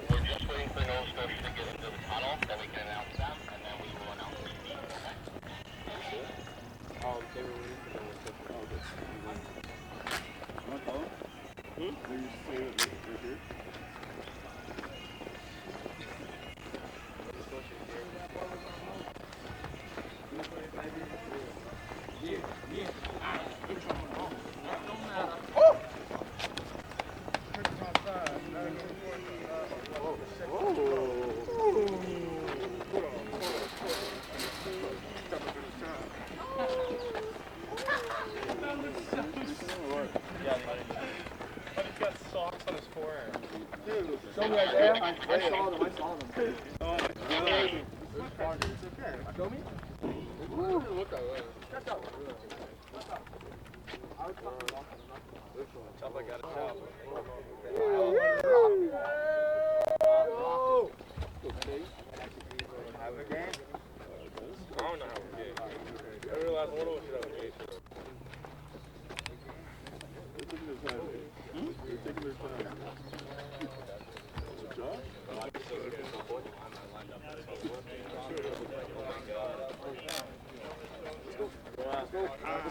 We're just waiting for Nova Scotia to get into the tunnel, then we can announce them, and then we will announce the team, okay? They were waiting for Nova Scotia. Oh, good. You want to tell them? They used to say that they're here. Nova Scotia is here. Show me Isaiah. I saw them. Oh, it's okay. Show me? Look at that. Catch up. I was talking about Chop, I got a chop. have a game. I don't know how we get. I realized one of us should have a game. They're taking their time. They're taking their time. Good job.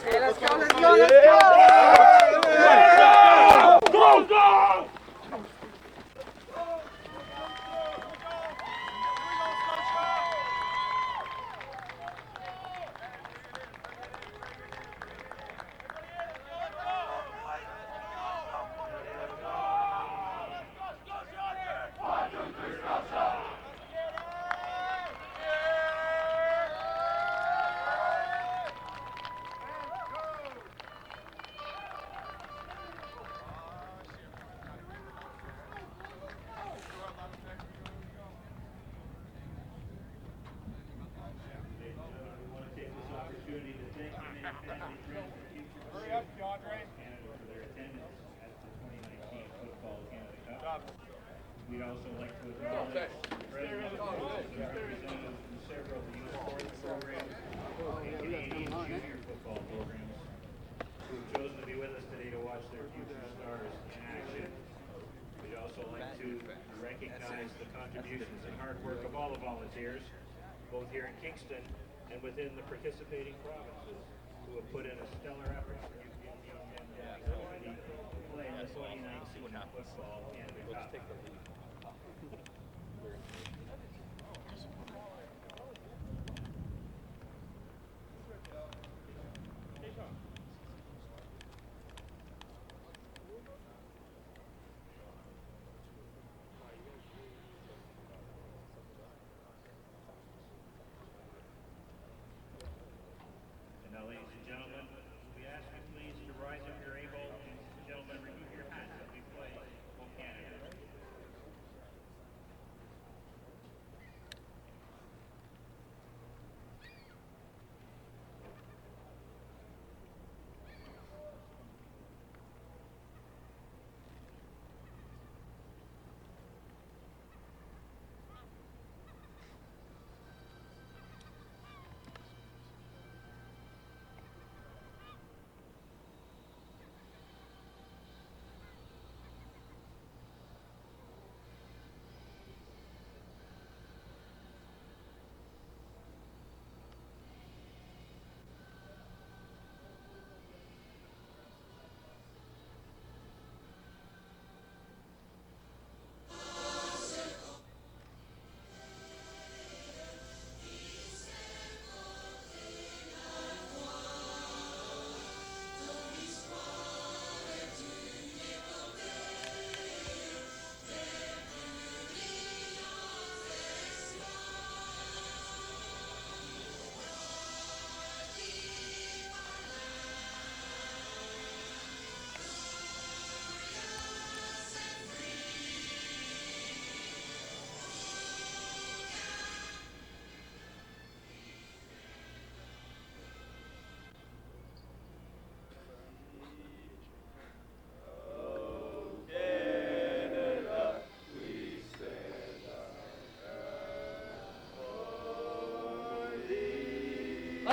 Hey, let's go. Go! We'd also like to acknowledge the presidents and representatives from several of the youth sports programs and Canadian junior football programs who have chosen to be with us today to watch their future stars in action. We'd also like to recognize the contributions and hard work of all the volunteers, both here in Kingston and within the participating provinces, who have put in a stellar effort to play in the 2019 football Canada Cup. And now, ladies and gentlemen, we ask you please to rise if you're able, and gentlemen, remove your hats as we play O Canada.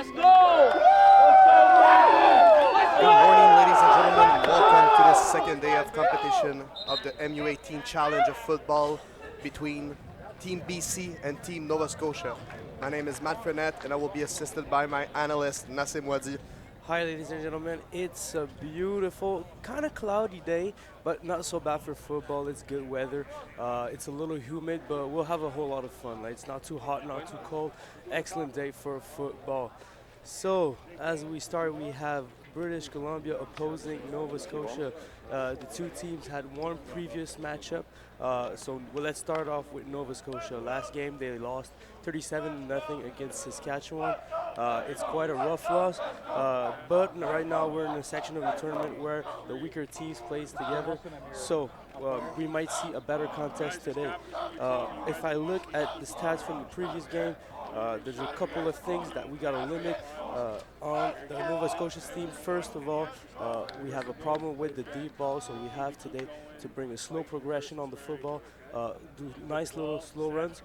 Let's go! Good morning, ladies and gentlemen. Welcome to the second day of competition of the MU18 Challenge of Football between Team BC and Team Nova Scotia. My name is Matt Frenette, and I will be assisted by my analyst, Nassim Wadi. Hi, ladies and gentlemen. It's a beautiful, kind of cloudy day, but not so bad for football. It's good weather. It's a little humid, but we'll have a whole lot of fun. Like, it's not too hot, not too cold. Excellent day for football. So, as we start, we have British Columbia opposing Nova Scotia. The two teams had one previous matchup. Let's start off with Nova Scotia. Last game, they lost 37-0 against Saskatchewan. It's quite a rough loss, but right now we're in a section of the tournament where the weaker teams plays together. So we might see a better contest today. If I look at the stats from the previous game, there's a couple of things that we got to limit on the Nova Scotia's team. First of all, we have a problem with the deep ball, so we have today to bring a slow progression on the football, do nice little slow runs,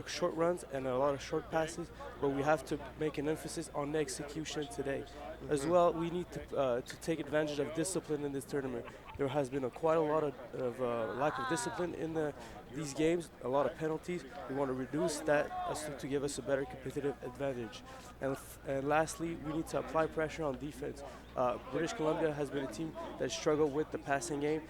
short runs and a lot of short passes, but we have to make an emphasis on the execution today. As well, we need to take advantage of discipline in this tournament. There has been quite a lot of lack of discipline in these games, a lot of penalties. We want to reduce that to give us a better competitive advantage. And lastly, we need to apply pressure on defense. British Columbia has been a team that struggled with the passing game.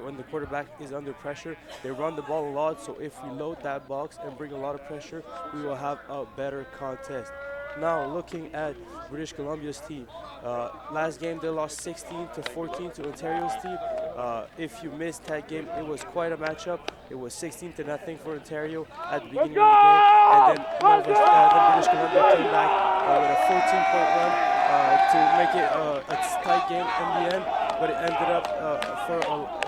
When the quarterback is under pressure, they run the ball a lot, so if we load that box and bring a lot of pressure, we will have a better contest. Now, looking at British Columbia's team, last game they lost 16-14 to Ontario's team. If you missed that game, it was quite a matchup. It was 16-0 for Ontario at the beginning of the game, and then British Columbia came back with a 14-point run to make it a tight game in the end, but it ended up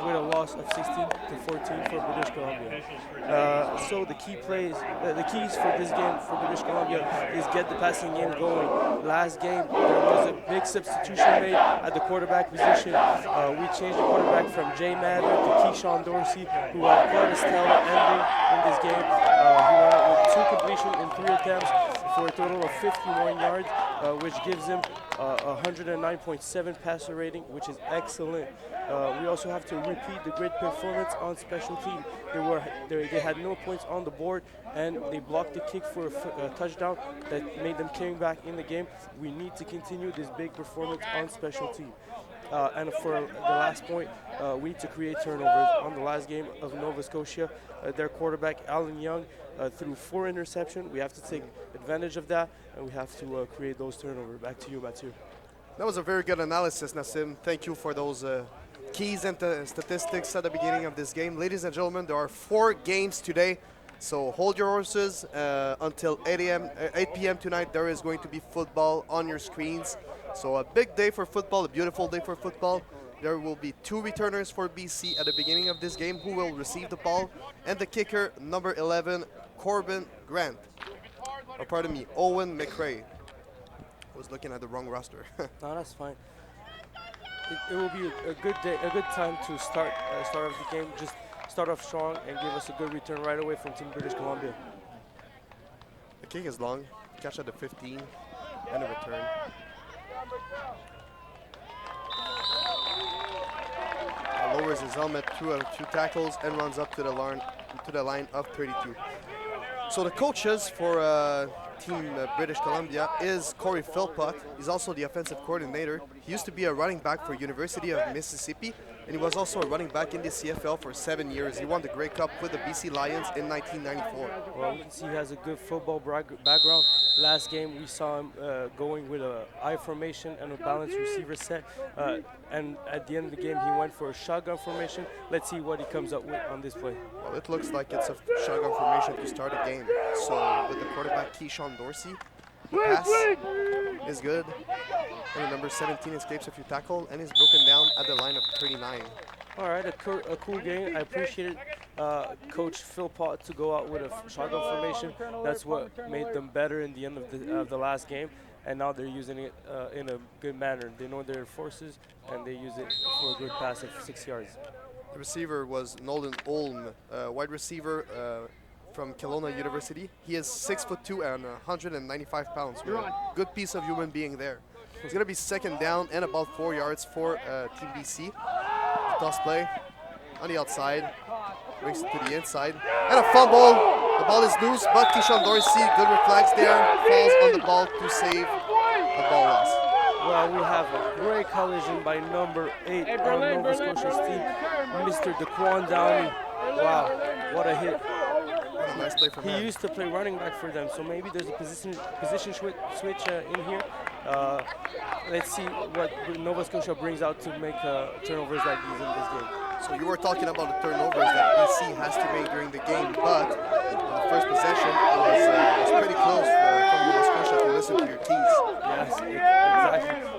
with a loss of 16-14 for British Columbia. So the keys for this game for British Columbia is get the passing game going. Last game there was a big substitution made at the quarterback position. We changed the quarterback from Jay Mather to Keyshawn Dorsey, who had quite a stellar ending in this game. He went out with 2 completions in 3 attempts for a total of 51 yards, which gives him 109.7 passer rating, which is excellent. We also have to repeat the great performance on special team. They had no points on the board, and they blocked the kick for a touchdown that made them came back in the game. We need to continue this big performance on special team. And for the last point, we need to create turnovers. On the last game of Nova Scotia, their quarterback, Alan Young, threw 4 interceptions. We have to take advantage of that, and we have to create those turnovers. Back to you, Mathieu. That was a very good analysis, Nassim. Thank you for those keys and statistics at the beginning of this game. Ladies and gentlemen, there are 4 games today, so hold your horses until 8 p.m. tonight. There is going to be football on your screens. So a big day for football, a beautiful day for football. There will be 2 returners for BC at the beginning of this game who will receive the ball, and the kicker, number 11, Corbin Grant. Or pardon me, Owen McRae. I was looking at the wrong roster. No, that's fine. It will be a good day, a good time to start off the game. Just start off strong and give us a good return right away from Team British Columbia. The kick is long, catch at the 15, and a return. Lowers his helmet through a few tackles and runs up to the line of 32. So the coaches for Team British Columbia is Corey Philpott. He's also the offensive coordinator. He used to be a running back for University of Mississippi, and he was also a running back in the CFL for 7 years. He won the Grey Cup with the BC Lions in 1994. Well, we can see he has a good football background. Last game we saw him going with a I formation and a balanced receiver set, and at the end of the game he went for a shotgun formation. Let's see what he comes up with on this play. Well, it looks like it's a shotgun formation to start a game. So with the quarterback Keyshawn Dorsey, the pass is good. And the number 17 escapes a few tackles and is broken down at the line of 39. All right, a cool game. I appreciate Coach Philpott to go out with a shotgun formation. That's what made them better in the end of the last game. And now they're using it in a good manner. They know their forces, and they use it for a good pass of 6 yards. The receiver was Nolan Olm, wide receiver, from Kelowna University. He is 6'2" and 195 pounds. Good piece of human being there. It's gonna be second down and about 4 yards for Team BC. Toss play on the outside, brings it to the inside, and a fumble. The ball is loose, but Keyshawn Dorsey, good reflex there, falls on the ball to save the ball loss. Well, we have a great collision by number 8 on Nova Scotia's team, Mr. Daquan Downey. Wow, what a hit. What a nice play from He him. used to play running back for them, so maybe there's a position switch in here. Let's see what Nova Scotia brings out to make turnovers like these in this game. So you were talking about the turnovers that BC has to make during the game, but on the first possession, it was pretty close from Nova Scotia to listen to your keys. Yes, exactly.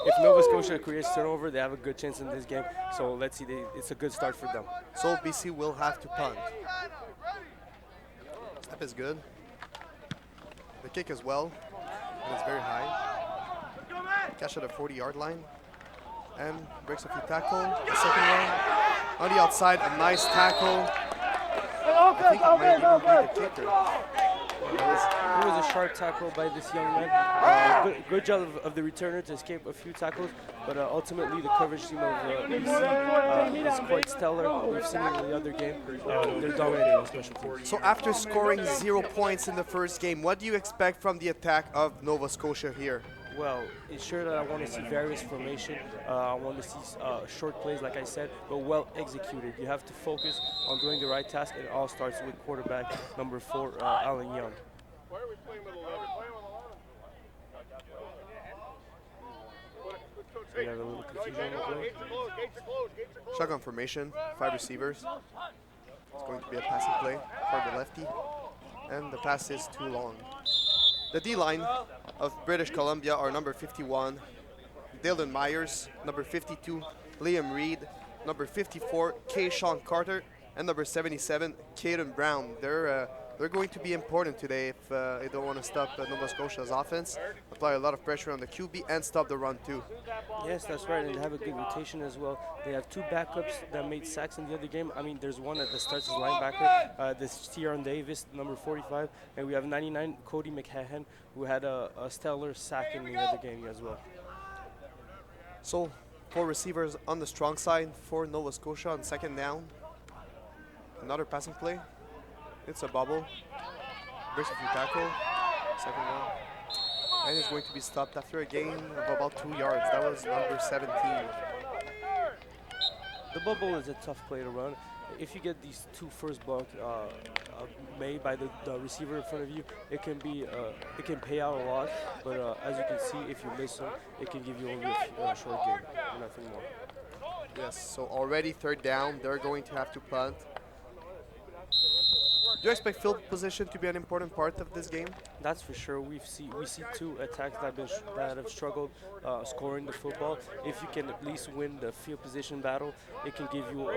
If Nova Scotia creates turnover, they have a good chance in this game. So let's see, it's a good start for them. So BC will have to punt. Snap is good. The kick as well, and it's very high. Catch at the 40-yard line, and breaks a few tackles. The second one on the outside, a nice tackle. I think it might even be the kicker. It was a sharp tackle by this young man. Good job of the returner to escape a few tackles, but ultimately the coverage team of BC is quite stellar. We've seen it in the other game. They're dominating on special teams. So after scoring 0 points in the first game, what do you expect from the attack of Nova Scotia here? Well, it's sure that I want to see various formation. I want to see short plays, like I said, but well executed. You have to focus on doing the right task. It all starts with quarterback number 4, Alan Young. Why are we playing with 11? We have a little confusion on the play. Gates are closed, gates are closed, gates are closed. Shotgun formation, 5 receivers. It's going to be a passing play for the lefty, and the pass is too long. The D-line of British Columbia are number 51, Dylan Myers, number 52, Liam Reed, number 54, Kayshawn Carter, and number 77, Caden Brown. They're going to be important today if they don't want to stop Nova Scotia's offense, apply a lot of pressure on the QB, and stop the run too. Yes, that's right, and they have a good rotation as well. They have 2 backups that made sacks in the other game. I mean, there's one that starts as linebacker, this Tieron Davis, number 45, and we have 99, Cody McHahan, who had a stellar sack in the other game as well. So 4 receivers on the strong side for Nova Scotia on second down. Another passing play. It's a bubble. Breaks a few tackle. Second one. And it's going to be stopped after a gain of about 2 yards. That was number 17. The bubble is a tough play to run. If you get these 2 first blocks made by the receiver in front of you, it can pay out a lot. But as you can see, if you miss them, it can give you only a short game, nothing more. Yes, so already third down. They're going to have to punt. Do you expect field position to be an important part of this game? That's for sure. We see 2 attacks that have struggled scoring the football. If you can at least win the field position battle, it can give you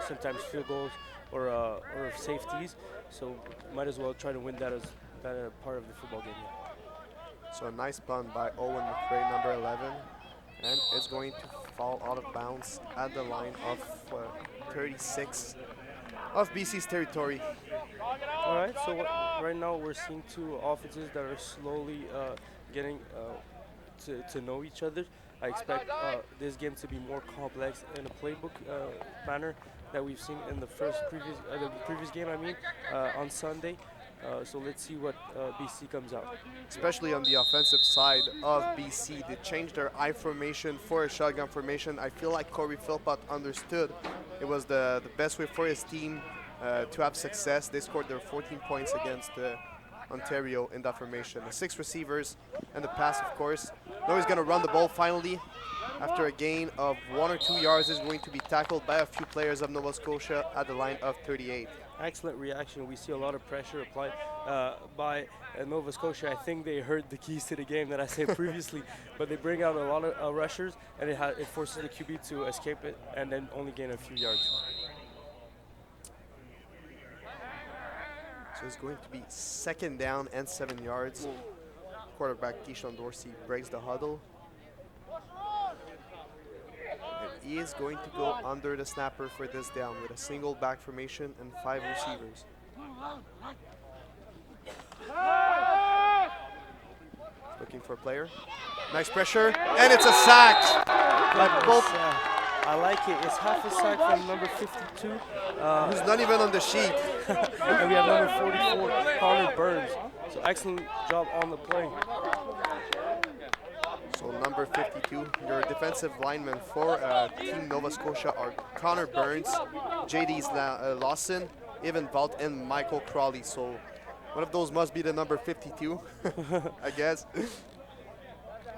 sometimes field goals or safeties. So might as well try to win that as part of the football game. So a nice punt by Owen McRae, number 11, and it's going to fall out of bounds at the line of 36 of BC's territory. All right, so right now we're seeing 2 offenses that are slowly getting to know each other. I expect this game to be more complex in a playbook manner that we've seen in the previous game. I mean, on Sunday. So let's see what BC comes out. Especially on the offensive side of BC, they changed their I formation for a shotgun formation. I feel like Corey Philpott understood it was the best way for his team to have success. They scored their 14 points against Ontario in that formation. The 6 receivers and the pass, of course. Now he's going to run the ball finally. After a gain of 1 or 2 yards, is going to be tackled by a few players of Nova Scotia at the line of 38. Excellent reaction. We see a lot of pressure applied by Nova Scotia. I think they heard the keys to the game that I said previously, but they bring out a lot of rushers, and it forces the QB to escape it and then only gain a few yards. So it's going to be second down and 7 yards. Quarterback Keyshawn Dorsey breaks the huddle. And he is going to go under the snapper for this down with a single back formation and 5 receivers. Looking for a player. Nice pressure, and it's a sack by both. I like it. It's half a sack from number 52. Who's not even on the sheet. And we have number 44, Connor Burns. So excellent job on the play. So number 52, your defensive linemen for Team Nova Scotia are Connor Burns, JD Lawson, Evan Vault, and Michael Crawley. So one of those must be the number 52, I guess.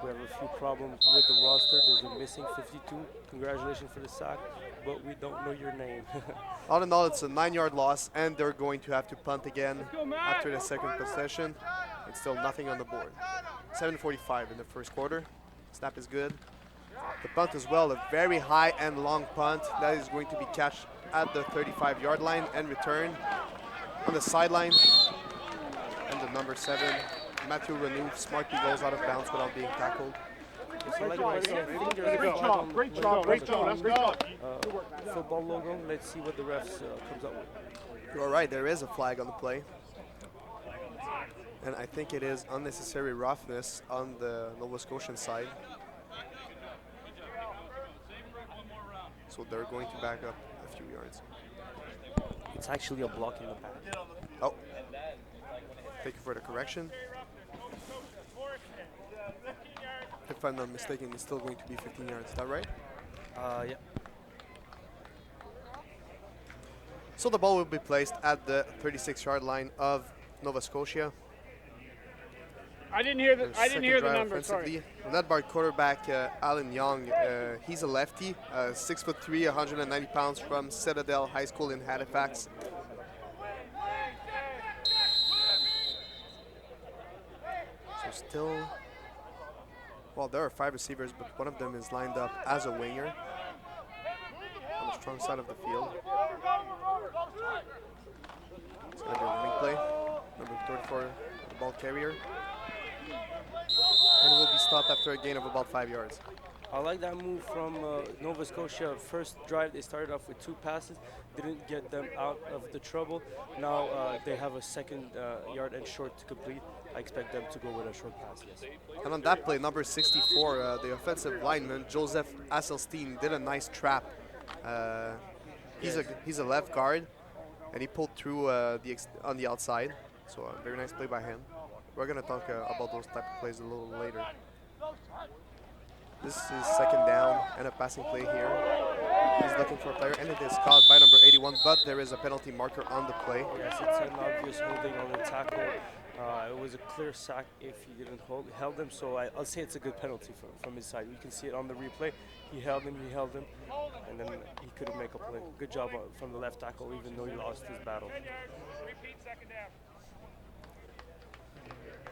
We have a few problems with the roster. There's a missing 52. Congratulations for the sack, but we don't know your name. All in all, it's a 9-yard loss, and they're going to have to punt again after the second possession. It's still nothing on the board. 7:45 in the first quarter. Snap is good. The punt as well, a very high and long punt that is going to be catched at the 35-yard line and returned on the sideline. And the number 7, Matthew Renew, smartly goes out of bounds without being tackled. Great job. Let's go. Football logo. Let's see what the refs comes up with. You're right, there is a flag on the play. And I think it is unnecessary roughness on the Nova Scotian side. So they're going to back up a few yards. It's actually a block in the back. Oh. Thank you for the correction. If I'm not mistaken, it's still going to be 15 yards. Is that right? Yeah. So the ball will be placed at the 36-yard line of Nova Scotia. I didn't hear the Second drive number. Sorry. offensively. Led by quarterback Alan Young. He's a lefty, 6'3", 190 pounds from Citadel High School in Halifax. So still, well, there are 5 receivers, but one of them is lined up as a winger on the strong side of the field. It's going to be a running play. Number 34, the ball carrier. And will be stopped after a gain of about 5 yards. I like that move from Nova Scotia. First drive, they started off with 2 passes, didn't get them out of the trouble. Now they have a second yard and short to complete. I expect them to go with a short pass, yes. And on that play, number 64, the offensive lineman, Joseph Asselstein, did a nice trap. He's a left guard, and he pulled through on the outside. So a very nice play by him. We're going to talk about those type of plays a little later. This is second down and a passing play here. He's looking for a player, and it is caught by number 81, but there is a penalty marker on the play. Yes, it's an obvious holding on the tackle. It was a clear sack if he didn't held him, so I'll say it's a good penalty from his side. You can see it on the replay. He held him, and then he couldn't make a play. Good job from the left tackle, even though he lost his battle.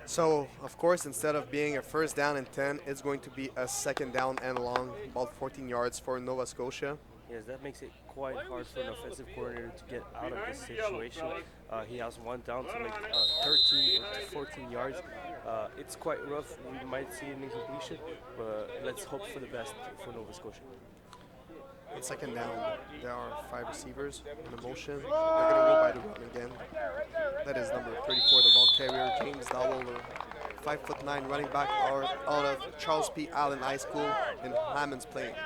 So, of course, instead of being a first down and 10, it's going to be a second down and long, about 14 yards for Nova Scotia. Yes, that makes it quite hard for an offensive coordinator to get out of this situation. He has one down to make 13 or 14 yards. It's quite rough. We might see an incompletion, but let's hope for the best for Nova Scotia. On second down, there are 5 receivers in the motion. They're going to go by the run again. That is number 34, the ball carrier, James Dowell, 5'9" running back out of Charles P. Allen High School in Hammonds Plains.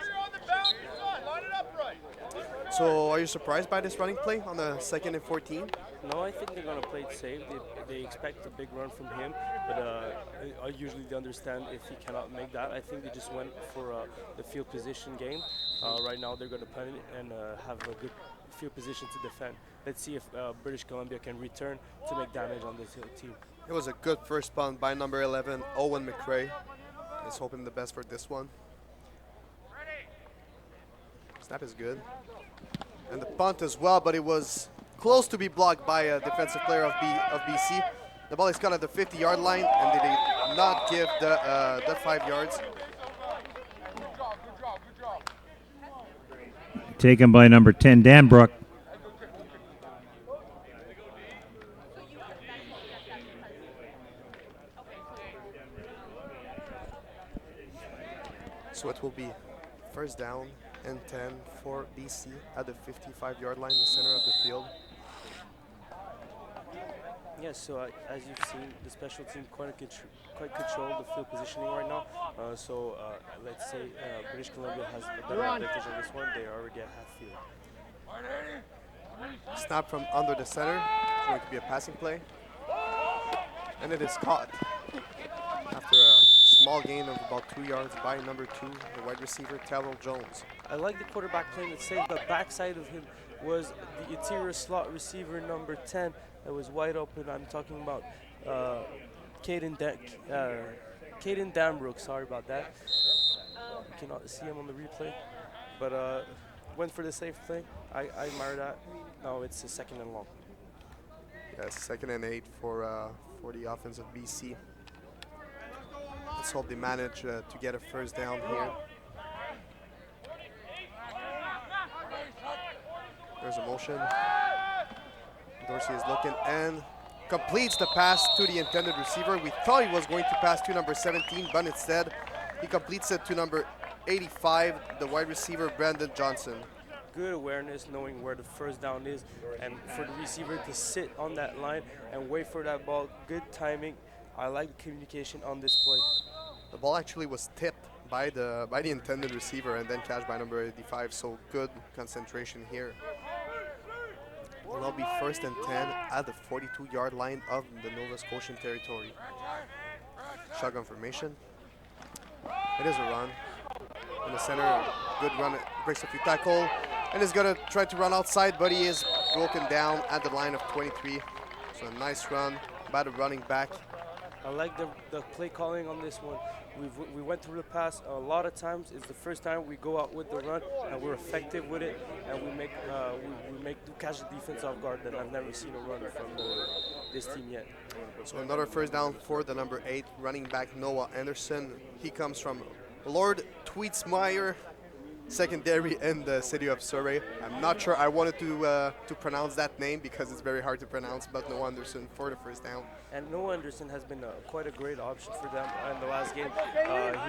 So are you surprised by this running play on the 2nd and 14? No, I think they're going to play it safe. They expect a big run from him, but usually they understand if he cannot make that. I think they just went for the field position game. Right now they're going to punt it and have a good field position to defend. Let's see if British Columbia can return to make damage on this team. It was a good first punt by number 11, Owen McRae. He's hoping the best for this one. Snap is good. And the punt as well, but it was close to be blocked by a defensive player of BC. The ball is caught at the 50-yard line, and they did not give the 5 yards. Taken by number 10, Danbrook. So it will be first down and 10 for BC at the 55-yard line, the center of the field. Yes, so as you've seen, the special team quite control the field positioning right now. Let's say British Columbia has a better advantage on this one. They are already at half field. Snap from under the center. It's going to be a passing play. And it is caught after a small gain of about 2 yards by number 2, the wide receiver, Terrell Jones. I like the quarterback playing it safe. The backside of him was the interior slot receiver, number 10, that was wide open. I'm talking about Caden Dambrook. Sorry about that. You cannot see him on the replay. But went for the safe play. I admire that. Now it's a 2nd and long. Yes, 2nd and 8 for the offense of BC. Let's hope they manage to get a first down here. There's a motion. Dorsey is looking and completes the pass to the intended receiver. We thought he was going to pass to number 17, but instead he completes it to number 85, the wide receiver, Brandon Johnson. Good awareness, knowing where the first down is, and for the receiver to sit on that line and wait for that ball. Good timing. I like the communication on this play. The ball actually was tipped by the intended receiver and then catched by number 85, so good concentration here. Will now be 1st and 10 at the 42-yard line of the Nova Scotian territory. Shotgun formation. It is a run. In the center, good run, breaks a few tackle, and is gonna try to run outside, but he is broken down at the line of 23. So a nice run by the running back. I like the play calling on this one. We went through the pass a lot of times. It's the first time we go out with the run, and we're effective with it, and we catch the defense off guard. That I've never seen a run from this team yet. So another first down for the number 8 running back, Noah Anderson. He comes from Lord Tweetsmeyer secondary in the city of Surrey. I'm not sure I wanted to pronounce that name because it's very hard to pronounce, but Noah Anderson for the first down. And Noah Anderson has been quite a great option for them in the last game.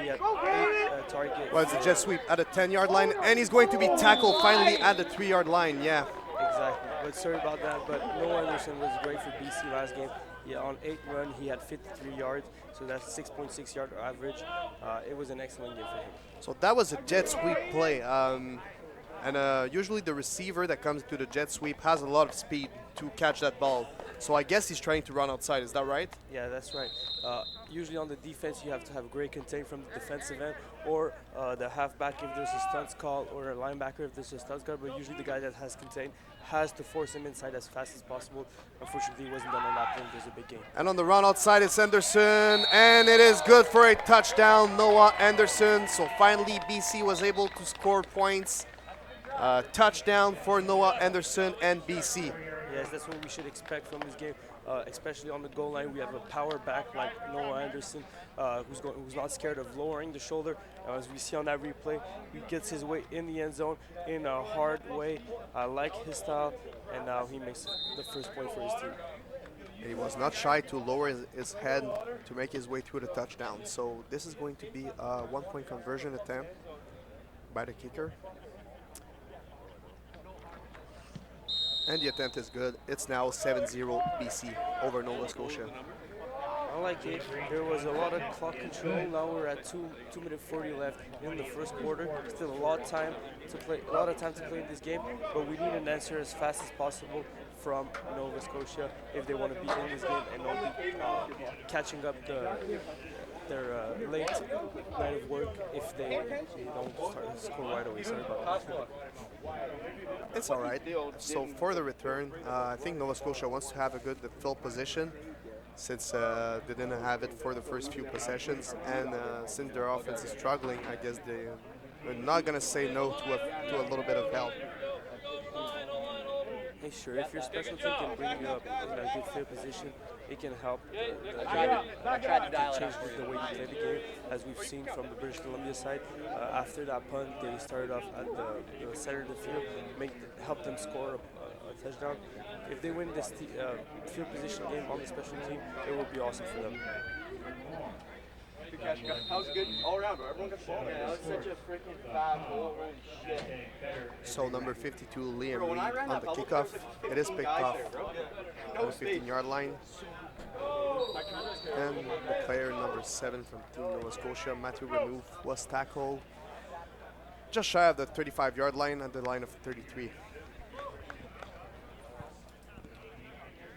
He had 8 targets. Well, it's a jet sweep at the 10-yard line, and he's going to be tackled finally at the 3-yard line. Yeah. Exactly. But sorry about that. But Noah Anderson was great for BC last game. Yeah, on 8 run, he had 53 yards, so that's 6.6 yard average. It was an excellent game for him. So that was a jet sweep play. Usually the receiver that comes to the jet sweep has a lot of speed to catch that ball. So I guess he's trying to run outside. Is that right? Yeah, that's right. Usually on the defense, you have to have great contain from the defensive end or the halfback if there's a stunts call, or a linebacker if there's a stunts call. But usually the guy that has contain has to force him inside as fast as possible. Unfortunately, it wasn't done on that play. There's a big game. And on the run outside, it's Anderson, and it is good for a touchdown, Noah Anderson. So finally, BC was able to score points. Touchdown for Noah Anderson and BC. Yes, that's what we should expect from this game, especially on the goal line. We have a power back like Noah Anderson, who's not scared of lowering the shoulder. As we see on that replay, he gets his way in the end zone in a hard way. I like his style, and now he makes the first point for his team. He was not shy to lower his head to make his way through the touchdown. So this is going to be a 1-point conversion attempt by the kicker. And the attempt is good. It's now 7-0 BC over Nova Scotia. I like it. There was a lot of clock control. Now we're at 2 minutes 40 left in the first quarter. Still a lot of time to play in this game, but we need an answer as fast as possible from Nova Scotia if they want to be in this game and not be catching up their late night of work if they don't start to score right away. Sorry about that. It's all right. So for the return, I think Nova Scotia wants to have a good field position since they didn't have it for the first few possessions. And since their offense is struggling, I guess they're not going to say no to a little bit of help. Hey, sure, if your special team can bring you up in a good field position, it can help change the way you play the game. As we've seen from the British Columbia side, after that punt, they started off at the center of the field, help them score a touchdown. If they win this field position game on the special team, it will be awesome for them. Good catch, guys. That was good all around, bro. Everyone got the ball. Yeah, That was such a freaking fast goal. Holy shit. So number 52, Liam Bro, when I Reed ran on that the bubble, kickoff. there was like It is 15 picked guys off there, bro. on No the space. 15-yard line. And the player number 7 from Team Nova Scotia, Matthew Remove, was tackled just shy of the 35-yard line at the line of 33.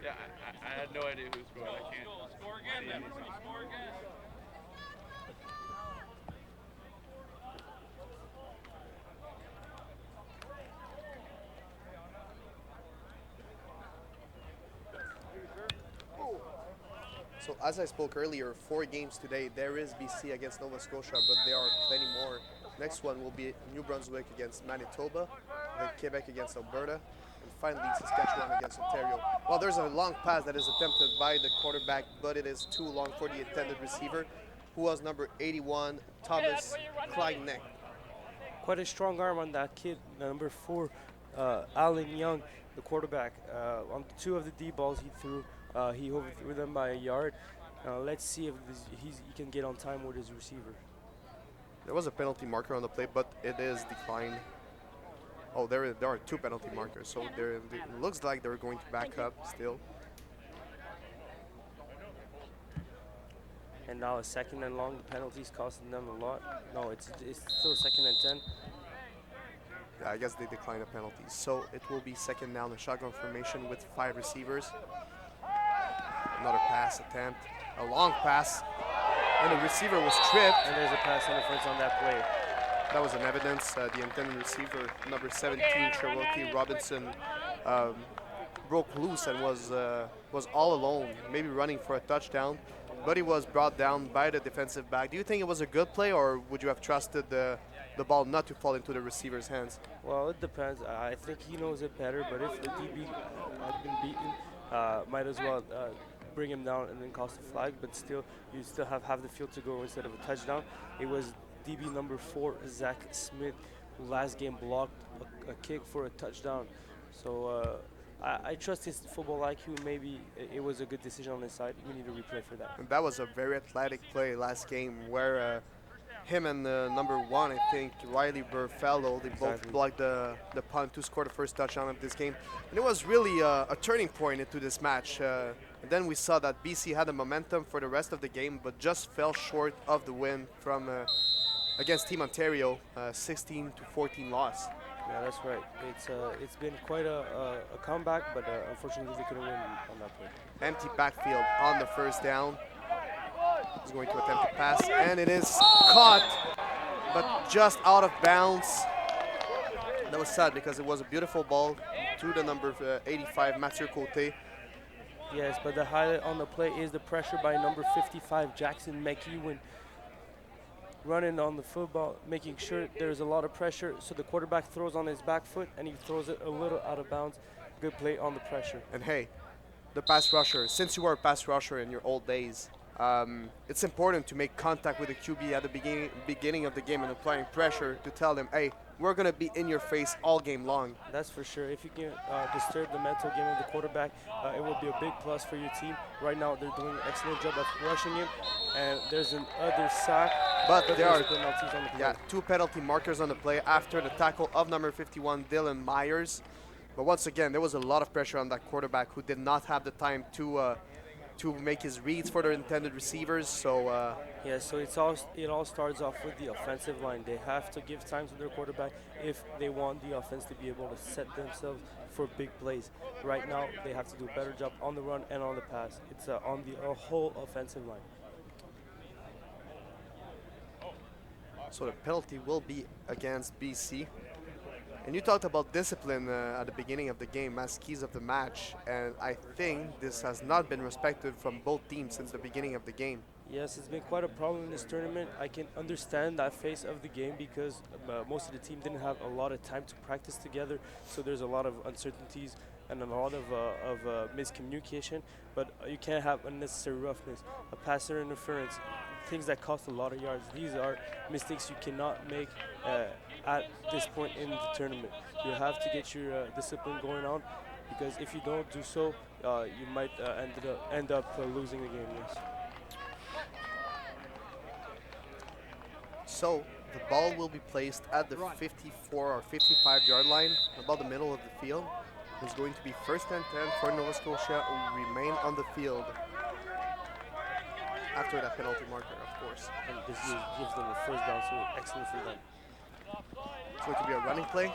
Yeah, I had no idea who scored. I can't. Score again. Score again. So as I spoke earlier, 4 games today. There is BC against Nova Scotia, but there are plenty more. Next one will be New Brunswick against Manitoba, then Quebec against Alberta, and finally Saskatchewan against Ontario. Well, there's a long pass that is attempted by the quarterback, but it is too long for the intended receiver, who was number 81, Thomas Kleinneck. Quite a strong arm on that kid, number 4, Alan Young, the quarterback. On 2 of the D balls he threw, he overthrew them by a yard. Let's see if he can get on time with his receiver. There was a penalty marker on the play, but it is declined. Oh, there are 2 penalty markers, so it looks like they're going to back up still. And now a 2nd and long. The penalties costing them a lot. No, it's still 2nd and 10. Yeah, I guess they declined the penalty. So it will be 2nd down, a shotgun formation with 5 receivers. Another pass attempt, a long pass, and the receiver was tripped. And there's a pass interference on that play. That was an evidence. The intended receiver, number 17, Cherokee Robinson, broke loose and was all alone, maybe running for a touchdown, but he was brought down by the defensive back. Do you think it was a good play, or would you have trusted the ball not to fall into the receiver's hands? Well, it depends. I think he knows it better, but if the DB had been beaten, might as well bring him down and then cost a flag, but still, you still have the field to go instead of a touchdown. It was DB number 4, Zach Smith, who last game blocked a kick for a touchdown. So I trust his football IQ. Maybe it was a good decision on his side. We need a replay for that. And that was a very athletic play last game where him and number 1, I think, Riley Burfellow, they both blocked the punt to score the first touchdown of this game. And it was really a turning point into this match. And then we saw that BC had the momentum for the rest of the game, but just fell short of the win from against Team Ontario, 16-14 loss. Yeah, that's right. It's been quite a comeback, but unfortunately they couldn't win on that play. Empty backfield on the first down. He's going to attempt to pass, and it is caught, but just out of bounds. That was sad because it was a beautiful ball to the number 85, Mathieu Côté. Yes, but the highlight on the play is the pressure by number 55, Jackson McEwen, running on the football, making sure there's a lot of pressure. So the quarterback throws on his back foot, and he throws it a little out of bounds. Good play on the pressure. And hey, the pass rusher, since you were a pass rusher in your old days, it's important to make contact with the QB at the beginning of the game and applying pressure to tell them, hey, we're going to be in your face all game long. That's for sure. If you can disturb the mental game of the quarterback, it will be a big plus for your team. Right now, they're doing an excellent job of rushing him, and there's another sack. But there are penalties on the play. 2 penalty markers on the play after the tackle of number 51, Dylan Myers. But once again, there was a lot of pressure on that quarterback who did not have the time to make his reads for their intended receivers. So yeah, so it all starts off with the offensive line. They have to give time to their quarterback if they want the offense to be able to set themselves for big plays. Right now, they have to do a better job on the run and on the pass. It's on the whole offensive line. So the penalty will be against BC. And you talked about discipline at the beginning of the game as keys of the match, and I think this has not been respected from both teams since the beginning of the game. Yes, it's been quite a problem in this tournament. I can understand that phase of the game because most of the team didn't have a lot of time to practice together, so there's a lot of uncertainties and a lot of miscommunication, but you can't have unnecessary roughness, a passer interference, things that cost a lot of yards. These are mistakes you cannot make at this point in the tournament. You have to get your discipline going on, because if you don't do so, you might end up losing the game. Yes. So the ball will be placed at the 54 or 55 yard line, about the middle of the field. It's going to be first and 10 for Nova Scotia, who remain on the field after that penalty marker, of course. And this gives them a first down, so excellent for them. It's going to be a running play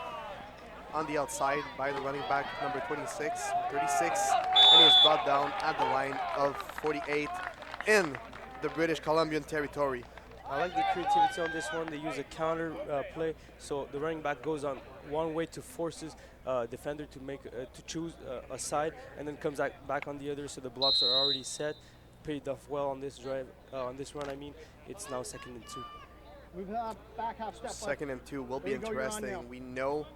on the outside by the running back, number 36, and he is brought down at the line of 48 in the British Columbian territory. I like the creativity on this one. They use a counter play, so the running back goes on one way to force his defender to make to choose a side, and then comes back on the other. So the blocks are already set. Paid off well on this drive, on this run. I mean, it's now 2nd and 2. Move back half step. 2nd and 2 will be There you go, you're on now. interesting. We know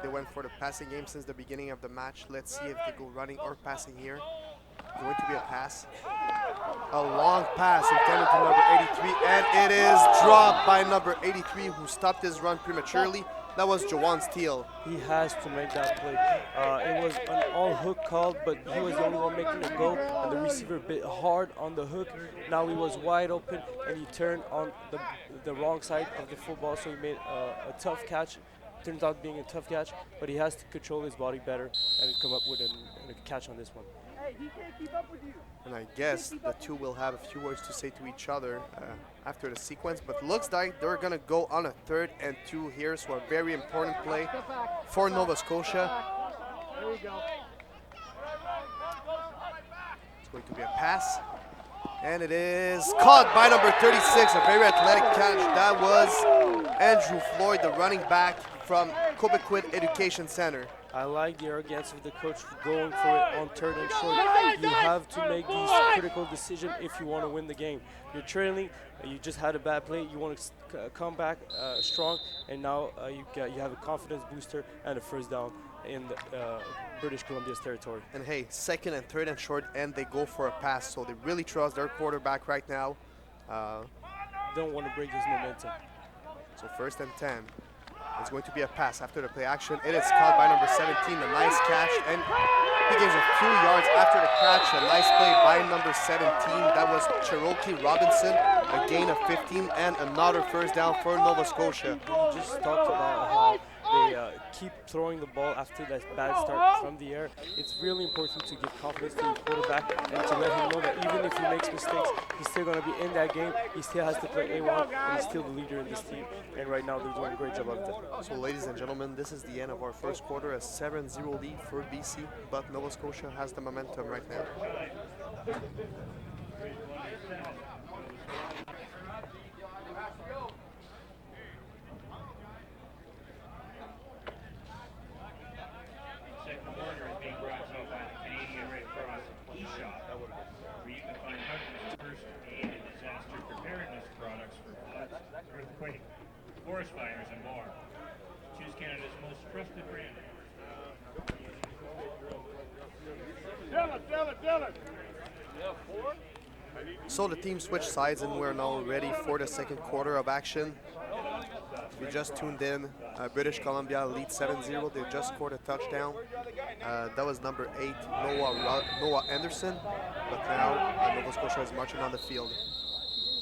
they went for the passing game since the beginning of the match. Let's see if they go running or passing here. It's going to be a pass. A long pass intended to number 83, and it is dropped by number 83, who stopped his run prematurely. That was Jawan Steele. He has to make that play. It was an all hook call, but he was the only one making it go, and the receiver bit hard on the hook. Now he was wide open, and he turned on the wrong side of the football, so he made a tough catch. Turns out being a tough catch, but he has to control his body better and come up with a catch on this one. Hey, he can't keep up with you. And I guess the two will have a few words to say to each other after the sequence, but looks like they're going to go on a 3rd and 2 here, so a very important play Step back. for Nova Scotia. There you go. It's going to be a pass, and it is caught by number 36, a very athletic catch. That was Andrew Floyd, the running back from Quebecois Education Center. I like the arrogance of the coach going for it on 3rd and short. You have to make these critical decisions if you want to win the game. You're trailing, you just had a bad play, you want to come back strong, and now you have a confidence booster and a first down in the, British Columbia's territory. And hey, 2nd and 3rd and short, and they go for a pass, so they really trust their quarterback right now. Don't want to break his momentum. So 1st and 10. It's going to be a pass after the play action. It is caught by number 17, a nice catch, and he gains a few yards after the catch. A nice play by number 17. That was Cherokee Robinson, a gain of 15, and another first down for Nova Scotia. We just talked about how they keep throwing the ball after that bad start from the air. It's really important to give confidence to your quarterback and to let him know that even if he makes mistakes, he's still going to be in that game. He still has to play A1, and he's still the leader in this team. And right now, they're doing a great job of that. So ladies and gentlemen, this is the end of our first quarter, a 7-0 lead for BC, but Nova Scotia has the momentum right now. Second quarter is being brought to you by the Canadian Red Cross eShop, where you can find hundreds of first aid and disaster preparedness products for floods, earthquake, forest fires, and more. Choose Canada's most trusted brand. So the team switched sides, and we're now ready for the second quarter of action. We just tuned in. British Columbia leads 7-0. They just scored a touchdown. That was number 8, Noah Anderson. But now Nova Scotia is marching on the field.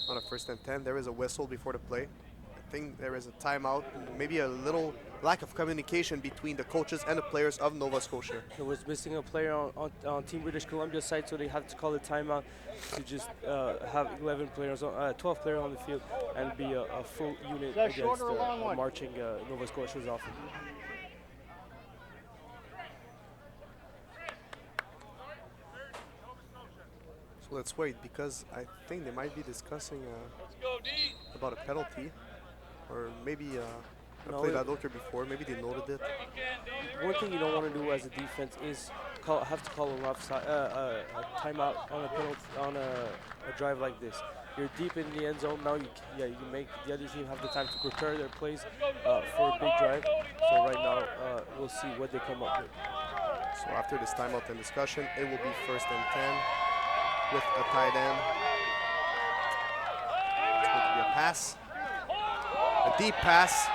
On a 1st and 10, there is a whistle before the play. I think there is a timeout, maybe a little lack of communication between the coaches and the players of Nova Scotia. There was missing a player on Team British Columbia side, so they had to call a timeout to just have 12 players on the field and be a full unit that against short or long one? marching Nova Scotia's offense. So let's wait, because I think they might be discussing about a penalty, or maybe a No, play it- that looked here before. Maybe they noted it. One thing you don't want to do as a defense is have to call a timeout on a penalty on a drive like this. You're deep in the end zone now. You make the other team have the time to prepare their plays for a big drive. So right now we'll see what they come up with. So after this timeout and discussion, it will be 1st and 10 with a tight end. It's going to be a pass, a deep pass,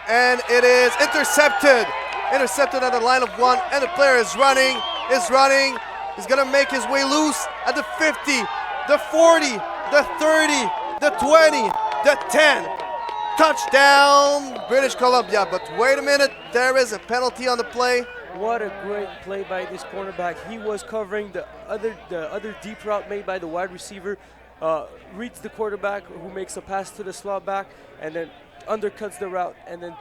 and it is intercepted. Intercepted at the line of 1, and the player is running. He's gonna make his way loose at the 50, the 40, the 30, the 20, the 10. Touchdown, British Columbia. But wait a minute, there is a penalty on the play. What a great play by this cornerback. He was covering the other deep route made by the wide receiver, reads the quarterback who makes a pass to the slot back, and then undercuts the route, and then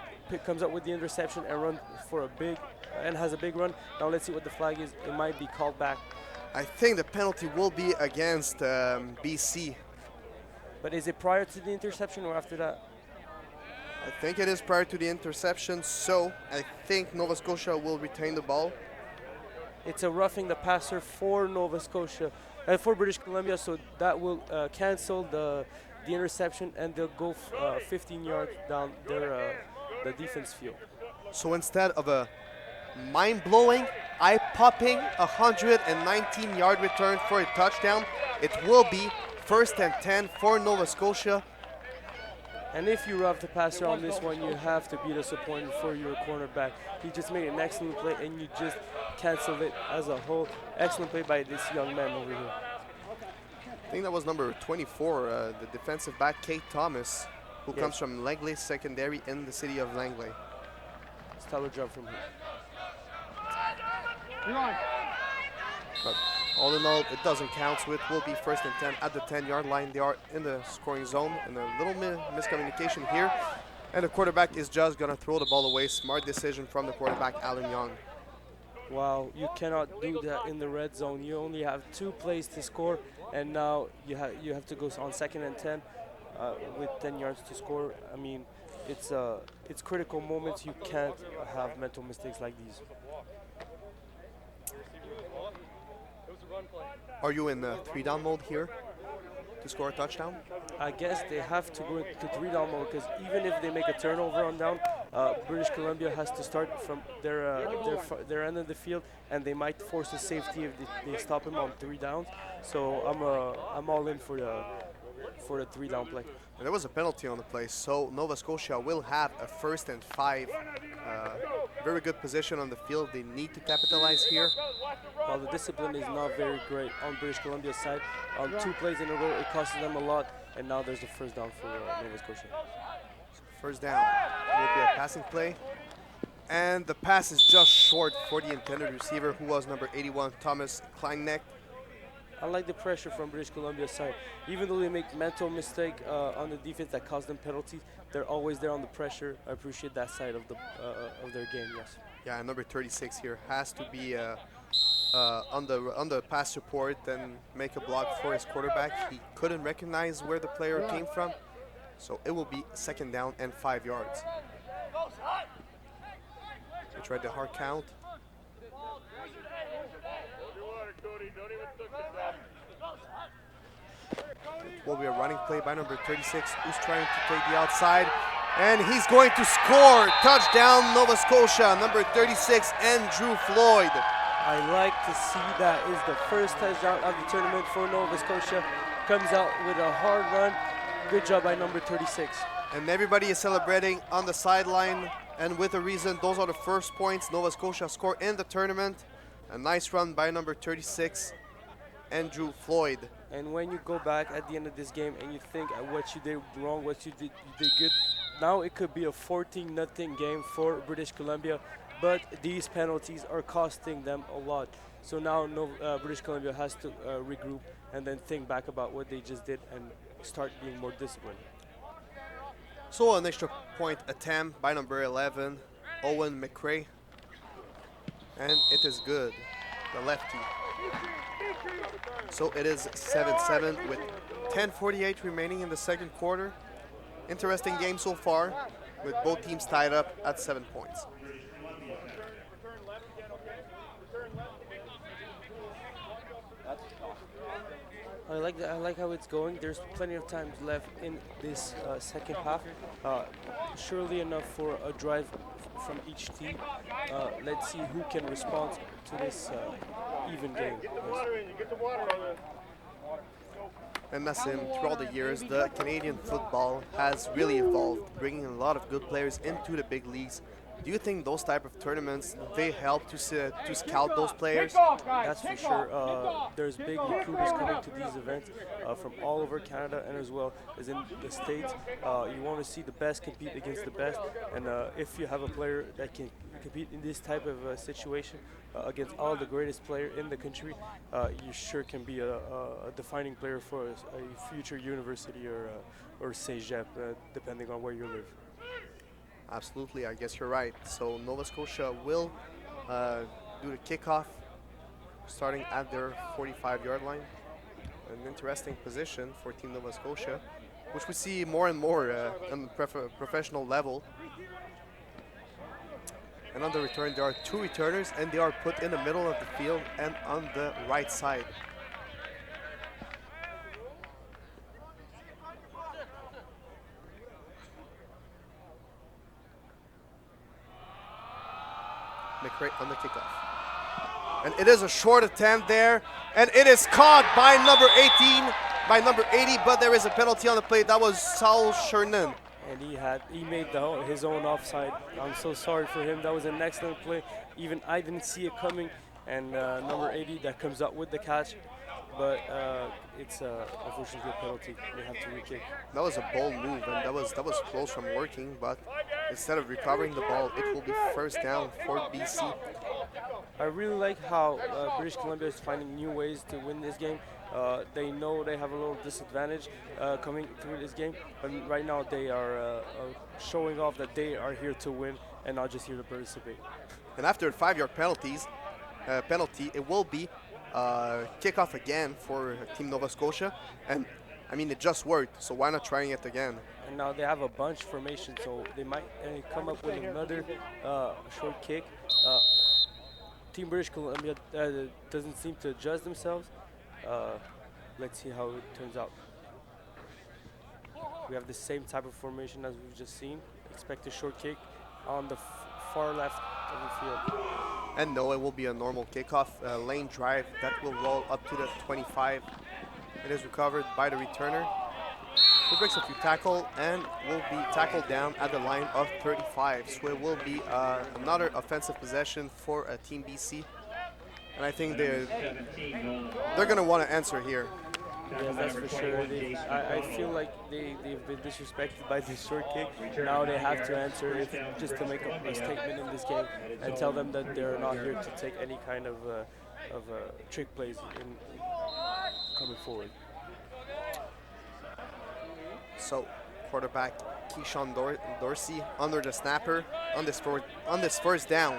comes up with the interception and run for a big, and has a big run. Now let's see what the flag is. It might be called back. I think the penalty will be against BC. But is it prior to the interception or after that? I think it is prior to the interception, so I think Nova Scotia will retain the ball. It's a roughing the passer for Nova Scotia, for British Columbia, so that will cancel the interception, and they'll go 15 yards down the defense field. So instead of a mind-blowing, eye-popping 119-yard return for a touchdown, it will be 1st and 10 for Nova Scotia. And if you rough the passer on this one, you have to be disappointed for your cornerback. He just made an excellent play, and you just canceled it as a whole. Excellent play by this young man over here. I think that was number 24, the defensive back, Kate Thomas, who comes from Langley Secondary in the city of Langley. Stellar job from him. But all in all, it doesn't count, so it will be 1st and 10 at the 10-yard line. They are in the scoring zone, and a little miscommunication here. And the quarterback is just going to throw the ball away. Smart decision from the quarterback, Alan Young. Wow, you cannot do that in the red zone. You only have 2 plays to score, and now you have to go on 2nd and 10 with 10 yards to score. I mean, it's critical moments. You can't have mental mistakes like these. Are you in 3-down mode here to score a touchdown? I guess they have to go to 3-down mode, because even if they make a turnover on down, British Columbia has to start from their end of the field, and they might force a safety if they stop him on 3 downs. So I'm all in for the 3-down play. And there was a penalty on the play, so Nova Scotia will have a 1st and 5. Very good position on the field. They need to capitalize here. Well, the discipline is not very great on British Columbia's side. On 2 plays in a row, it costs them a lot, and now there's the 1st down for Nova Scotia. 1st down will be a passing play, and the pass is just short for the intended receiver, who was number 81, Thomas Kleinneck. I like the pressure from British Columbia's side. Even though they make mental mistake on the defense that cost them penalties, they're always there on the pressure. I appreciate that side of their game. Yes. Yeah, number 36 here has to be on the pass support and make a block for his quarterback. He couldn't recognize where the player came from, so it will be 2nd down and 5 yards. They tried the hard count. It will be a running play by number 36, who's trying to take the outside, and he's going to score. Touchdown, Nova Scotia, number 36, Andrew Floyd. I like to see that is the 1st touchdown of the tournament for Nova Scotia. Comes out with a hard run. Good job by number 36. And everybody is celebrating on the sideline, and with a reason. Those are the first points Nova Scotia scored in the tournament. A nice run by number 36, Andrew Floyd. And when you go back at the end of this game and you think what you did wrong, what you did good, now it could be a 14-0 game for British Columbia, but these penalties are costing them a lot. So now British Columbia has to regroup and then think back about what they just did and start being more disciplined. So an extra point attempt by number 11, Owen McRae. And it is good, the lefty. So it is 7-7 with 10:48 remaining in the 2nd quarter. Interesting game so far, with both teams tied up at 7 points. I like how it's going. There's plenty of time left in this 2nd half. Surely enough for a drive from each team. Let's see who can respond to this even game. And Nassim, throughout the years, the Canadian football has really evolved, bringing a lot of good players into the big leagues. Do you think those type of tournaments they help to scout those players? That's for sure. There's big recruiters coming to these events from all over Canada and as well as in the States. You want to see the best compete against the best, and if you have a player that can compete in this type of situation against all the greatest player in the country, you sure can be a defining player for a future university or cégep, depending on where you live. Absolutely, I guess you're right. So Nova Scotia will do the kickoff starting at their 45-yard line. An interesting position for Team Nova Scotia, which we see more and more on the professional level. And on the return, there are two returners, and they are put in the middle of the field and on the right side. McRae on the kickoff. And it is a short attempt there, and it is caught by number 18, by number 80, but there is a penalty on the play. That was Saul Shernan. And he made his own offside. I'm so sorry for him. That was an excellent play. Even I didn't see it coming. And number 80 that comes up with the catch, but it's unfortunately a penalty. They have to re-kick. That was a bold move, and that was close from working. But instead of recovering the ball, it will be first down for BC. I really like how British Columbia is finding new ways to win this game. They know they have a little disadvantage coming through this game, but right now they are showing off that they are here to win and not just here to participate. And after a 5-yard penalty, it will be kickoff again for Team Nova Scotia. And I mean, it just worked, so why not trying it again? And now they have a bunch formation, so they might come up with another short kick. Team British Columbia doesn't seem to adjust themselves. Let's see how it turns out. We have the same type of formation as we've just seen. Expect a short kick on the far left of the field. And no, it will be a normal kickoff lane drive that will roll up to the 25. It is recovered by the returner, who breaks a few tackle and will be tackled down at the line of 35. So it will be another offensive possession for Team BC. And I think they're going to want to answer here. Yes, that's for sure. I feel like they've been disrespected by this short kick. Now they have to answer just to make a statement in this game and tell them that they're not here to take any kind of trick plays coming forward. So quarterback Keyshawn Dorsey under the snapper on this first down.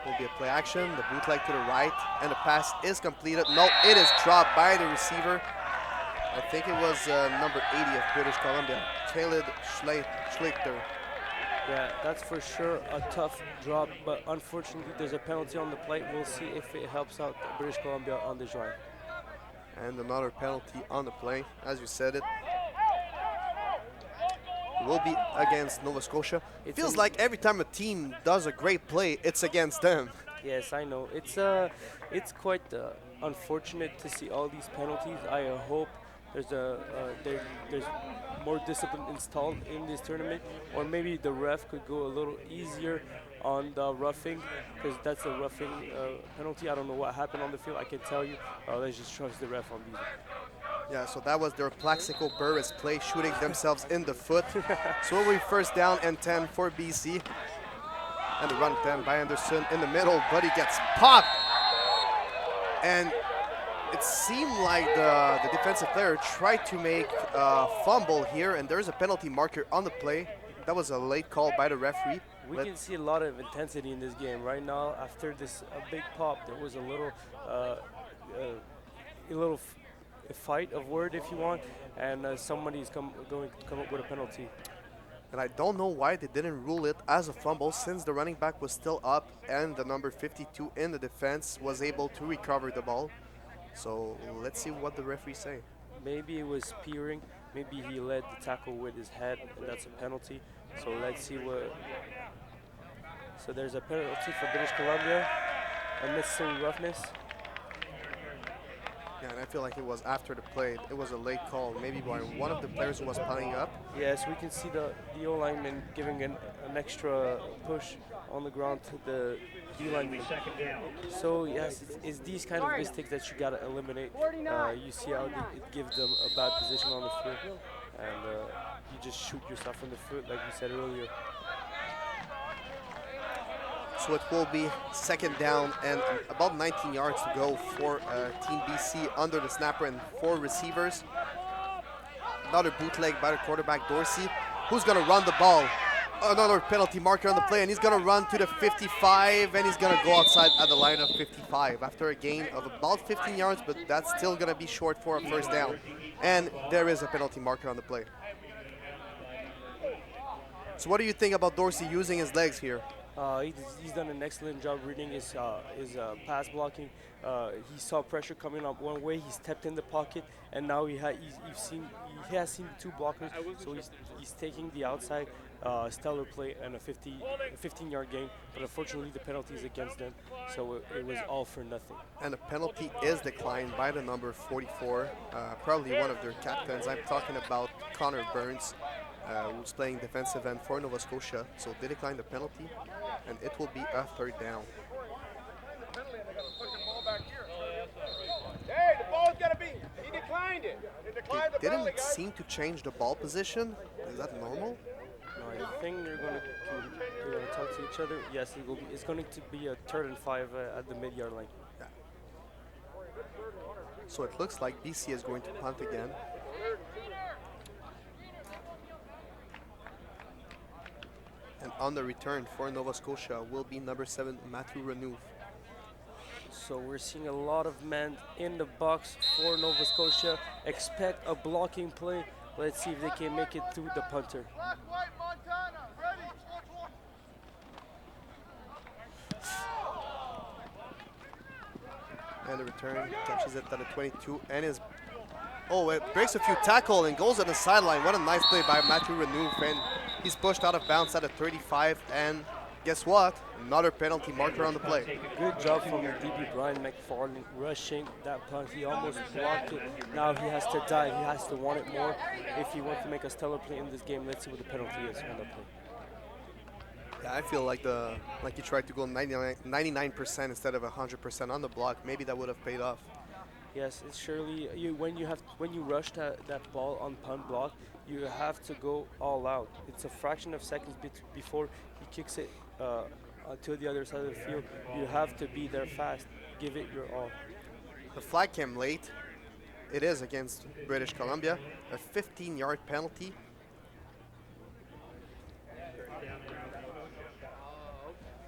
Will be a play action, the bootleg to the right, and the pass is completed. No, it is dropped by the receiver. I think it was number 80 of British Columbia, Caleb Schlechter. Yeah, that's for sure a tough drop, but unfortunately there's a penalty on the play. We'll see if it helps out British Columbia on this drive. And another penalty on the play, as you said it. Will be against Nova Scotia. It feels like every time a team does a great play, it's against them. Yes, I know. It's quite unfortunate to see all these penalties. I hope there's more discipline installed in this tournament, or maybe the ref could go a little easier on the roughing, because that's a roughing penalty. I don't know what happened on the field. I can tell you. Let's just trust the ref on these. Yeah, so that was their Plaxico Burris play, shooting themselves in the foot. So it will be first down and 10 for BC. And the run attempt by Anderson in the middle, but he gets popped. And it seemed like the defensive player tried to make a fumble here, and there's a penalty marker on the play. That was a late call by the referee. We can see a lot of intensity in this game right now. After this big pop, there was a little fight of word, if you want, and somebody's going to come up with a penalty. And I don't know why they didn't rule it as a fumble, since the running back was still up and the number 52 in the defense was able to recover the ball. So let's see what the referee say. Maybe it was peering. Maybe he led the tackle with his head, and that's a penalty. So let's see what. So there's a penalty for British Columbia, unnecessary roughness. Yeah, and I feel like it was after the play. It was a late call, maybe by one of the players who was punting up. Yes, we can see the O-lineman giving an an extra push on the ground to the D-line. Second down. So yes, it's these kind of mistakes that you gotta eliminate. You see how it gives them a bad position on the field, and you just shoot yourself in the foot, like we said earlier. So it will be second down and about 19 yards to go for Team BC under the snapper and 4 receivers. Another bootleg by the quarterback Dorsey, who's gonna run the ball. Another penalty marker on the play, and he's gonna run to the 55, and he's gonna go outside at the line of 55 after a gain of about 15 yards, but that's still gonna be short for a first down. And there is a penalty marker on the play. So what do you think about Dorsey using his legs here? He's done an excellent job reading his pass blocking. He saw pressure coming up one way. He stepped in the pocket, and now he has seen 2 blockers. So he's taking the outside. Stellar play and a 15-yard gain, but unfortunately the penalty is against them, so it was all for nothing. And the penalty is declined by the number 44, probably one of their captains. I'm talking about Connor Burns, who's playing defensive end for Nova Scotia. So they declined the penalty, and it will be a third down. Hey, the ball's gotta be. He declined it. They didn't seem to change the ball position. Is that normal? No, I think they're going to talk to each other. Yes, it's going to be a 3rd and 5 at the mid-yard line. Yeah. So it looks like BC is going to punt again. And on the return for Nova Scotia will be number 7, Matthew Renouf. So we're seeing a lot of men in the box for Nova Scotia. Expect a blocking play. Let's see if they can make it through the punter. And the return catches it at the 22 and is... Oh, it breaks a few tackle and goes on the sideline. What a nice play by Matthew Renouf, and he's pushed out of bounds at the 35, and guess what? Another penalty marker on the play. Good job from DB Brian McFarland rushing that punt. He almost blocked it. Now he has to dive. He has to want it more if he wants to make a stellar play in this game. Let's see what the penalty is on that play. Yeah, I feel like he tried to go 99% instead of 100% on the block. Maybe that would have paid off. Yes, it's surely when you rush that ball on punt block, you have to go all out. It's a fraction of seconds before he kicks it to the other side of the field. You have to be there fast. Give it your all. The flag came late. It is against British Columbia. A 15-yard penalty.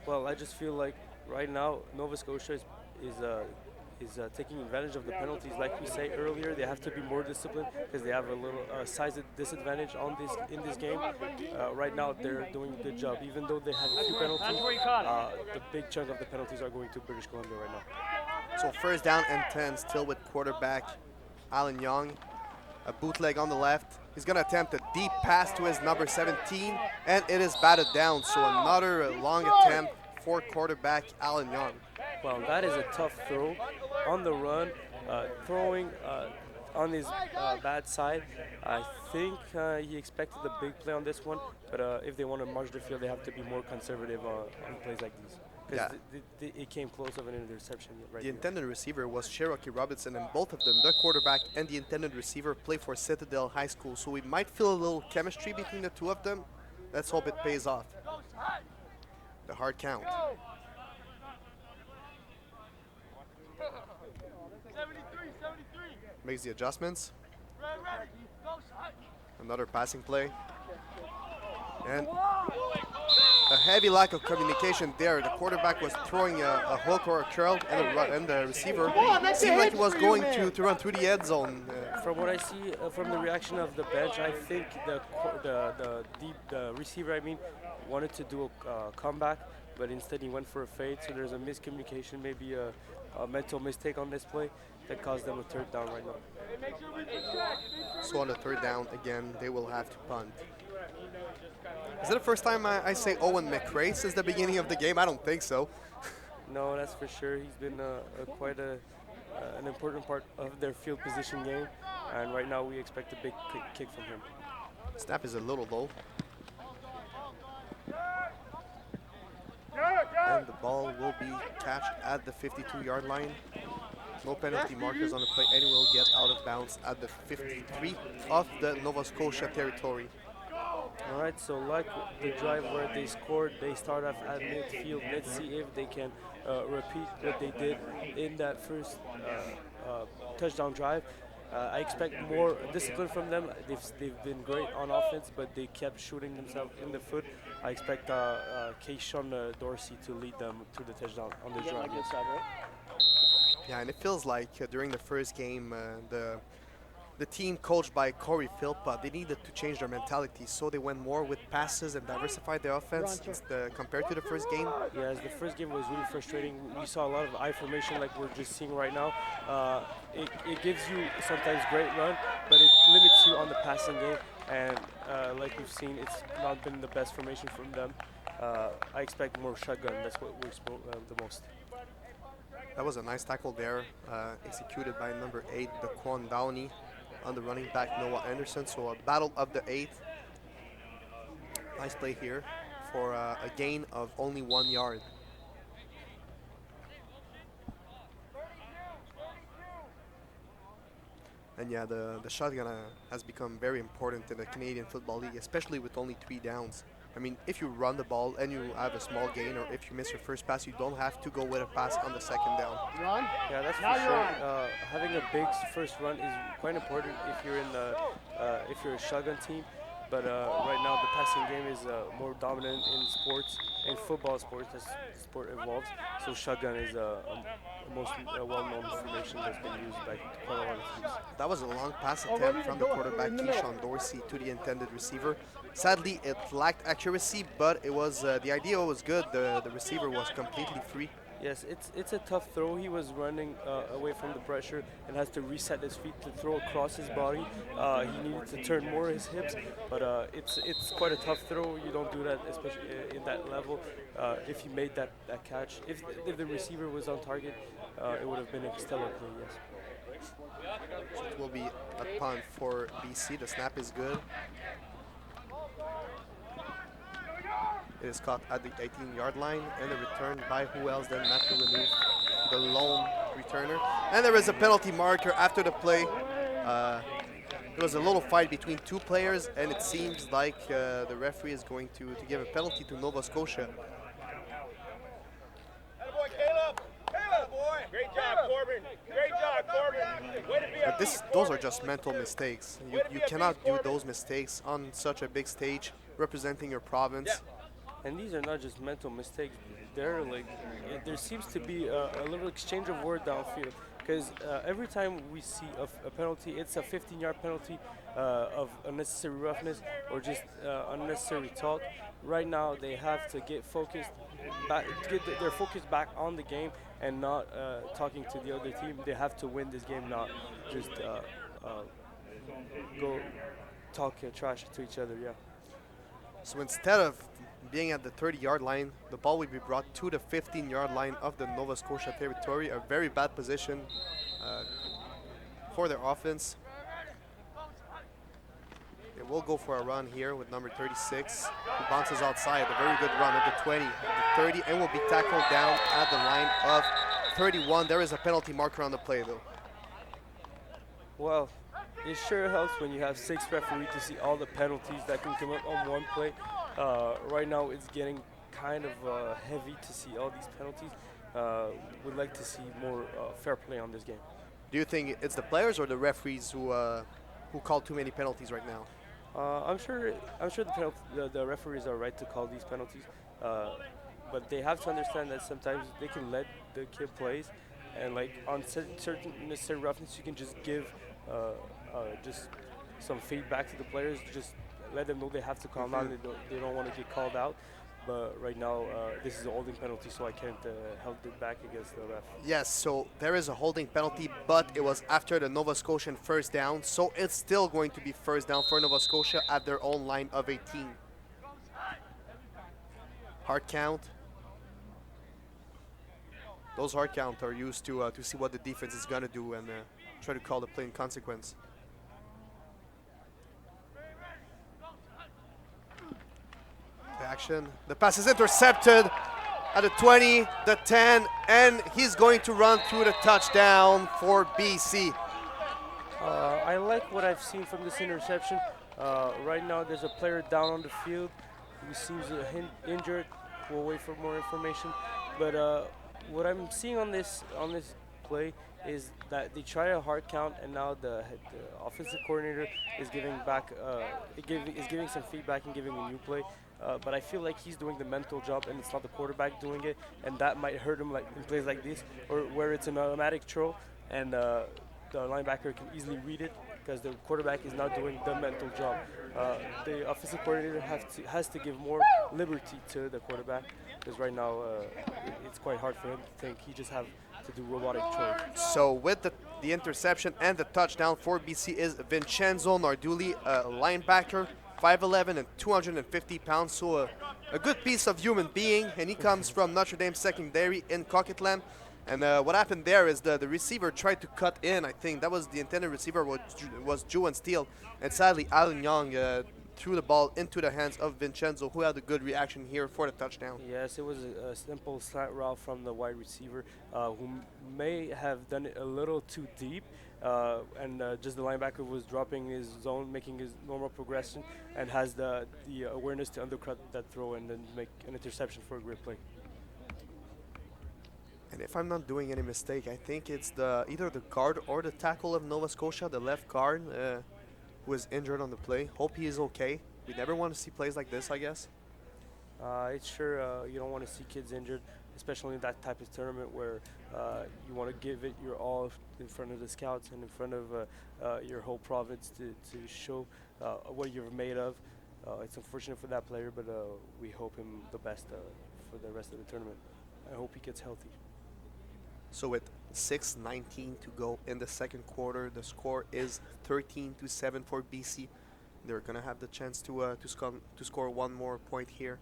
Well, I just feel like right now Nova Scotia is taking advantage of the penalties. Like we say earlier, they have to be more disciplined because they have a little size disadvantage in this game. Right now, they're doing a good job. Even though they have a few penalties, the big chunk of the penalties are going to British Columbia right now. So first down and 10, still with quarterback Alan Young. A bootleg on the left. He's going to attempt a deep pass to his number 17, and it is batted down. So another long attempt for quarterback Alan Young. Well, that is a tough throw on the run, throwing on his bad side. I think he expected a big play on this one, but if they want to march the field, they have to be more conservative on plays like these. Because it came close of an interception right The here. intended receiver was Cherokee Robinson, and both of them, the quarterback and the intended receiver, play for Citadel High School. So we might feel a little chemistry between the two of them. Let's hope it pays off. The hard count. 73. Makes the adjustments. Another passing play. And a heavy lack of communication there. The quarterback was throwing a hook or a curl, and the receiver seemed like he was going to run through the end zone. From what I see from the reaction of the bench, I think the receiver, wanted to do a comeback, but instead he went for a fade. So there's a miscommunication, maybe a mental mistake on this play that caused them a third down right now. So on the third down, again, they will have to punt. Is it the first time I say Owen McRae since the beginning of the game? I don't think so. No, that's for sure. He's been quite an important part of their field position game, and right now we expect a big kick from him. Snap is a little low. and the ball will be catched at the 52-yard line. No penalty markers on the play, and will get out of bounds at the 53 of the Nova Scotia territory. All right, so like the drive where they scored, they start off at midfield. Let's see if they can repeat what they did in that first touchdown drive. I expect more discipline from them. They've been great on offense, but they kept shooting themselves in the foot. I expect Keishon Dorsey to lead them to the touchdown on this drive. Yes. Yeah, and it feels like during the first game, the team coached by Corey Philpott, they needed to change their mentality, so they went more with passes and diversified their offense compared to the first game. Yes, the first game was really frustrating. We saw a lot of I formation like we're just seeing right now. It gives you sometimes great run, but it limits you on the passing game. And like we've seen, it's not been the best formation from them. I expect more shotgun. That's what we spoke the most. That was a nice tackle there, executed by number 8, Daquan Downey, on the running back Noah Anderson. So a battle of the 8th. Nice play here for a gain of only 1 yard. And yeah, the shotgun has become very important in the Canadian Football League, especially with only 3 downs. I mean, if you run the ball and you have a small gain, or if you miss your first pass, you don't have to go with a pass on the second down. Run. Yeah, that's Now for you're sure. on. Having a big first run is quite important if you're in the if you're a shotgun team. But right now, the passing game is more dominant in sports, in football sports as sport evolves. So shotgun is a most well-known formation that's been used by quite a lot of teams. That was a long pass attempt from the quarterback Keishon Dorsey to the intended receiver. Sadly, it lacked accuracy, but it was the idea was good. The receiver was completely free. Yes, it's a tough throw. He was running away from the pressure and has to reset his feet to throw across his body. He needed to turn more his hips, but it's quite a tough throw. You don't do that, especially in that level. If he made that catch, if the receiver was on target, it would have been a stellar play. Yes. So it will be a punt for BC. The snap is good. It is caught at the 18-yard line, and the return by who else than Matthew Lemieux, the lone returner. And there is a penalty marker after the play. There was a little fight between 2 players, and it seems like the referee is going to give a penalty to Nova Scotia. Attaboy, Caleb! Caleb, boy! Great job, Corbin! Great job, Corbin! Way to be But those are just mental mistakes. You cannot do those mistakes on such a big stage, representing your province. And these are not just mental mistakes. They're like, there seems to be a little exchange of word downfield. Because every time we see a penalty, it's a 15-yard penalty of unnecessary roughness or just unnecessary talk. Right now, they have to get focused, get their focus back on the game and not talking to the other team. They have to win this game, not just go talk trash to each other. Yeah. So instead of being at the 30-yard line, the ball will be brought to the 15-yard line of the Nova Scotia territory. A very bad position for their offense. They will go for a run here with number 36, who bounces outside. A very good run at the 20, at the 30, and will be tackled down at the line of 31. There is a penalty marker on the play, though. Well, it sure helps when you have 6 referees to see all the penalties that can come up on one play. Right now, it's getting kind of heavy to see all these penalties. We'd like to see more fair play on this game. Do you think it's the players or the referees who call too many penalties right now? I'm sure the referees are right to call these penalties, but they have to understand that sometimes they can let the kid plays, and like on certain necessary roughness, you can just give just some feedback to the players. Just let them know they have to calm down. They don't want to get called out. But right now, this is a holding penalty, so I can't hold it back against the ref. Yes, so there is a holding penalty, but it was after the Nova Scotian first down, so it's still going to be first down for Nova Scotia at their own line of 18. Hard count. Those hard counts are used to see what the defense is going to do and try to call the play in consequence. Action. The pass is intercepted. at the 20, the 10, and he's going to run through the touchdown for BC. I like what I've seen from this interception. Right now, there's a player down on the field who seems injured. We'll wait for more information. But what I'm seeing on this play is that they try a hard count, and now the offensive coordinator is giving back, is giving some feedback and giving a new play. But I feel like he's doing the mental job, and it's not the quarterback doing it, and that might hurt him like in plays like this, or where it's an automatic throw, and the linebacker can easily read it because the quarterback is not doing the mental job. The offensive coordinator has to give more liberty to the quarterback because right now it's quite hard for him to think. He just have to do robotic throws. So with the interception and the touchdown for BC is Vincenzo Narduli, a linebacker, 5'11" and 250 pounds, so a good piece of human being, and he comes from Notre Dame Secondary in Coquitlam. And what happened there is the receiver tried to cut in. I think that was the intended receiver was Juan Steele, and sadly Alan Young threw the ball into the hands of Vincenzo, who had a good reaction here for the touchdown. Yes, it was a simple slant route from the wide receiver who may have done it a little too deep, and just the linebacker was dropping his zone, making his normal progression, and has the awareness to undercut that throw and then make an interception for a great play. And if I'm not doing any mistake, I think it's either the guard or the tackle of Nova Scotia, the left guard, who is injured on the play. Hope he is okay. We never want to see plays like this, I guess. It's sure you don't want to see kids injured, especially in that type of tournament where you want to give it your all in front of the scouts and in front of your whole province to show what you're made of. It's unfortunate for that player, but we hope him the best for the rest of the tournament. I hope he gets healthy. So with 6:19 to go in the second quarter, the score is 13-7 for BC. They're gonna have the chance to score one more point here.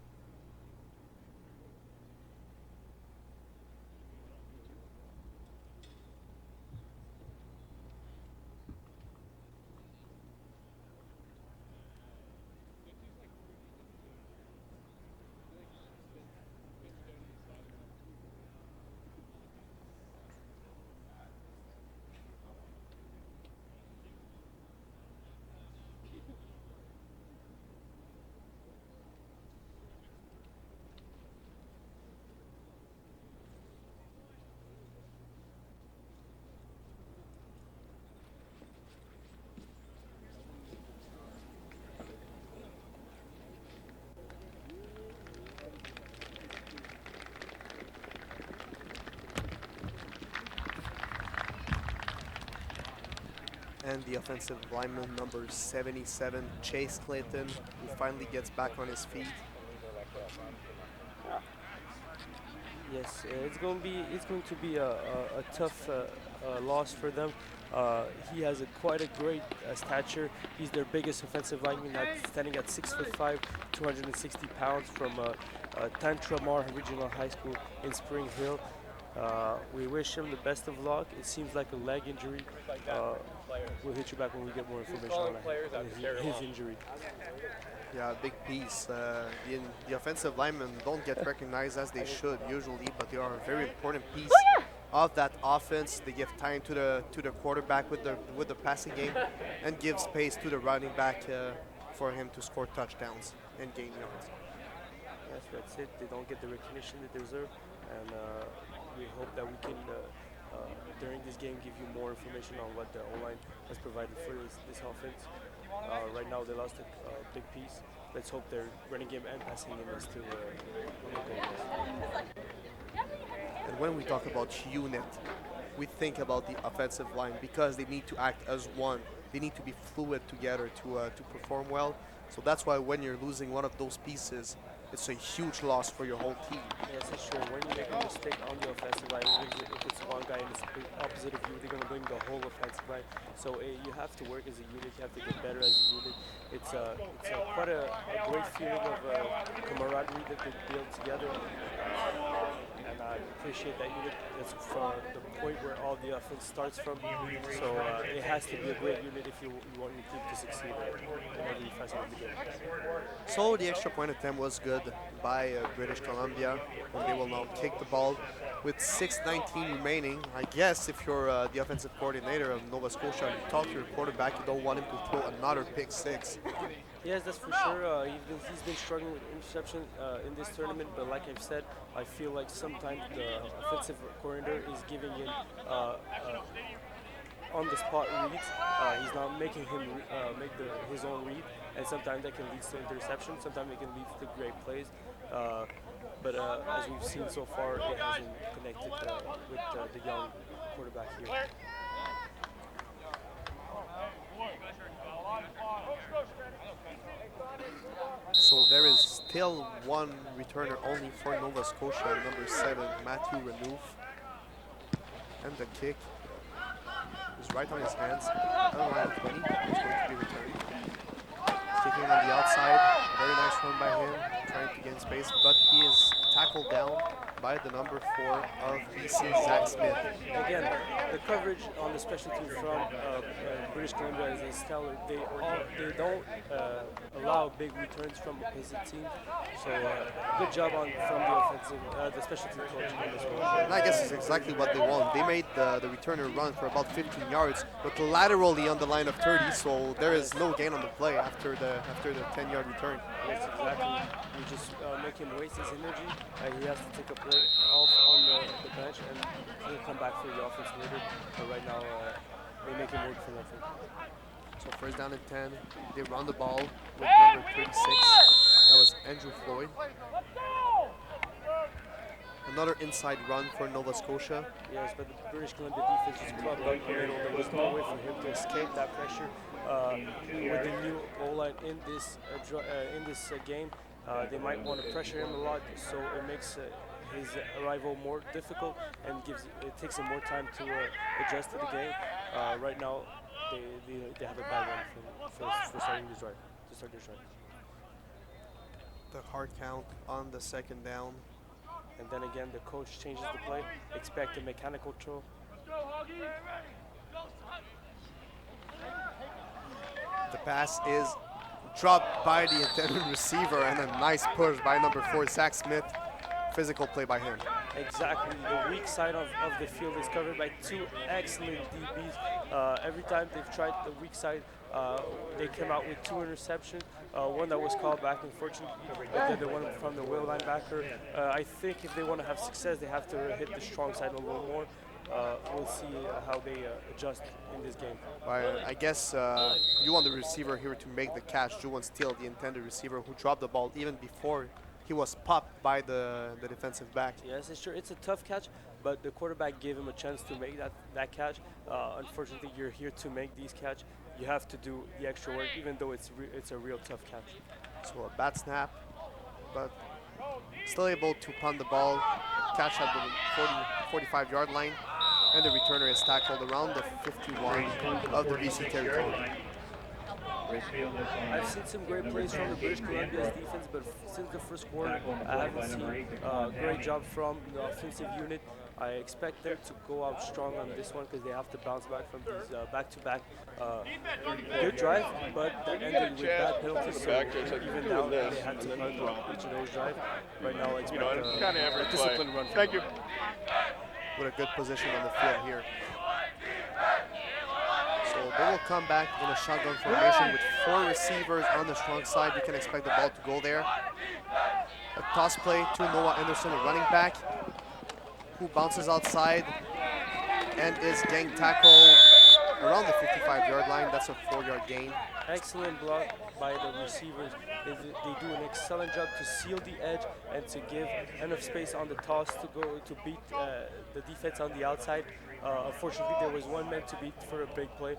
And the offensive lineman number 77, Chase Clayton, who finally gets back on his feet. Yes, it's going to be a tough loss for them. He has quite a great stature. He's their biggest offensive lineman, standing at 6'5", 260 pounds from Tantramar Regional High School in Spring Hill. We wish him the best of luck. It seems like a leg injury. We'll hit you back when we get more information on his injury. Yeah, big piece. The offensive linemen don't get recognized as they should usually, but they are a very important piece of that offense. They give time to the quarterback with the passing game, and give space to the running back for him to score touchdowns and gain yards. Yes, that's it. They don't get the recognition they deserve, and we hope that we can, during this game, give you more information on what the O-line has provided for this offense. Right now, they lost a big piece. Let's hope their running game and passing game is still on the goal. And when we talk about unit, we think about the offensive line because they need to act as one. They need to be fluid together to perform well. So that's why when you're losing one of those pieces, it's a huge loss for your whole team. Yes, it's true. When you make a mistake on the offensive line, if it's one guy and it's opposite of you, they're going to blame the whole offensive line. So you have to work as a unit. You have to get better as a unit. It's quite a great feeling of camaraderie that they build together. And I appreciate that unit. That's from the point where all the offense starts from. So it has to be a great unit if you want your team to succeed in every facet of the game. So the extra point attempt was good by British Columbia, and they will now kick the ball with 6:19 remaining. I guess if you're the offensive coordinator of Nova Scotia and you talk to your quarterback, you don't want him to throw another pick six. Yes, that's for sure. He's been struggling with interception in this tournament, but like I've said, I feel like sometimes the offensive coordinator is giving him on-the-spot reads. He's not making him make his own read, and sometimes that can lead to interception. Sometimes it can lead to great plays. But as we've seen so far, it hasn't connected with the young quarterback here. So there is still one returner only for Nova Scotia, number 7, Matthew Renouf. And the kick is right on his hands, around 20. It's going to be returned. Kicking on the outside, very nice run by him, trying to gain space, but he is tackled down by the number 4 of BC, Zach Smith. Again, the coverage on the special team from British Columbia is stellar. They don't allow big returns from opposite teams. So good job from the special team coach on this one. And I guess it's exactly what they want. They made the returner run for about 15 yards, but laterally on the line of 30, so there is no gain on the play after the 10-yard return. Yes, exactly. You just make him waste his energy. He has to take a play off on the bench and he'll come back for the offense later. But right now, they make him work for nothing. So first down and 10. They run the ball with number 36. That was Andrew Floyd. Another inside run for Nova Scotia. Yes, but the British Columbia defense just clubbed up the middle. There was no way for him to escape that pressure. With the new goal line in this game, they might want to pressure him a lot, so it makes his arrival more difficult and it takes him more time to adjust to the game. Right now, they have a bad one for starting this drive. To start this drive. The hard count on the second down. And then again, the coach changes the play. Expect a mechanical throw. The pass is dropped by the intended receiver, and a nice push by number 4, Zach Smith. Physical play by him. Exactly. The weak side of the field is covered by 2 excellent DBs. Every time they've tried the weak side, they came out with 2 interceptions. One that was called back, unfortunately, the other one from the wheel linebacker. I think if they want to have success, they have to hit the strong side a little more. We'll see how they adjust in this game. I guess you want the receiver here to make the catch. Juwan Steele, the intended receiver, who dropped the ball even before he was popped by the defensive back. Yes, it's true. It's a tough catch, but the quarterback gave him a chance to make that catch. Unfortunately, you're here to make these catch. You have to do the extra work, even though it's a real tough catch. So a bad snap, but still able to punt the ball, catch at the 45-yard line, and the returner is tackled around the 51 of the BC territory. I've seen some great plays from the British Columbia's defense, but since the first quarter, I haven't seen a great job from the offensive unit. I expect them to go out strong on this one because they have to bounce back from these back-to-back good drive, but that ended with bad penalties, so even now they had to punt on each of those drives. Right now, I expect a disciplined run. Thank you. With a good position on the field here. So they will come back in a shotgun formation with 4 receivers on the strong side. You can expect the ball to go there. A toss play to Noah Anderson, a running back, who bounces outside and is gang tackle around the 55-yard line. That's a 4-yard gain. Excellent block by the receivers. They do an excellent job to seal the edge and to give enough space on the toss to beat the defense on the outside. Unfortunately, there was one man to beat for a big play,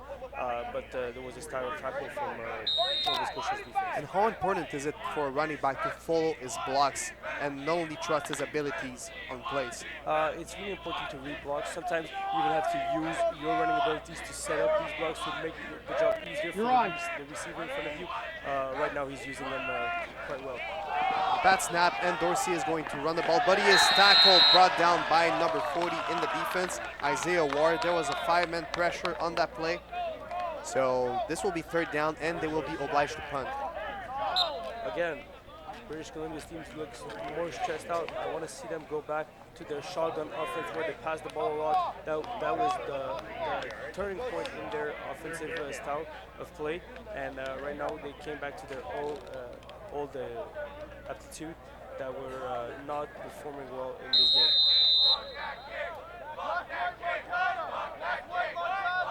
but there was a style tackle from Nova Scotia's defense. And how important is it for a running back to follow his blocks and not only trust his abilities on plays? It's really important to read blocks. Sometimes you even have to use your running abilities to set up these blocks to make the job easier for the receiver in front of you. Right now, he's using them quite well. Bad snap, and Dorsey is going to run the ball, but he is tackled, brought down by number 40 in the defense, Isaiah Ward. There was a 5-man pressure on that play. So this will be 3rd down, and they will be obliged to punt. Again, British Columbia's team looks more stressed out. I want to see them go back to their shotgun offense where they pass the ball a lot. That was the turning point in their offensive style of play. And right now they came back to their old aptitude that were not performing well in this game.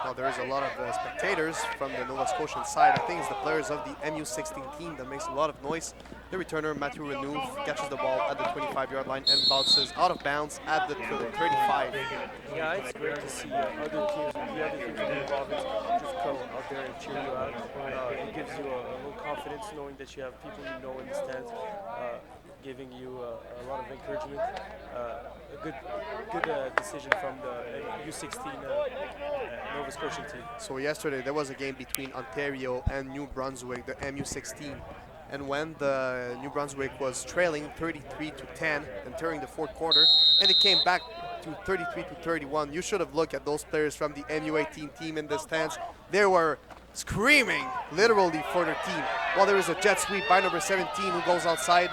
Now there is a lot of spectators from the Nova Scotian side. I think it's the players of the MU16 team that makes a lot of noise. The returner, Matthew Renouf, catches the ball at the 25-yard line and bounces out of bounds at the 35. Yeah, it's great to see other teams, the other teams in the province just come out there and cheer you out. It gives you a little confidence knowing that you have people you know in the stands giving you a lot of encouragement. A good decision from the U16 Nova Scotian team. So yesterday there was a game between Ontario and New Brunswick, the MU16. And when the New Brunswick was trailing 33-10 entering the 4th quarter, and it came back to 33-31, you should have looked at those players from the MU18 team in the stands. They were screaming literally for their team. While there is a jet sweep by number 17 who goes outside,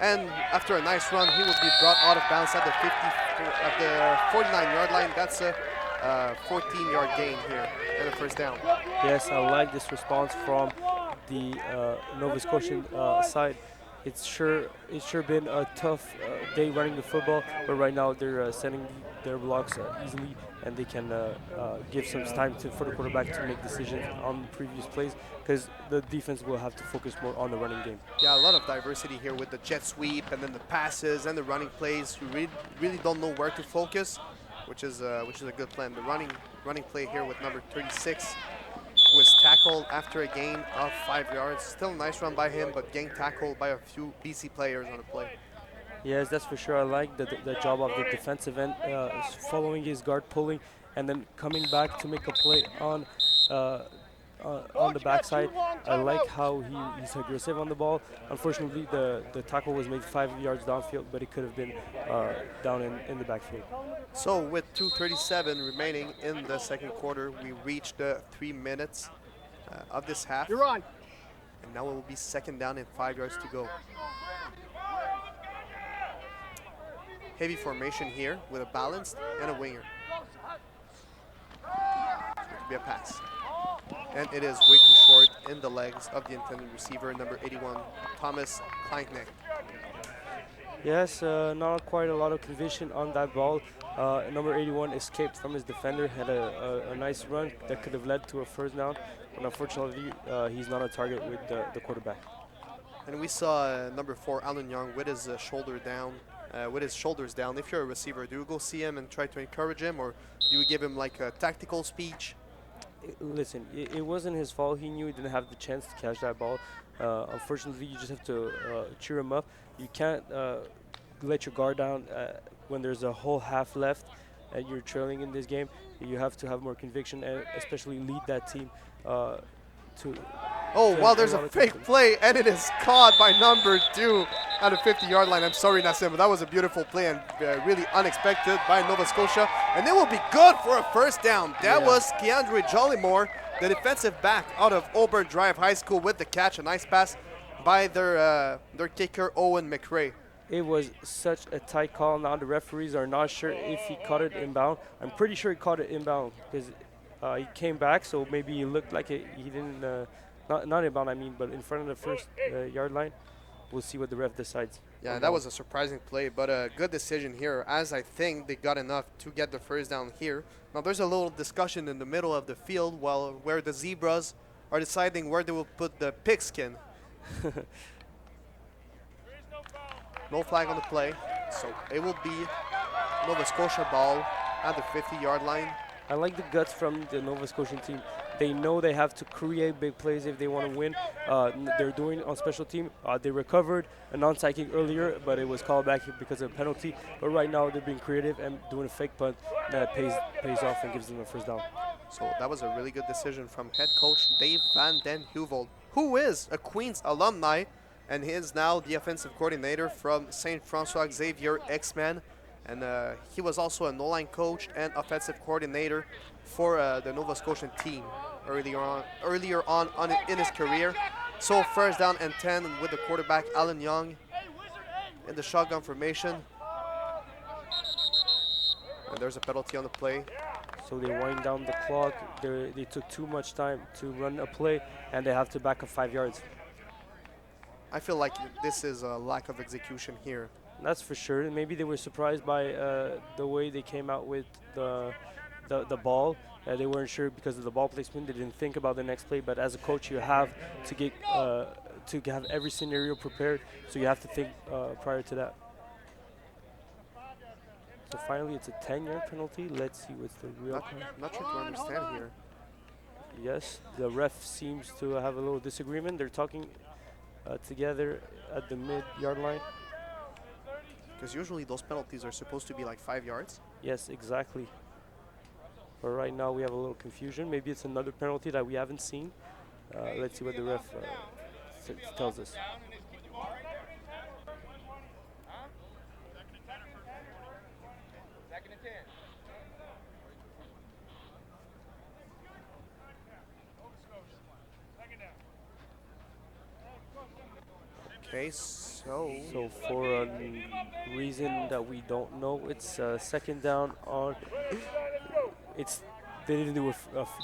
and after a nice run, he will be brought out of bounds at the 49-yard line. That's a 14-yard gain here and a 1st down. Yes, I like this response from the Nova Scotian side. It's sure been a tough day running the football, but right now they're sending their blocks easily, and they can give some time for the quarterback to make decisions on previous plays, because the defense will have to focus more on the running game. Yeah, a lot of diversity here with the jet sweep and then the passes and the running plays. You really don't know where to focus, which is a good plan. The running play here with number 36 was tackled after a gain of 5 yards. Still a nice run by him, but getting tackled by a few BC players on the play. Yes, that's for sure. I like the job of the defensive end, following his guard, pulling, and then coming back to make a play on the backside. I like how he's aggressive on the ball. Unfortunately, the tackle was made 5 yards downfield, but it could have been down in the backfield. So with 2:37 remaining in the 2nd quarter, we reached the 3 minutes of this half. You're on. And now it will be 2nd down and 5 yards to go. Heavy formation here with a balanced and a winger. It's going to be a pass. And it is way too short in the legs of the intended receiver, number 81, Thomas Kleinknecht. Yes, not quite a lot of conviction on that ball. Number 81 escaped from his defender, had a nice run that could have led to a 1st down, but unfortunately he's not a target with the quarterback. And we saw number 4, Alan Young, with his shoulder down, with his shoulders down. If you're a receiver, do you go see him and try to encourage him, or do you give him like a tactical speech? Listen, it wasn't his fault. He knew he didn't have the chance to catch that ball. Unfortunately, you just have to cheer him up. You can't let your guard down when there's a whole half left and you're trailing in this game. You have to have more conviction and especially lead that team to... Oh, wow, there's a fake play, and it is caught by number 2 at the 50-yard line. I'm sorry, Nassim, but that was a beautiful play and really unexpected by Nova Scotia. And it will be good for a 1st down. That was Keandre Jollymore, the defensive back out of Auburn Drive High School, with the catch. A nice pass by their kicker, Owen McRae. It was such a tight call. Now the referees are not sure if he caught it inbound. I'm pretty sure he caught it inbound because he came back, so maybe he looked like he didn't... Not inbound, I mean, but in front of the 1st yard line. We'll see what the ref decides. Yeah, that was a surprising play, but a good decision here, as I think they got enough to get the 1st down here. Now there's a little discussion in the middle of the field where the Zebras are deciding where they will put the pigskin. No flag on the play, so it will be Nova Scotia ball at the 50-yard line. I like the guts from the Nova Scotian team. They know they have to create big plays if they want to win. They're doing it on special team. They recovered a non-side kick earlier, but it was called back because of a penalty. But right now they're being creative and doing a fake punt that pays off and gives them a 1st down. So that was a really good decision from head coach Dave Van Den Heuvel, who is a Queens alumni and he is now the offensive coordinator from St. Francois Xavier X-Men. And he was also an O-line coach and offensive coordinator for the Nova Scotian team earlier on in his career. So first down and 10 with the quarterback Alan Young in the shotgun formation. And there's a penalty on the play. So they wind down the clock. They took too much time to run a play, and they have to back up 5 yards. I feel like this is a lack of execution here. That's for sure. Maybe they were surprised by the way they came out with the ball. They weren't sure because of the ball placement. They didn't think about the next play. But as a coach, you have to get to have every scenario prepared. So you have to think prior to that. So finally, it's a 10-yard penalty. Let's see what's the real call. Not sure to understand here. Yes, the ref seems to have a little disagreement. They're talking together at the mid-yard line. Because usually those penalties are supposed to be like 5 yards. Yes, exactly. But right now we have a little confusion. Maybe it's another penalty that we haven't seen. Let's see what the ref tells us. Okay, so For a reason that we don't know, it's second down on. They didn't do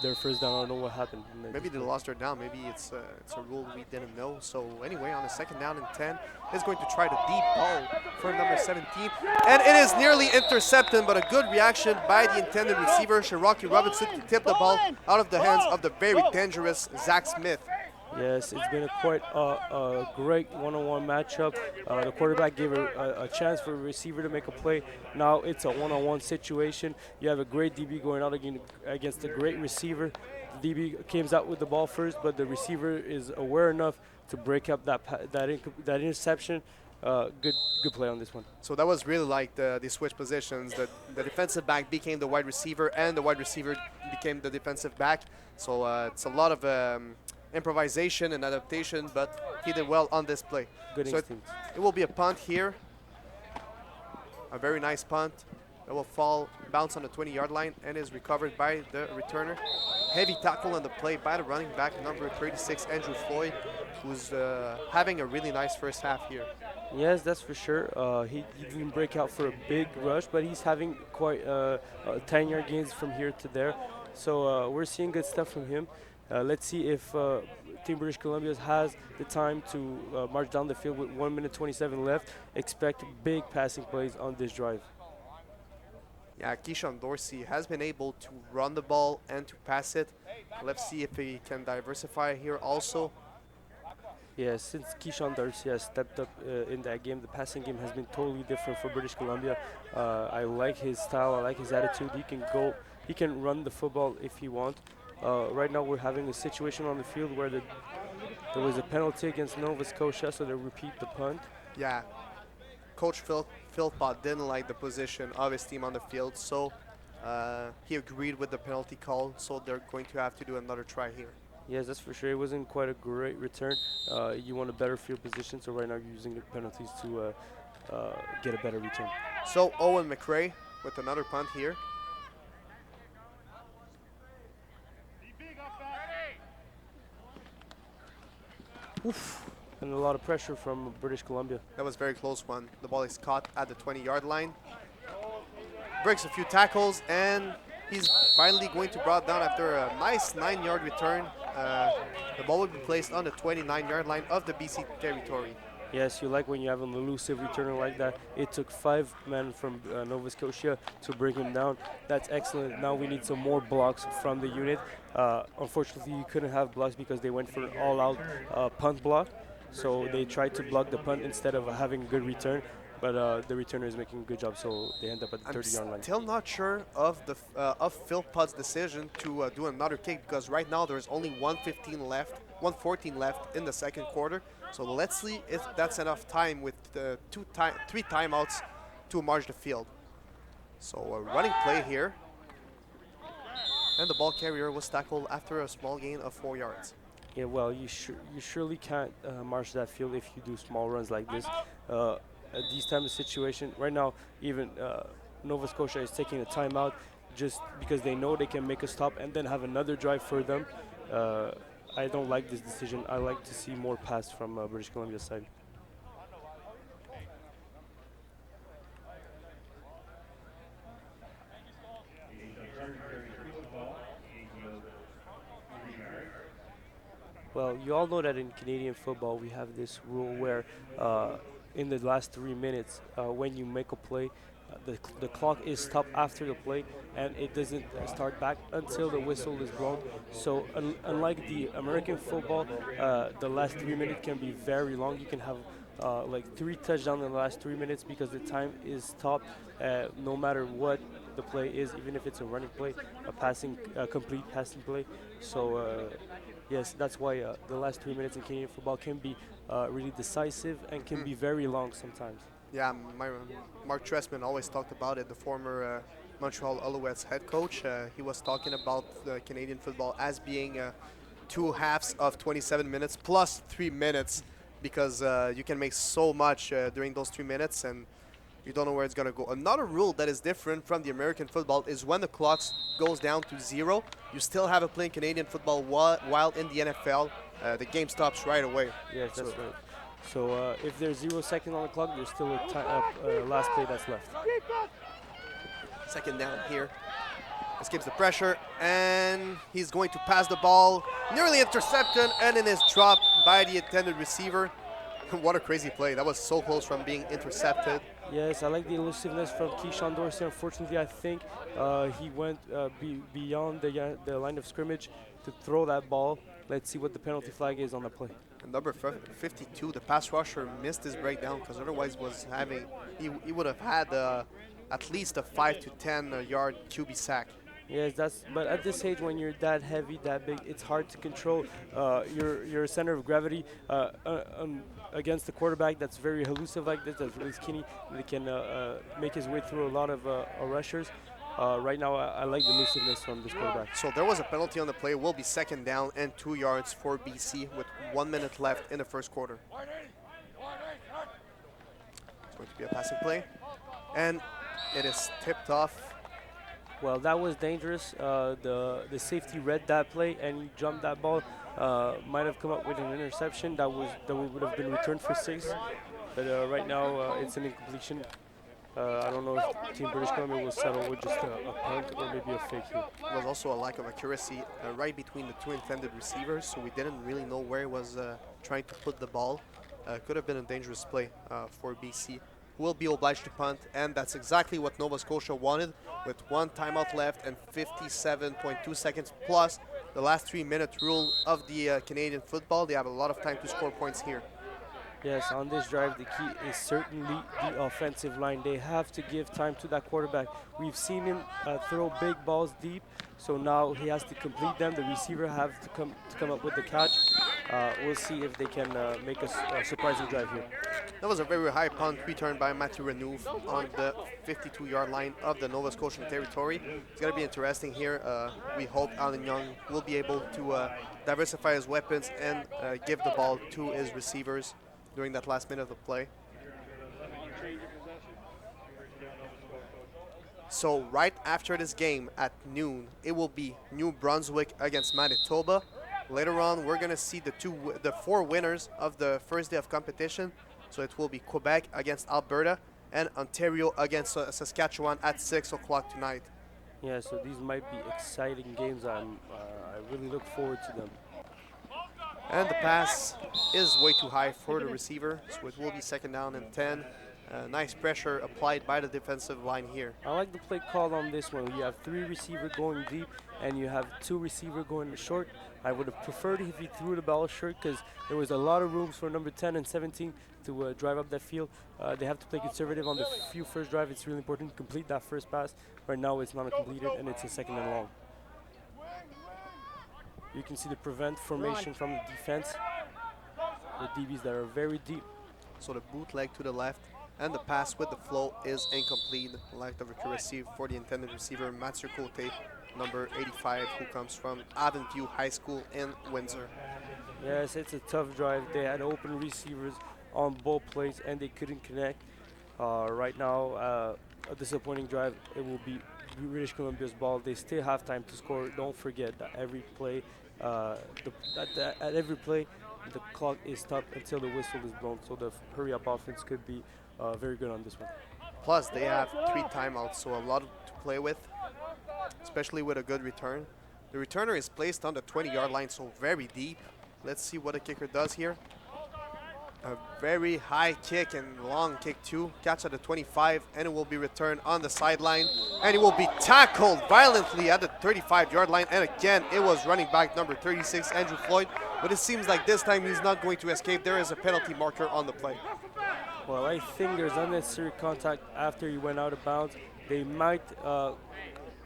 their first down. I don't know what happened. maybe they lost their down. Maybe it's a rule we didn't know. So anyway, on a second down and 10, is going to try the deep ball for number 17, and it is nearly intercepted. But a good reaction by the intended receiver, Cherokee Robinson, to tip the ball out of the hands of the very dangerous Zach Smith. Yes, it's been quite a great one-on-one matchup. The quarterback gave a chance for a receiver to make a play. Now it's a one-on-one situation. You have a great DB going out against a great receiver. The DB comes out with the ball first, but the receiver is aware enough to break up that interception. Good play on this one. So that was really like the switch positions. The defensive back became the wide receiver, and the wide receiver became the defensive back. So it's a lot of improvisation and adaptation, but he did well on this play. Good so instinct. it will be a punt here. A very nice punt. It will bounce on the 20-yard line and is recovered by the returner. Heavy tackle on the play by the running back, number 36, Andrew Floyd, who's having a really nice first half here. Yes, that's for sure. He didn't break out for a big rush, but he's having quite 10-yard gains from here to there. So we're seeing good stuff from him. Let's see if Team British Columbia has the time to march down the field with 1 minute 27 left. Expect big passing plays on this drive. Yeah, Keyshawn Dorsey has been able to run the ball and to pass it. Let's see if he can diversify here also. Yeah, since Keyshawn Dorsey has stepped up in that game, the passing game has been totally different for British Columbia. I like his style, I like his attitude. He can run the football if he wants. Right now we're having a situation on the field where there was a penalty against Nova Scotia, so they'll repeat the punt. Yeah, Coach Philpott didn't like the position of his team on the field, so he agreed with the penalty call, so they're going to have to do another try here. Yes, that's for sure. It wasn't quite a great return. You want a better field position, so right now you're using the penalties to get a better return. So Owen McRae with another punt here. Oof. And a lot of pressure from British Columbia. That was a very close one. The ball is caught at the 20-yard line. Breaks a few tackles, and he's finally going to brought down after a nice 9-yard return. The ball will be placed on the 29-yard line of the BC territory. Yes, you like when you have an elusive returner like that. It took 5 men from Nova Scotia to bring him down. That's excellent. Now we need some more blocks from the unit. Unfortunately, you couldn't have blocks because they went for an all-out punt block. So they tried to block the punt instead of having a good return. But the returner is making a good job, so they end up at the 30-yard line. I'm still not sure of Philpott's decision to do another kick, because right now there's only 1:14 left in the second quarter. So let's see if that's enough time with the 3 timeouts to march the field. So a running play here. And the ball carrier was tackled after a small gain of 4 yards. Yeah, well, you surely can't march that field if you do small runs like this. At these type of situation, right now, even Nova Scotia is taking a timeout just because they know they can make a stop and then have another drive for them. I don't like this decision. I like to see more pass from British Columbia's side. Well, you all know that in Canadian football we have this rule where in the last 3 minutes, when you make a play, the clock is stopped after the play and it doesn't start back until the whistle is blown. So unlike the American football, the last 3 minutes can be very long. You can have like 3 touchdowns in the last 3 minutes because the time is stopped no matter what the play is, even if it's a running play, a complete passing play. So yes, that's why the last 3 minutes in Canadian football can be really decisive and can be very long sometimes. Yeah, Mark Trestman always talked about it, the former Montreal Alouettes head coach. He was talking about the Canadian football as being 2 halves of 27 minutes plus 3 minutes because you can make so much during those 3 minutes and you don't know where it's going to go. Another rule that is different from the American football is when the clock goes down to 0, you still have a play in Canadian football while in the NFL, the game stops right away. Yes, that's right. So if there's 0 seconds on the clock, there's still a last play that's left. Second down here. Escapes the pressure, and he's going to pass the ball. Nearly intercepted, and it is dropped by the intended receiver. What a crazy play. That was so close from being intercepted. Yes, I like the elusiveness from Keyshawn Dorsey. Unfortunately, I think he went beyond the line of scrimmage to throw that ball. Let's see what the penalty flag is on the play. And number 52, the pass rusher, missed his breakdown because otherwise he would have had at least a 5 to 10 yard QB sack. Yes, but at this age, when you're that heavy, that big, it's hard to control your center of gravity against the quarterback that's very elusive like this, that's really skinny. They can make his way through a lot of rushers. Right now, I like the elusiveness from this quarterback. So there was a penalty on the play. It will be second down and 2 yards for BC with 1 minute left in the first quarter. It's going to be a passing play. And it is tipped off. Well, that was dangerous. The safety read that play and he jumped that ball. Might have come up with an interception that would have been returned for 6. But right now, it's an incompletion. I don't know if Team British Columbia will settle with just a punt or maybe a fake here. There was also a lack of accuracy right between the 2 intended receivers, so we didn't really know where he was trying to put the ball. Could have been a dangerous play for BC. Will be obliged to punt, and that's exactly what Nova Scotia wanted with 1 timeout left and 57.2 seconds plus the last 3 minute rule of the Canadian football. They have a lot of time to score points here. Yes, on this drive, the key is certainly the offensive line. They have to give time to that quarterback. We've seen him throw big balls deep, so now he has to complete them. The receiver have to come up with the catch. We'll see if they can make a surprising drive here. That was a very high punt return by Matthew Renouf on the 52-yard line of the Nova Scotian territory. It's going to be interesting here. We hope Alan Young will be able to diversify his weapons and give the ball to his receivers during that last minute of the play. So right after this game at noon, it will be New Brunswick against Manitoba. Later on, we're going to see the 4 winners of the first day of competition. So it will be Quebec against Alberta and Ontario against Saskatchewan at 6 o'clock tonight. Yeah, so these might be exciting games. I really look forward to them. And the pass is way too high for the receiver, so it will be second down and 10. Nice pressure applied by the defensive line here. I like the play call on this one. You have 3 receivers going deep and you have 2 receivers going short. I would have preferred if he threw the ball short because there was a lot of rooms for number 10 and 17 to drive up that field. They have to play conservative on the few first drive. It's really important to complete that first pass. Right now it's not completed and it's a second and long. You can see the prevent formation from the defense. The DBs that are very deep. So the bootleg to the left and the pass with the flow is incomplete. Lack of accuracy for the intended receiver, Mathieu Côté. number 85, who comes from Avenview High School in Windsor. Yes, it's a tough drive. They had open receivers on both plays and they couldn't connect. Right now, a disappointing drive. It will be British Columbia's ball. They still have time to score. Don't forget that every play, at every play, the clock is stopped until the whistle is blown. So the hurry-up offense could be very good on this one. Plus, they have 3 timeouts, so a lot to play with, especially with a good return. The returner is placed on the 20-yard line, so very deep. Let's see what the kicker does here. A very high kick and long kick too. Catch at the 25, and it will be returned on the sideline. And it will be tackled violently at the 35-yard line. And again, it was running back number 36, Andrew Floyd. But it seems like this time he's not going to escape. There is a penalty marker on the play. Well, I think there's unnecessary contact after he went out of bounds. They might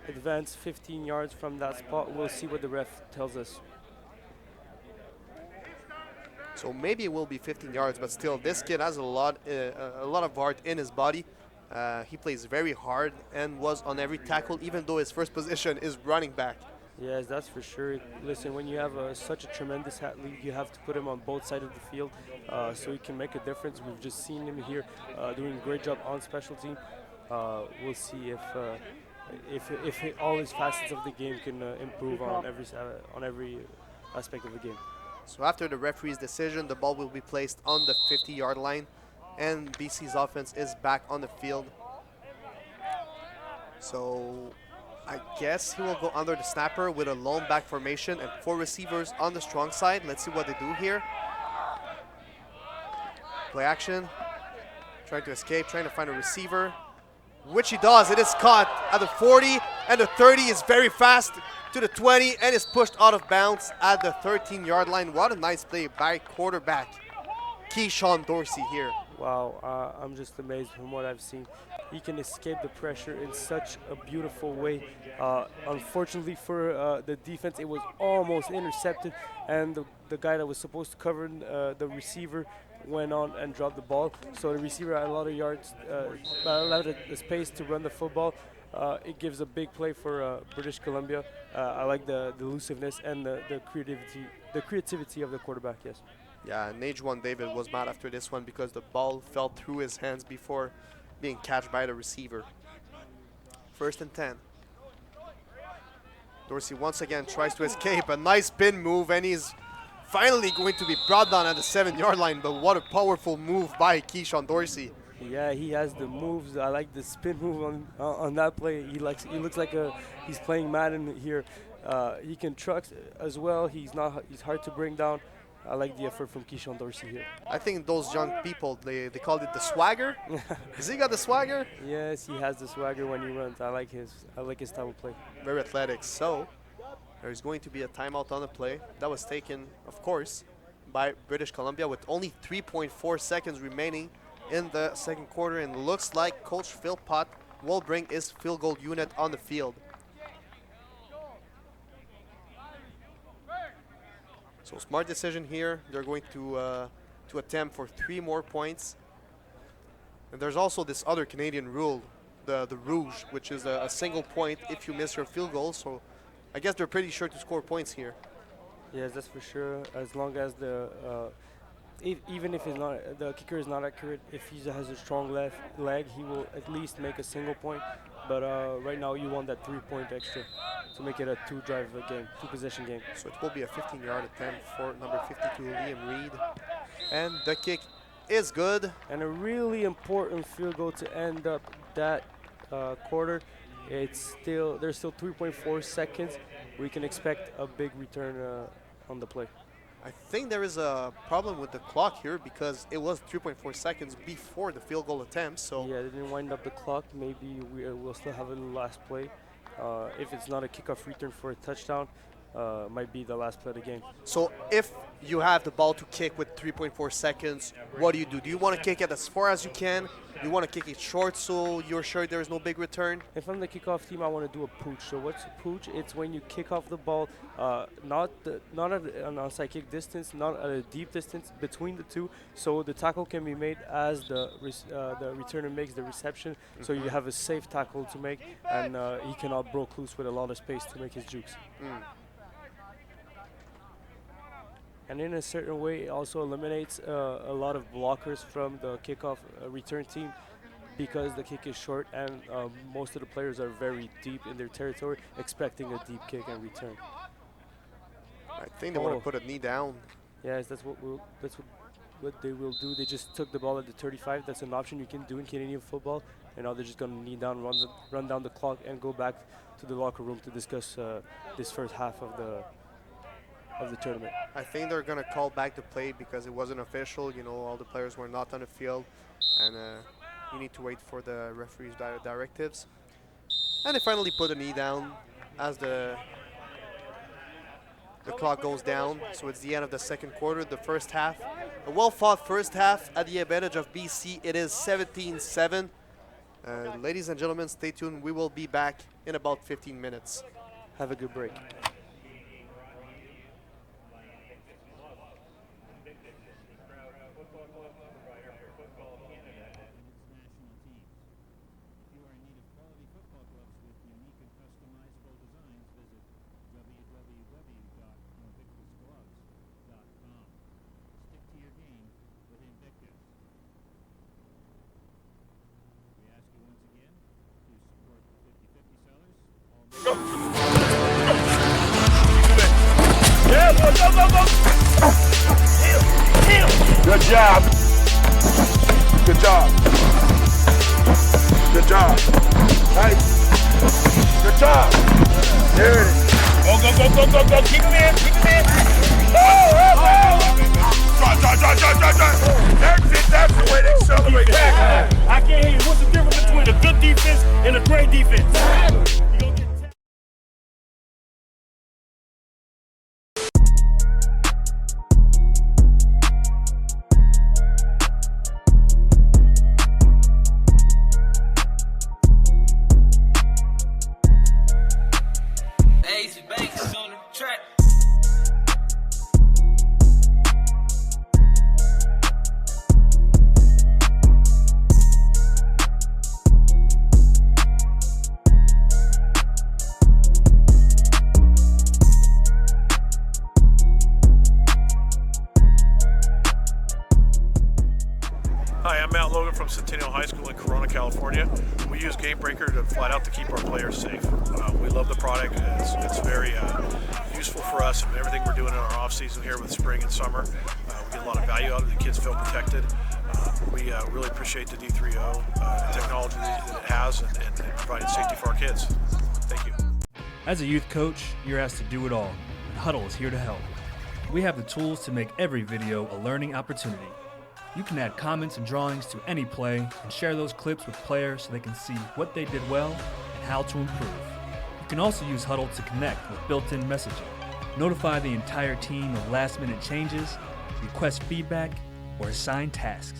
advance 15 yards from that spot. We'll see what the ref tells us. So maybe it will be 15 yards, but still, this kid has a lot of heart in his body. He plays very hard and was on every tackle, even though his first position is running back. Yes, that's for sure. Listen, when you have such a tremendous athlete, you have to put him on both sides of the field so he can make a difference. We've just seen him here doing a great job on special team. We'll see if all his facets of the game can improve on every aspect of the game. So after the referee's decision, the ball will be placed on the 50-yard line, and BC's offense is back on the field. So I guess he will go under the snapper with a lone back formation and 4 receivers on the strong side. Let's see what they do here. Play action. Trying to escape, trying to find a receiver, which he does. It is caught at the 40, and the 30 is very fast to the 20 and is pushed out of bounds at the 13-yard line. What a nice play by quarterback Keyshawn Dorsey here. Wow, I'm just amazed from what I've seen. He can escape the pressure in such a beautiful way. Unfortunately for the defense, it was almost intercepted, and the guy that was supposed to cover the receiver went on and dropped the ball. So the receiver had a lot of yards, a lot of space to run the football. It gives a big play for British Columbia. I like the elusiveness and the creativity of the quarterback. Yes. Yeah, and Age1 David was mad after this one because the ball fell through his hands before being catched by the receiver. 1st and 10. Dorsey once again tries to escape. A nice spin move, and he's finally going to be brought down at the 7-yard line. But what a powerful move by Keyshawn Dorsey. Yeah, he has the moves. I like the spin move on that play. He looks like he's playing Madden here. He can truck as well. He's hard to bring down. I like the effort from Keyshawn Dorsey here. I think those young people, they called it the swagger. Has he got the swagger? Yes, he has the swagger when he runs. I like his style of play. Very athletic. So there's going to be a timeout on the play. That was taken, of course, by British Columbia with only 3.4 seconds remaining in the 2nd quarter, and looks like Coach Phil Pott will bring his field goal unit on the field. So smart decision here. They're going to attempt for 3 more points. And there's also this other Canadian rule, the Rouge, which is a single point if you miss your field goal. So I guess they're pretty sure to score points here. Yes, that's for sure. As long as even if the kicker is not accurate, if he has a strong left leg, he will at least make a single point. But right now, you want that 3-point extra to make it a 2-drive game, 2-possession game. So it will be a 15-yard attempt for number 52, Liam Reed. And the kick is good. And a really important field goal to end up that quarter. There's still 3.4 seconds. We can expect a big return on the play. I think there is a problem with the clock here because it was 3.4 seconds before the field goal attempt. So yeah, they didn't wind up the clock. Maybe we'll still have a last play. If it's not a kickoff return for a touchdown, might be the last play of the game. So if you have the ball to kick with 3.4 seconds, what do you do? Do you want to kick it as far as you can, you want to kick it short so you're sure there's no big return? If I'm the kickoff team, I want to do a pooch. So what's a pooch? It's when you kick off the ball, not at an onside kick distance, not at a deep distance, between the two, so the tackle can be made as the returner makes the reception. So you have a safe tackle to make, and he cannot broke loose with a lot of space to make his jukes. And in a certain way, it also eliminates a lot of blockers from the kickoff return team, because the kick is short and most of the players are very deep in their territory, expecting a deep kick and return. I think they want to put a knee down. Yes, that's what they will do. They just took the ball at the 35. That's an option you can do in Canadian football. And now they're just going to knee down, run down the clock, and go back to the locker room to discuss this first half of the tournament. I think they're going to call back the play because it wasn't official. You know, all the players were not on the field, and you need to wait for the referee's directives. And they finally put a knee down as the clock goes down. So it's the end of the second quarter, the first half. A well-fought first half at the advantage of BC. It is 17-7. Ladies and gentlemen, stay tuned. We will be back in about 15 minutes. Have a good break. Good job. Good job. Good job. Nice. Good job. There it is. Go, go, go, go, go, go. Keep him in. Keep him in. That's it. That's the way they celebrate. I can't hear you. What's the difference between a good defense and a great defense? From Centennial High School in Corona, California. We use Game Breaker to flat out to keep our players safe. We love the product. It's very useful for us and everything we're doing in our off season here with spring and summer. We get a lot of value out of it. The kids feel protected. We really appreciate the D3O technology that it has and providing safety for our kids. Thank you. As a youth coach, you're asked to do it all, and Huddle is here to help. We have the tools to make every video a learning opportunity. You can add comments and drawings to any play and share those clips with players so they can see what they did well and how to improve. You can also use Huddle to connect with built-in messaging, notify the entire team of last-minute changes, request feedback, or assign tasks.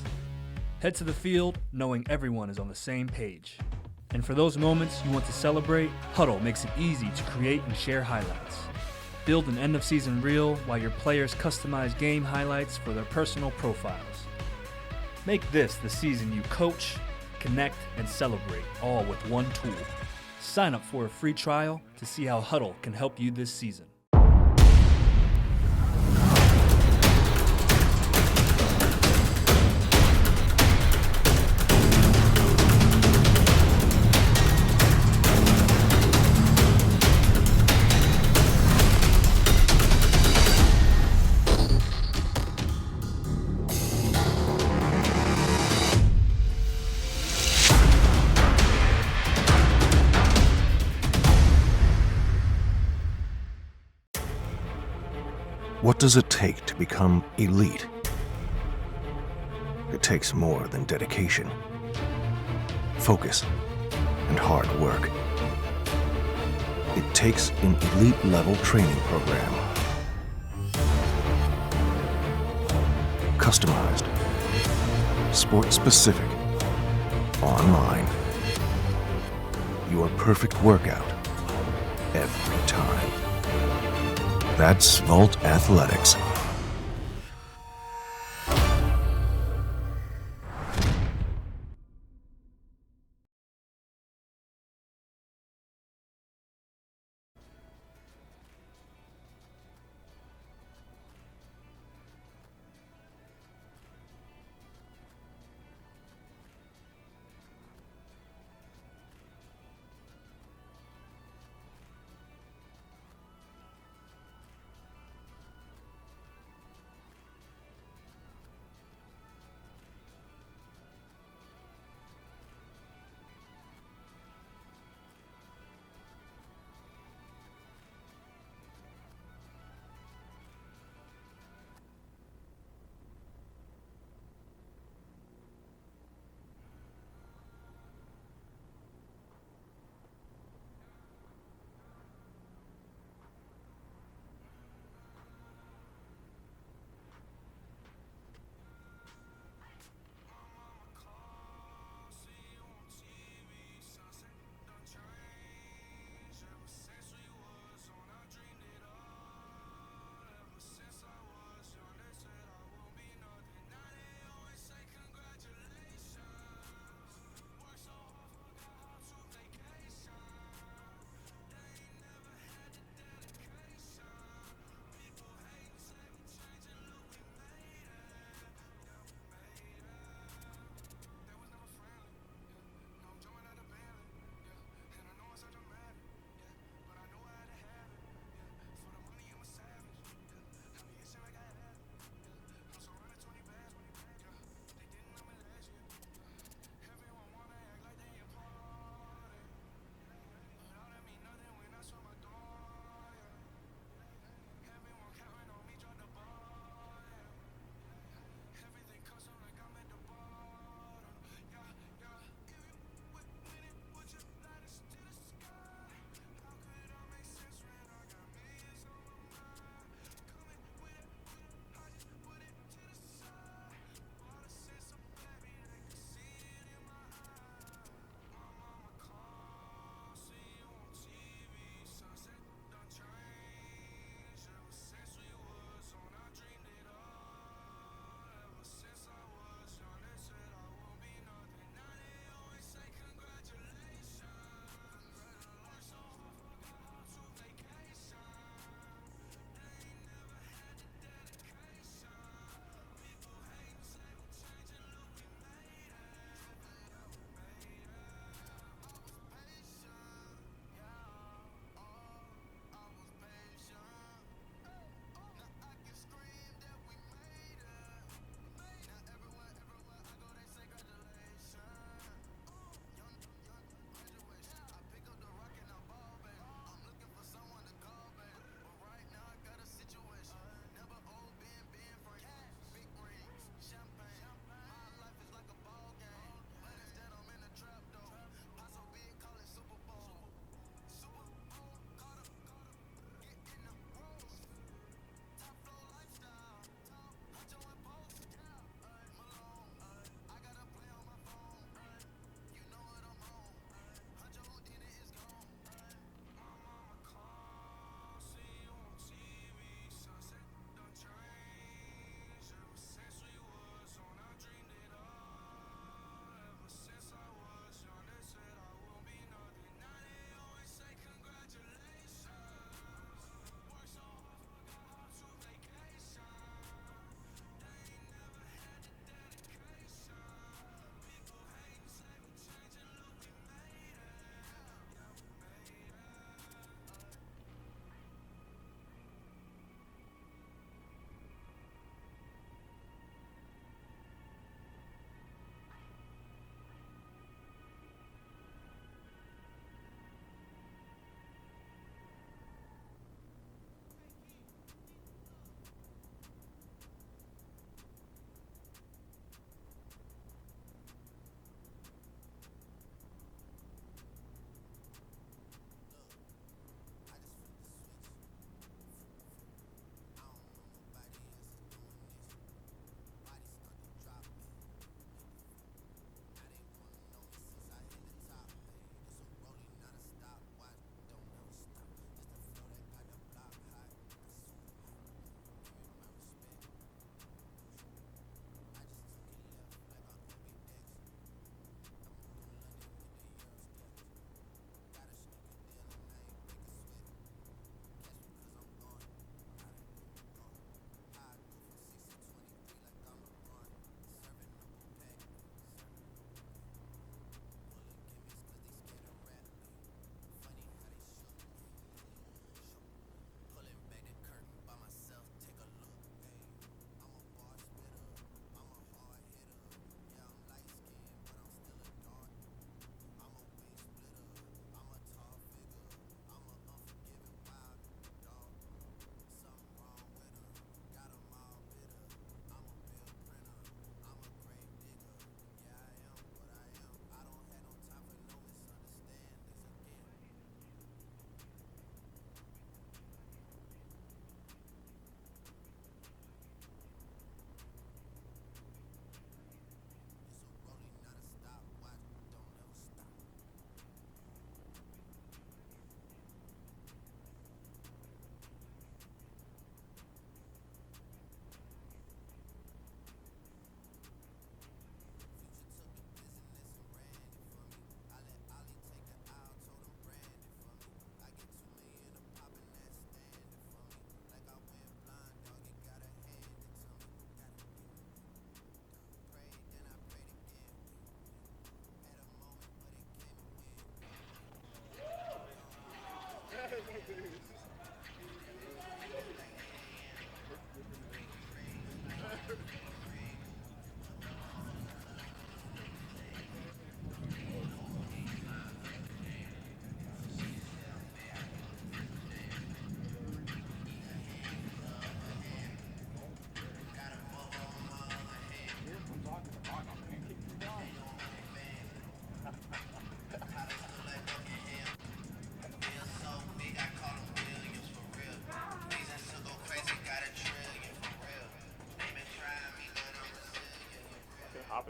Head to the field knowing everyone is on the same page. And for those moments you want to celebrate, Huddle makes it easy to create and share highlights. Build an end-of-season reel while your players customize game highlights for their personal profiles. Make this the season you coach, connect, and celebrate, all with one tool. Sign up for a free trial to see how Huddle can help you this season. What does it take to become elite? It takes more than dedication, focus, and hard work. It takes an elite-level training program. Customized, sport-specific, online. Your perfect workout every time. That's Vault Athletics.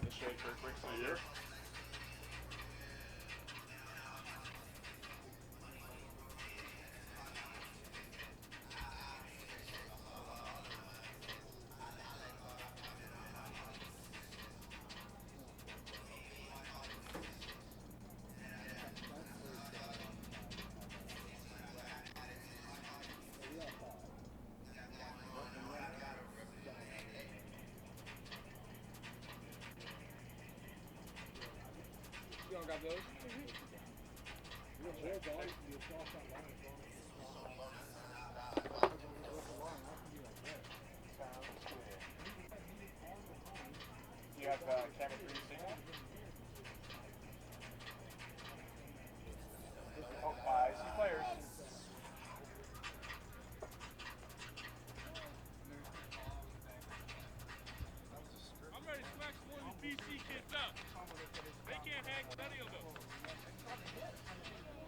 the shaker breaks the year. You don't got those? You have camera 360? Oh, I see players. I'm ready to smack one of these BC kids up. They can't hang with any of them.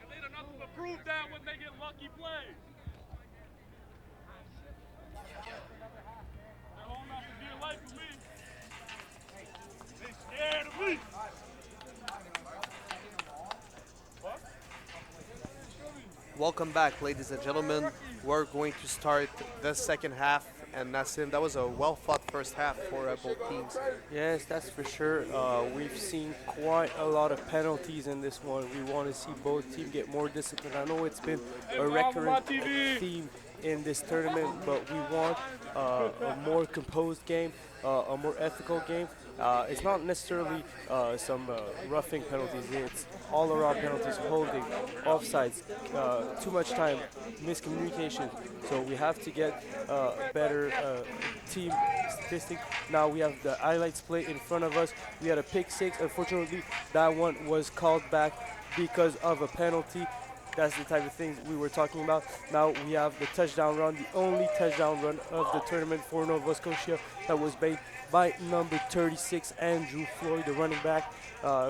And they don't nothing but prove that when they get lucky plays. They're all not for dear life with me. They scared of me. What? Welcome back, ladies and gentlemen. We're going to start the second half, and Nassim, that was a well-fought first half for both teams. Yes, that's for sure. We've seen quite a lot of penalties in this one. We want to see both teams get more discipline. I know it's been a recurring theme in this tournament, but we want a more composed game, a more ethical game. It's not necessarily some roughing penalties. It's all-around penalties, holding, offsides, too much time, miscommunication. So we have to get better team statistic. Now we have the highlights play in front of us. We had a pick six. Unfortunately, that one was called back because of a penalty. That's the type of things we were talking about. Now we have the touchdown run, the only touchdown run of the tournament for Nova Scotia that was made by number 36, Andrew Floyd, the running back,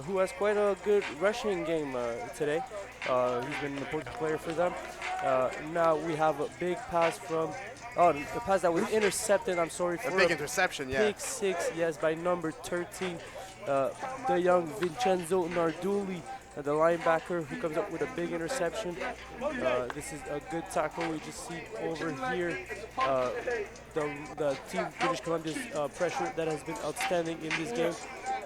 who has quite a good rushing game today. He's been an important player for them. Now we have a big pass from, the pass that was intercepted, I'm sorry for a big interception, yeah. Pick six, yes, by number 13, the young Vincenzo Narduli, the linebacker, who comes up with a big interception. This is a good tackle. We just see over here the team British Columbia's pressure that has been outstanding in this game.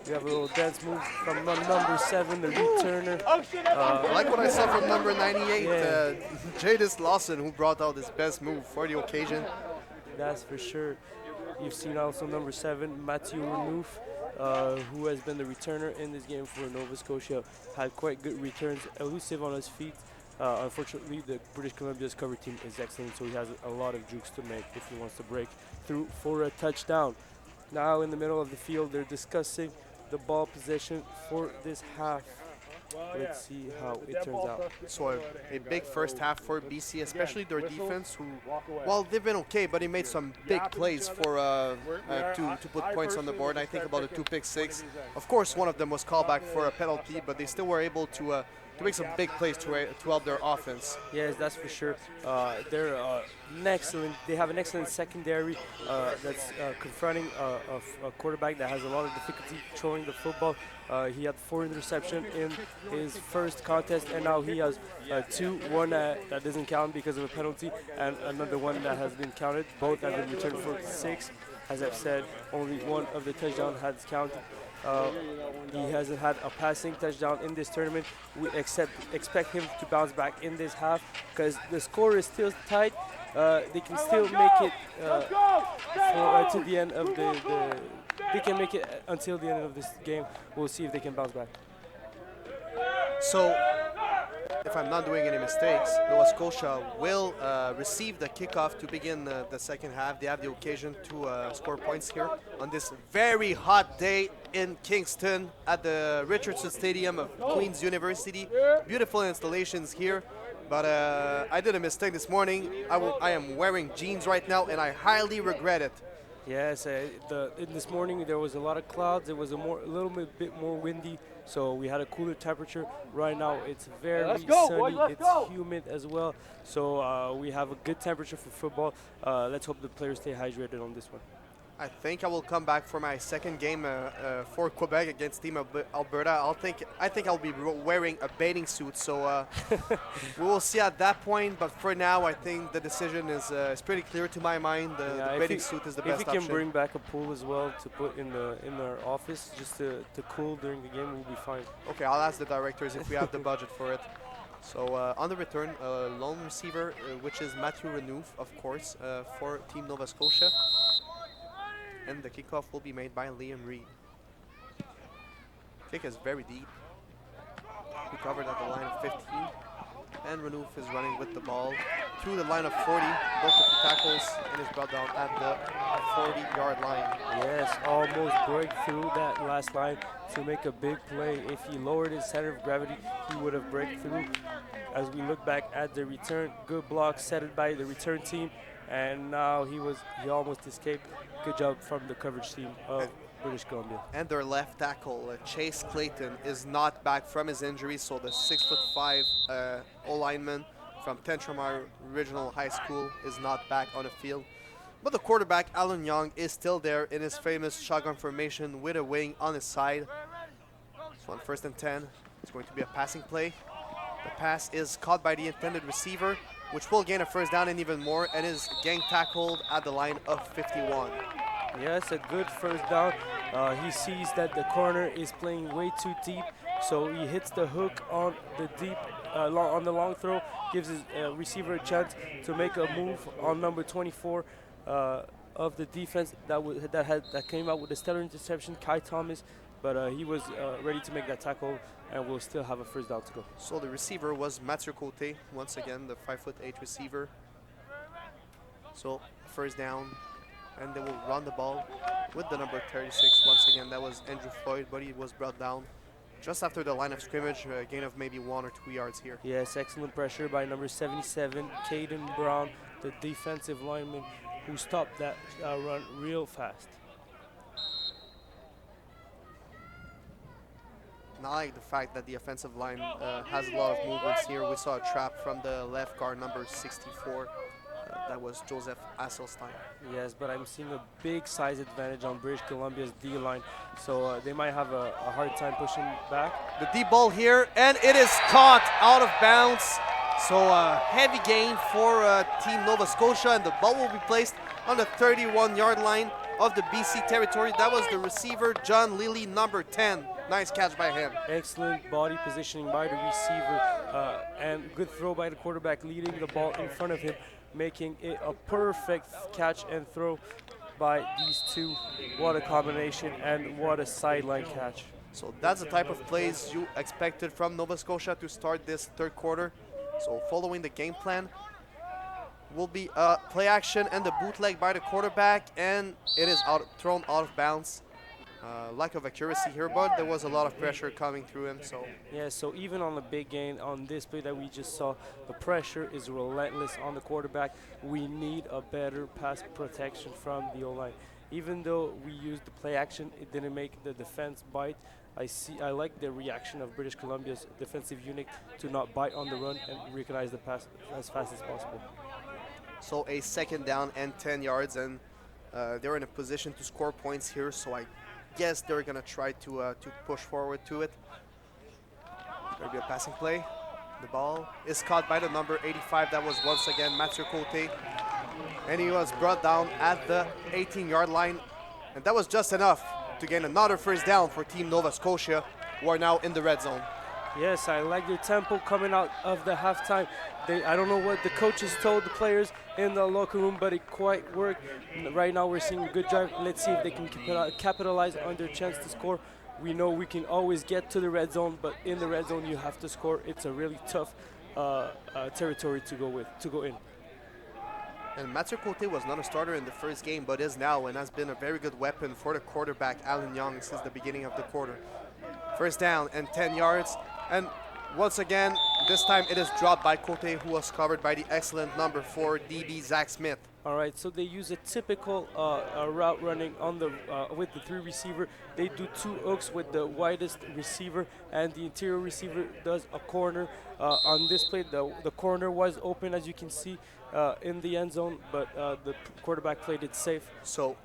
We have a little dance move from number 7, the returner. I like what I saw from number 98, Yeah. Jadis Lawson, who brought out his best move for the occasion. That's for sure. You've seen also number 7, Matthew Renouf, who has been the returner in this game for Nova Scotia. Had quite good returns, elusive on his feet. Unfortunately, the British Columbia's cover team is excellent, so he has a lot of jukes to make if he wants to break through for a touchdown. Now in the middle of the field, they're discussing the ball possession for this half. Let's see how it turns out. So a big first half for BC, especially their defense, who, well, they've been okay, but he made some big plays for to put points on the board. I think about a 2 pick six. Of course, one of them was called back for a penalty, but they still were able to make some big plays to help their offense. Yes, that's for sure. They're they have an excellent secondary that's confronting a quarterback that has a lot of difficulty throwing the football. He had 4 interceptions in his first contest, and now he has 2, one that doesn't count because of a penalty, and another one that has been counted. Both have been returned for 6. As I've said, only one of the touchdowns has counted. He hasn't had a passing touchdown in this tournament. We expect him to bounce back in this half because the score is still tight. They can still make it to the end of they can make it until the end of this game. We'll see if they can bounce back. So, if I'm not doing any mistakes, Nova Scotia will receive the kickoff to begin the second half. They have the occasion to score points here on this very hot day in Kingston at the Richardson Stadium of Queen's University. Beautiful installations here, but I did a mistake this morning. I am wearing jeans right now, and I highly regret it. Yes, this morning there was a lot of clouds. It was a little bit more windy, so we had a cooler temperature. Right now it's very sunny. It's humid as well, so we have a good temperature for football. Let's hope the players stay hydrated on this one. I think I will come back for my second game for Quebec against Team Alberta. I think I'll be wearing a bathing suit, so we will see at that point. But for now, I think the decision is pretty clear to my mind. The bathing suit is the best option. If you can bring back a pool as well to put in our office just to cool during the game, we'll be fine. Okay, I'll ask the directors if we have the budget for it. So on the return, lone receiver, which is Matthew Renouf, of course, for Team Nova Scotia. And the kickoff will be made by Liam Reed. Kick is very deep. He covered at the line of 15. And Renouf is running with the ball through the line of 40. Both of the tackles and is brought down at the 40-yard line. Yes, almost break through that last line to make a big play. If he lowered his center of gravity, he would have break through. As we look back at the return, good block set it by the return team. And now he almost escaped. Good job from the coverage team of British Columbia. And their left tackle, Chase Clayton, is not back from his injury, so the 6'5" O-lineman from Tentramar Regional High School is not back on the field. But the quarterback, Alan Young, is still there in his famous shotgun formation with a wing on his side. So on 1st and 10, it's going to be a passing play. The pass is caught by the intended receiver, which will gain a first down and even more, and is gang tackled at the line of 51. Yes, a good first down. He sees that the corner is playing way too deep, so he hits the hook on the on the long throw, gives his receiver a chance to make a move on number 24 of the defense that came out with a stellar interception, Kai Thomas, but he was ready to make that tackle, and we'll still have a first down to go. So the receiver was Mathieu Côté, once again, the 5'8" receiver. So first down, and they will run the ball with the number 36. Once again, that was Andrew Floyd, but he was brought down just after the line of scrimmage, a gain of maybe 1 or 2 yards here. Yes, excellent pressure by number 77, Caden Brown, the defensive lineman, who stopped that run real fast. Not like the fact that the offensive line has a lot of movements here. We saw a trap from the left guard, number 64. That was Joseph Asselstein. Yes, but I'm seeing a big size advantage on British Columbia's D-line, so they might have a hard time pushing back. The deep ball here, and it is caught out of bounds. So heavy gain for Team Nova Scotia, and the ball will be placed on the 31-yard line of the BC territory. That was the receiver, John Lilly, number 10. Nice catch by him. Excellent body positioning by the receiver, and good throw by the quarterback, leading the ball in front of him, making it a perfect catch and throw by these two. What a combination, and what a sideline catch. So that's the type of plays you expected from Nova Scotia to start this third quarter. So following the game plan will be play action and the bootleg by the quarterback, and it is thrown out of bounds. Lack of accuracy here, but there was a lot of pressure coming through him. So yeah, so even on the big gain on this play that we just saw, the pressure is relentless on the quarterback. We need a better pass protection from the O-line. Even though we used the play action, it didn't make the defense bite. I like the reaction of British Columbia's defensive unit to not bite on the run and recognize the pass as fast as possible. So a second down and 10 yards, and they're in a position to score points here. So I guess they're gonna try to push forward to it. There'll be a passing play. The ball is caught by the number 85. That was once again Mathieu Côté, and he was brought down at the 18-yard line, and that was just enough to gain another first down for Team Nova Scotia, who are now in the red zone. Yes, I like their tempo coming out of the halftime. I don't know what the coaches told the players in the locker room, but it quite worked. Right now we're seeing a good drive. Let's see if they can capitalize on their chance to score. We know we can always get to the red zone, but in the red zone you have to score. It's a really tough territory to go in. And Mathieu Côté was not a starter in the first game, but is now, and has been a very good weapon for the quarterback, Alan Young, since the beginning of the quarter. First down and 10 yards. And once again, this time it is dropped by Côté, who was covered by the excellent number 4 DB Zach Smith. All right, so they use a typical route running on the with the 3 receiver. They do 2 hooks with the widest receiver, and the interior receiver does a corner. On this play, the corner was open, as you can see, in the end zone, but the quarterback played it safe. So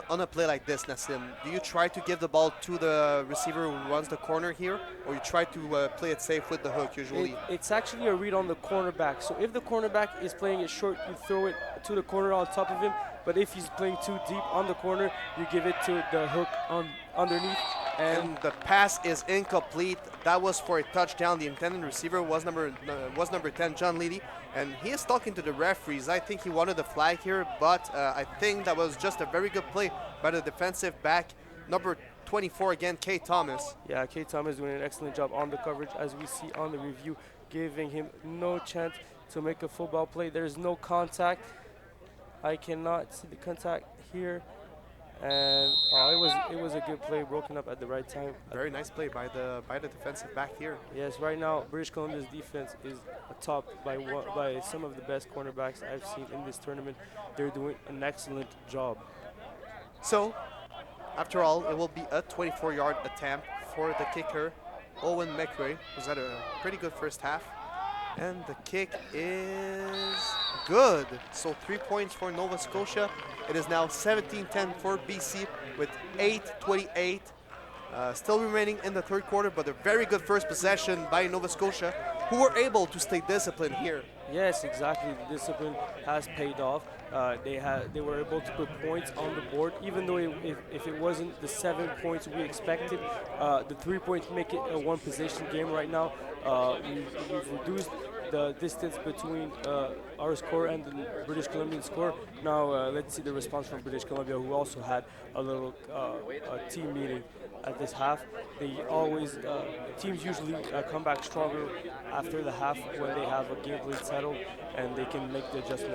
on a play like this, Nassim, do you try to give the ball to the receiver who runs the corner here, or you try to play it safe with the hook usually? It's actually a read on the cornerback. So if the cornerback is playing it short, you throw it to the corner on top of him. But if he's playing too deep on the corner, you give it to the hook on underneath. And the pass is incomplete. That was for a touchdown. The intended receiver was number 10, John Leedy, and he is talking to the referees. I think he wanted a flag here, but I think that was just a very good play by the defensive back, number 24 again, Kay Thomas. Yeah, Kay Thomas doing an excellent job on the coverage, as we see on the review, giving him no chance to make a football play. There's no contact. I cannot see the contact here. And it was a good play, broken up at the right time. Very nice play by the defensive back here. Yes, right now British Columbia's defense is topped by some of the best cornerbacks I've seen in this tournament. They're doing an excellent job. So, after all, it will be a 24-yard attempt for the kicker, Owen McRae, who's had a pretty good first half. And the kick is good. So 3 points for Nova Scotia. It is now 17-10 for BC with 8:28 still remaining in the third quarter, but a very good first possession by Nova Scotia, who were able to stay disciplined here. Yes, exactly. The discipline has paid off. They were able to put points on the board, even though if it wasn't the 7 points we expected, the 3 points make it a one-possession game right now. We've reduced the distance between our score and the British Columbian score. Now let's see the response from British Columbia, who also had a little team meeting at this half. They always, teams usually come back stronger after the half when they have a game plan settled and they can make the adjustment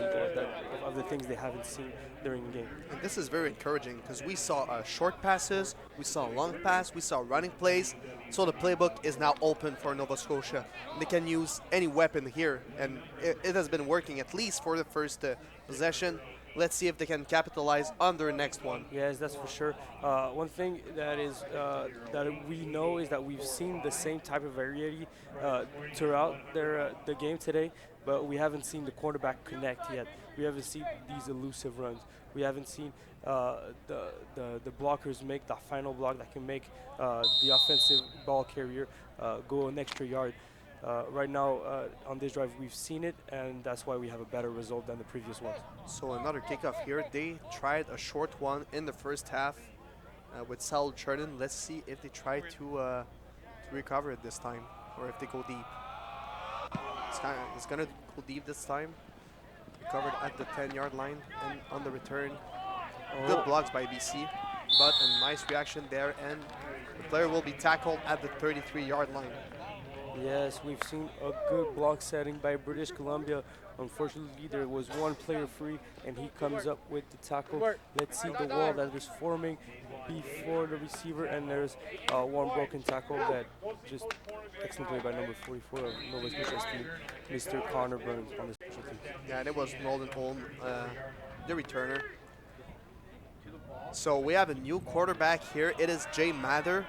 of the things they haven't seen during the game. And this is very encouraging because we saw short passes, we saw long pass, we saw running plays. So the playbook is now open for Nova Scotia. They can use any weapon here, and it has been working at least for the first possession. Let's see if they can capitalize on their next one. Yes, that's for sure. One thing that we know is that we've seen the same type of variety throughout the game today, but we haven't seen the quarterback connect yet. We haven't seen these elusive runs. We haven't seen the blockers make that final block that can make the offensive ball carrier go an extra yard. Right now, on this drive, we've seen it, and that's why we have a better result than the previous ones. So another kickoff here. They tried a short one in the first half with Sal Churnin. Let's see if they try to recover it this time, or if they go deep. It's gonna go deep this time. Recovered at the 10-yard line, and on the return, good blocks by BC, but a nice reaction there, and the player will be tackled at the 33-yard line. Yes, we've seen a good block setting by British Columbia. Unfortunately, there was one player free, and he comes up with the tackle. Let's see the wall that is forming before the receiver, and there's one broken tackle that just excellent play by number 44 of Nova Scotia's team, Mr. Connor Burns on the special team. Yeah, and it was Nolan Holm, the returner. So we have a new quarterback here. It is Jay Mather,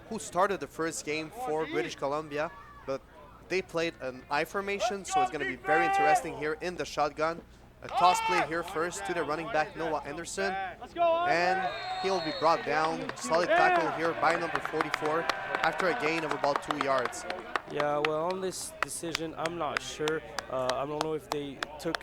who started the first game for British Columbia, but they played an I formation, so it's going to be very interesting here in the shotgun. A toss play here first to the running back Noah Anderson, and he'll be brought down. Solid tackle here by number 44 after a gain of about 2 yards. Yeah, well, on this decision, I'm not sure. I don't know if they took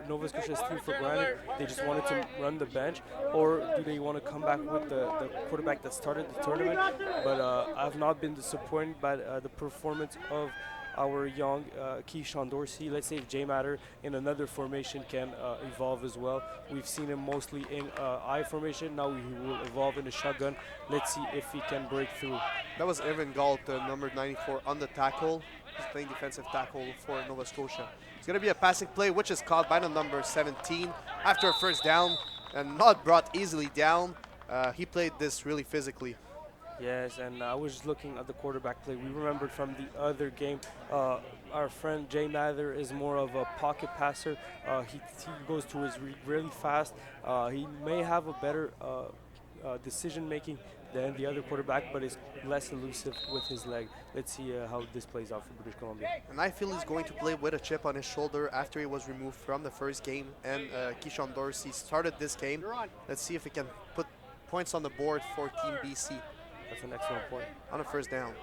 Nova Scotia's team for granted. They just wanted to run the bench, or do they want to come back with the quarterback that started the tournament? But I've not been disappointed by the performance of our young Keyshawn Dorsey. Let's say if Jay Matter in another formation can evolve as well. We've seen him mostly in I formation. Now he will evolve in a shotgun. Let's see if he can break through. That was Evan Galt, number 94, on the tackle. He's playing defensive tackle for Nova Scotia. It's going to be a passing play, which is caught by the number 17 after a first down and not brought easily down. He played this really physically. Yes, and I was just looking at the quarterback play. We remembered from the other game, our friend Jay Mather is more of a pocket passer. He goes to his read really fast. He may have a better decision making than the other quarterback, but is less elusive with his leg. Let's see how this plays out for British Columbia. And I feel he's going to play with a chip on his shoulder after he was removed from the first game. And Keyshawn Dorsey started this game. Let's see if he can put points on the board for Team BC. That's an excellent point. On a first down.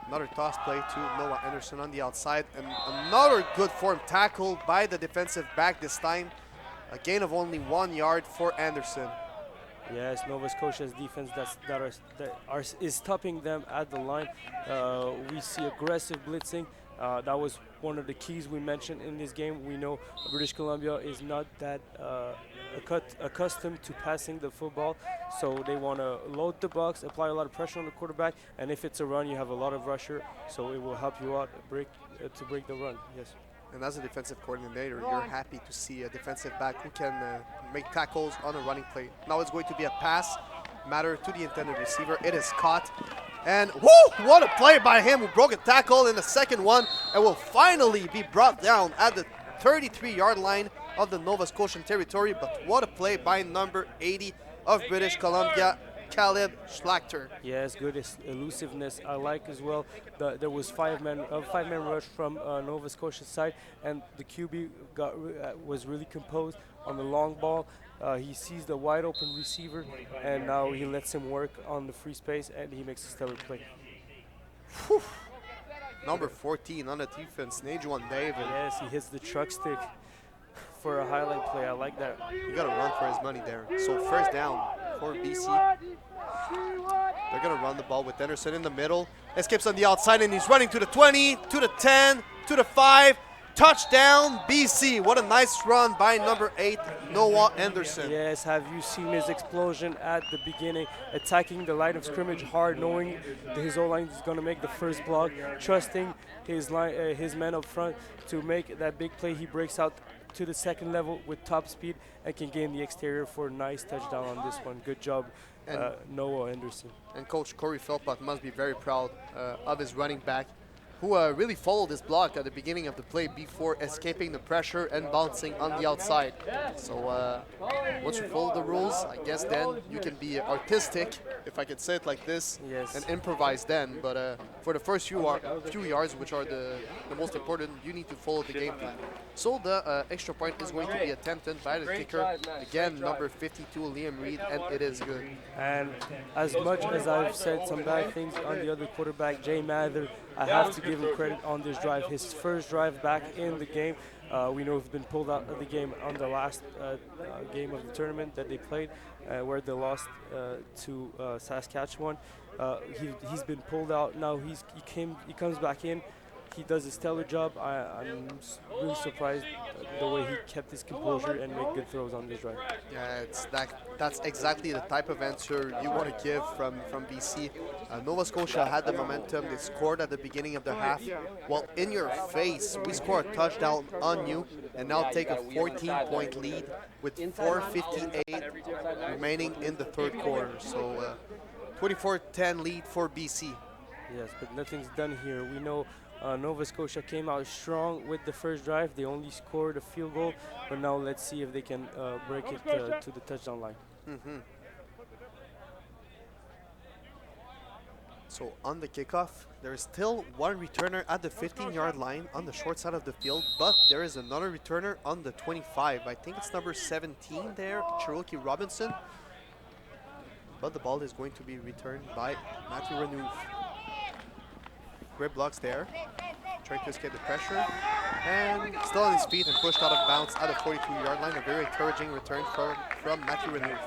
Another toss play to Noah Anderson on the outside. And another good form tackle by the defensive back this time. A gain of only 1 yard for Anderson. Yes, Nova Scotia's defense is stopping them at the line. We see aggressive blitzing. That was one of the keys we mentioned in this game. We know British Columbia is not that accustomed to passing the football, so they want to load the box, apply a lot of pressure on the quarterback, and if it's a run, you have a lot of rusher, so it will help you out to break the run. Yes. And as a defensive coordinator, you're happy to see a defensive back who can make tackles on a running play. Now it's going to be a pass matter to the intended receiver. It is caught. And whoo, what a play by him who broke a tackle in the second one and will finally be brought down at the 33-yard line of the Nova Scotian territory. But what a play by number 80 of British Columbia, Caleb Schlachter. Yes, good elusiveness. I like as well. There was five-man rush from Nova Scotia's side, and the QB was really composed on the long ball. He sees the wide open receiver, and now he lets him work on the free space, and he makes a stellar play. Whew. Number 14 on the defense, Najuan David. Yes, he hits the truck stick for a highlight play. I like that. You got to run for his money there. So first down for BC. They're going to run the ball with Anderson in the middle. Escapes on the outside, and he's running to the 20, to the 10, to the 5. Touchdown, BC. What a nice run by number 8, Noah Anderson. Yes, have you seen his explosion at the beginning, attacking the line of scrimmage hard, knowing that his O-line is going to make the first block, trusting his men up front to make that big play. He breaks out to the second level with top speed and can gain the exterior for a nice touchdown on this one. Good job, Noah Anderson. And Coach Corey Philpott must be very proud of his running back, who really followed his block at the beginning of the play before escaping the pressure and bouncing on the outside. So once you follow the rules, I guess then you can be artistic, if I could say it like this, yes, and improvise then. But for the first few yards, which are the most important, you need to follow the game plan. So the extra point is going to be attempted by the kicker. Again, number 52, Liam Reed, and it is good. And as much as I've said some bad things on the other quarterback, Jay Mather, I have to give him credit on this drive. His first drive back in the game. We know he's been pulled out of the game on the last game of the tournament that they played, where they lost to Saskatchewan. He's been pulled out. Now he comes back in. He does a stellar job. I'm really surprised the way he kept his composure and made good throws on this drive. Yeah, that's exactly the type of answer you want to give from BC. Nova Scotia had the momentum. They scored at the beginning of the half. Well, in your face, we score a touchdown on you and now take a 14-point lead with 4:58 remaining in the third quarter. So 24-10 lead for BC. Yes, but nothing's done here. We know Nova Scotia came out strong with the first drive. They only scored a field goal, but now let's see if they can break it to the touchdown line. So on the kickoff, there is still one returner at the 15-yard line on the short side of the field, but there is another returner on the 25. I think it's number 17 there, Cherokee Robinson. But the ball is going to be returned by Matthew Renouf. Great blocks there, trying to escape the pressure, and still on his feet and pushed out of bounds at the 42-yard line. A very encouraging return from Matthew Renouf.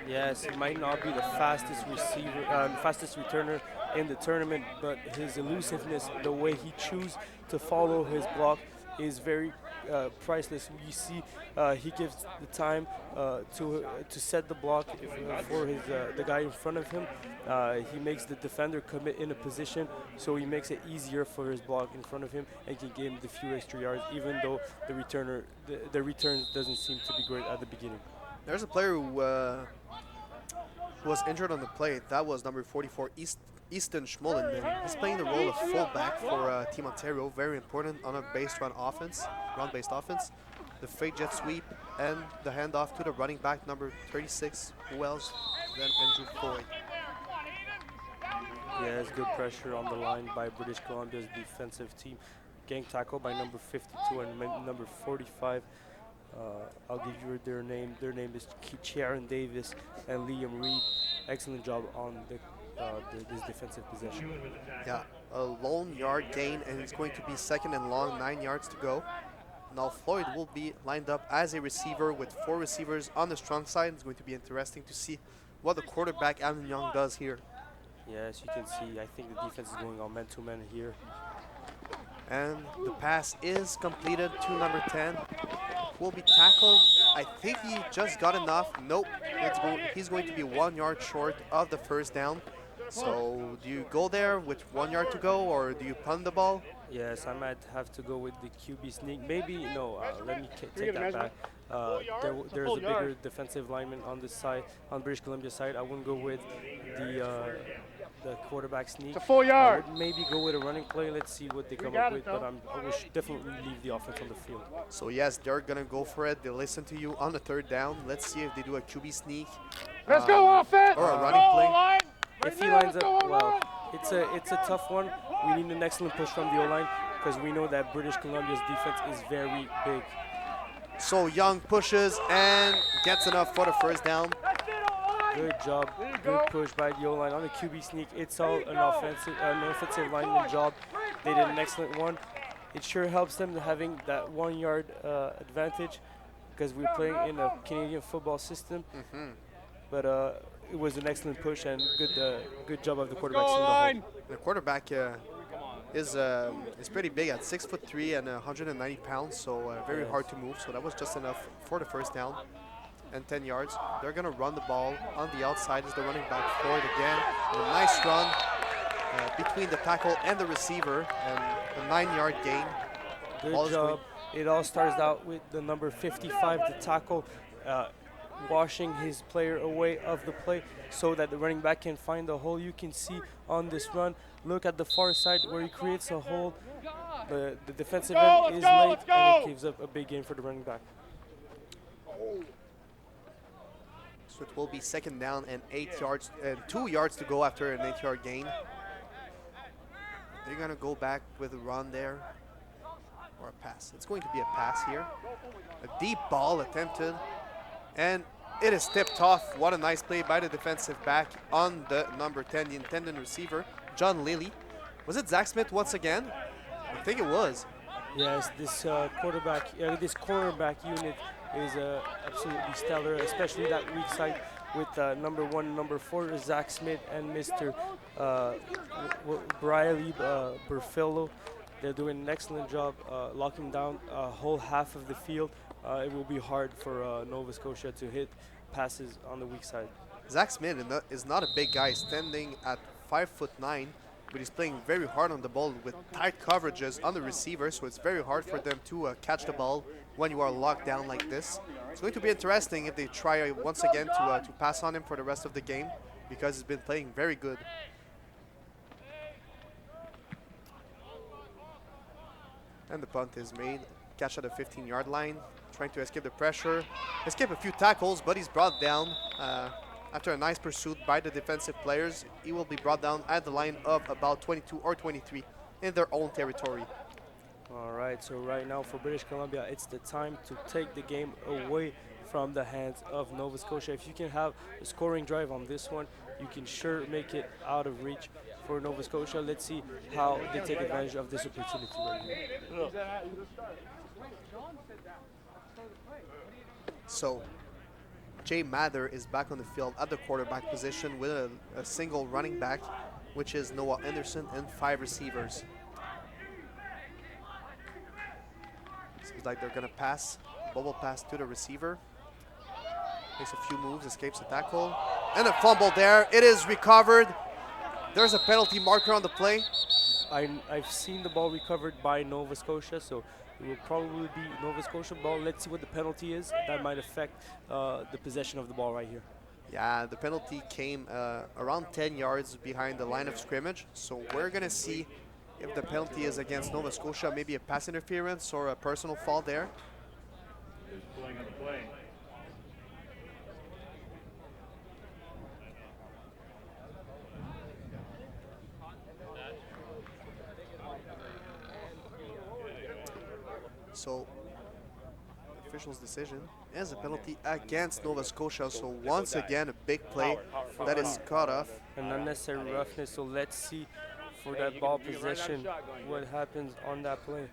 Yes, he might not be the fastest returner in the tournament, but his elusiveness, the way he chooses to follow his block, is very priceless. You see, he gives the time to set the block for the guy in front of him. He makes the defender commit in a position, so he makes it easier for his block in front of him and can give him the few extra yards, even though the return doesn't seem to be great at the beginning. There's a player who was injured on the play. That was number 44, Easton Schmollen. He's playing the role of fullback for Team Ontario. Very important on a run-based offense. the fake jet sweep, and the handoff to the running back, number 36, who else than Andrew Floyd. Yeah, it's good pressure on the line by British Columbia's defensive team. Gang tackle by number 52 and number 45. I'll give you their name. Their name is Sharon Davis and Liam Reed. Excellent job on this defensive possession. Yeah, a lone yard gain, and it's going to be second and long, 9 yards to go. Now Floyd will be lined up as a receiver with 4 receivers on the strong side. It's going to be interesting to see what the quarterback, Alan Young, does here. Yeah, as you can see, I think the defense is going on man-to-man here. And the pass is completed to number 10. Will be tackled. I think he just got enough. Nope, he's going to be 1 yard short of the first down. So do you go there with 1 yard to go, or do you punt the ball? Yes, I might have to go with the QB sneak. Maybe, no, let me take that back. There's a bigger defensive lineman on this side, on British Columbia side. I wouldn't go with the quarterback sneak. It's a 4 yard. I would maybe go with a running play. Let's see what they come up with, but I will definitely leave the offense on the field. So yes, they're going to go for it. They listen to you on the third down. Let's see if they do a QB sneak. Let's go offense. Or a running play. If he lines up well, it's a tough one. We need an excellent push from the O-line because we know that British Columbia's defense is very big. So Young pushes and gets enough for the first down. Good job, good push by the O-line on the QB sneak. It's all an offensive lineman job. They did an excellent one. It sure helps them having that 1 yard advantage because we're playing in a Canadian football system. But it was an excellent push and good job of the quarterback. The quarterback is pretty big at 6'3" and 190 pounds, so very hard to move. So that was just enough for the first down and 10 yards. They're gonna run the ball on the outside as the running back Floyd again. A nice run between the tackle and the receiver, and a 9 yard gain. Good job. It all starts out with the number 55, the tackle, washing his player away of the play so that the running back can find the hole. You can see on this run, look at the far side where he creates a hole. The defensive end is late and it gives up a big gain for the running back. So it will be second down and 8 yards and 2 yards to go after an 8 yard gain. They're gonna go back with a run there or a pass. It's going to be a pass here. A deep ball attempted. And it is tipped off. What a nice play by the defensive back on the number 10, the intended receiver, John Lilly. Was it Zach Smith once again? I think it was. Yes, this cornerback unit is absolutely stellar, especially that weak side with number 1 and number 4, Zach Smith, and Mr. Briley Burfello. They're doing an excellent job locking down a whole half of the field. It will be hard for Nova Scotia to hit passes on the weak side. Zach Smith is not a big guy, standing at 5'9", but he's playing very hard on the ball with tight coverages on the receiver, so it's very hard for them to catch the ball when you are locked down like this. It's going to be interesting if they try once again to pass on him for the rest of the game, because he's been playing very good. And the punt is made. Catch at the 15-yard line, trying to escape the pressure. Escape a few tackles, but he's brought down after a nice pursuit by the defensive players. He will be brought down at the line of about 22 or 23 in their own territory. All right, so right now for British Columbia, it's the time to take the game away from the hands of Nova Scotia. If you can have a scoring drive on this one, you can sure make it out of reach for Nova Scotia. Let's see how they take advantage of this opportunity right here. So Jay Mather is back on the field at the quarterback position with a single running back, which is Noah Anderson, and 5 receivers. Seems like they're gonna pass, bubble pass to the receiver. Makes a few moves, escapes the tackle, and a fumble there. It is recovered. There's a penalty marker on the play. I've seen the ball recovered by Nova Scotia, so it will probably be Nova Scotia ball. Let's see what the penalty is. That might affect the possession of the ball right here. Yeah, the penalty came around 10 yards behind the line of scrimmage. So we're gonna see if the penalty is against Nova Scotia, maybe a pass interference or a personal foul there. is pulling on the play. So, official's decision is a penalty against Nova Scotia. So once again, a big play that is cut off. An unnecessary roughness. So let's see for that ball possession what happens on that play.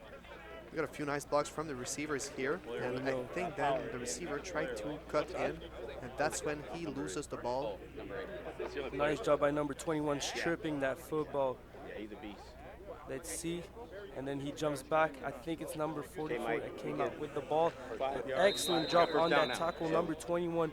We got a few nice blocks from the receivers here, and I think then the receiver tried to cut in, and that's when he loses the ball. Nice job by number 21 stripping that football. Let's see. And then he jumps back. I think it's number 44 that came out with the ball. Excellent job on that tackle. Number 21,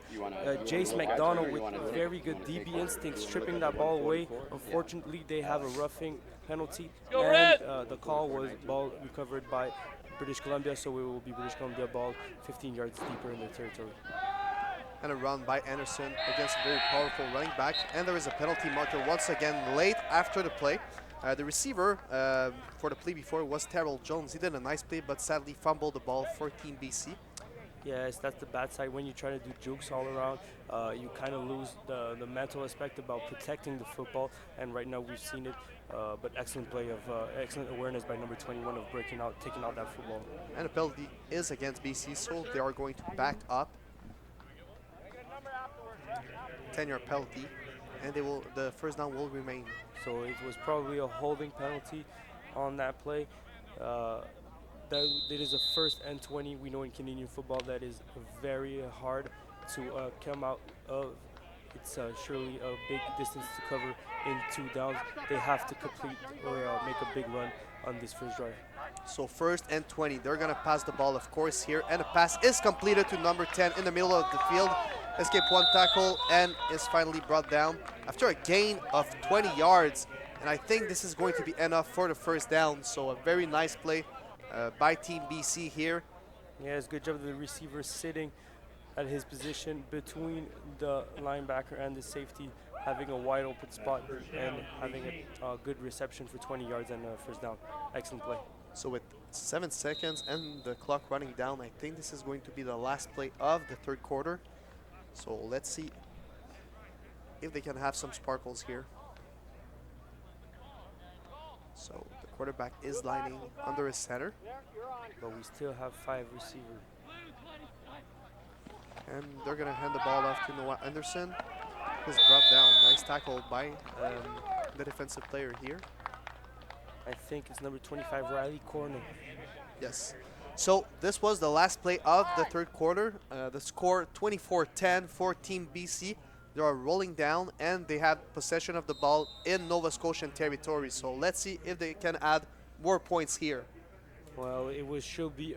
Jace McDonald with very good DB instincts, stripping that ball away. Unfortunately, they have a roughing penalty. And the call was ball recovered by British Columbia, so it will be British Columbia ball 15 yards deeper in their territory. And a run by Anderson against a very powerful running back. And there is a penalty marker once again late after the play. The receiver for the play before was Terrell Jones. He did a nice play, but sadly fumbled the ball for Team BC. Yes, that's the bad side. When you try to do jukes all around, you kind of lose the mental aspect about protecting the football. And right now we've seen it, but excellent play of excellent awareness by number 21 of breaking out, taking out that football. And the penalty is against BC, so they are going to back up. 10-yard penalty, and the first down will remain. So it was probably a holding penalty on that play. That it is a first and 20. We know in Canadian football that is very hard to come out of. It's surely a big distance to cover in 2 downs. They have to complete or make a big run on this first drive. So first and 20. They're going to pass the ball, of course, here. And the pass is completed to number 10 in the middle of the field. Escaped one tackle and is finally brought down after a gain of 20 yards. And I think this is going to be enough for the first down. So a very nice play by Team BC here. Yes, good job of the receiver sitting at his position between the linebacker and the safety, having a wide open spot and having a good reception for 20 yards and first down. Excellent play. So with 7 seconds and the clock running down, I think this is going to be the last play of the third quarter. So let's see if they can have some sparkles here. So the quarterback is lining under his center. But we still have 5 receivers. And they're going to hand the ball off to Noah Anderson. He's brought down. Nice tackle by the defensive player here. I think it's number 25, Riley Corner. Yes. So this was the last play of the third quarter. The score 24-10 for Team BC. They are rolling down and they have possession of the ball in Nova Scotian territory. So let's see if they can add more points here. Well, it will sure be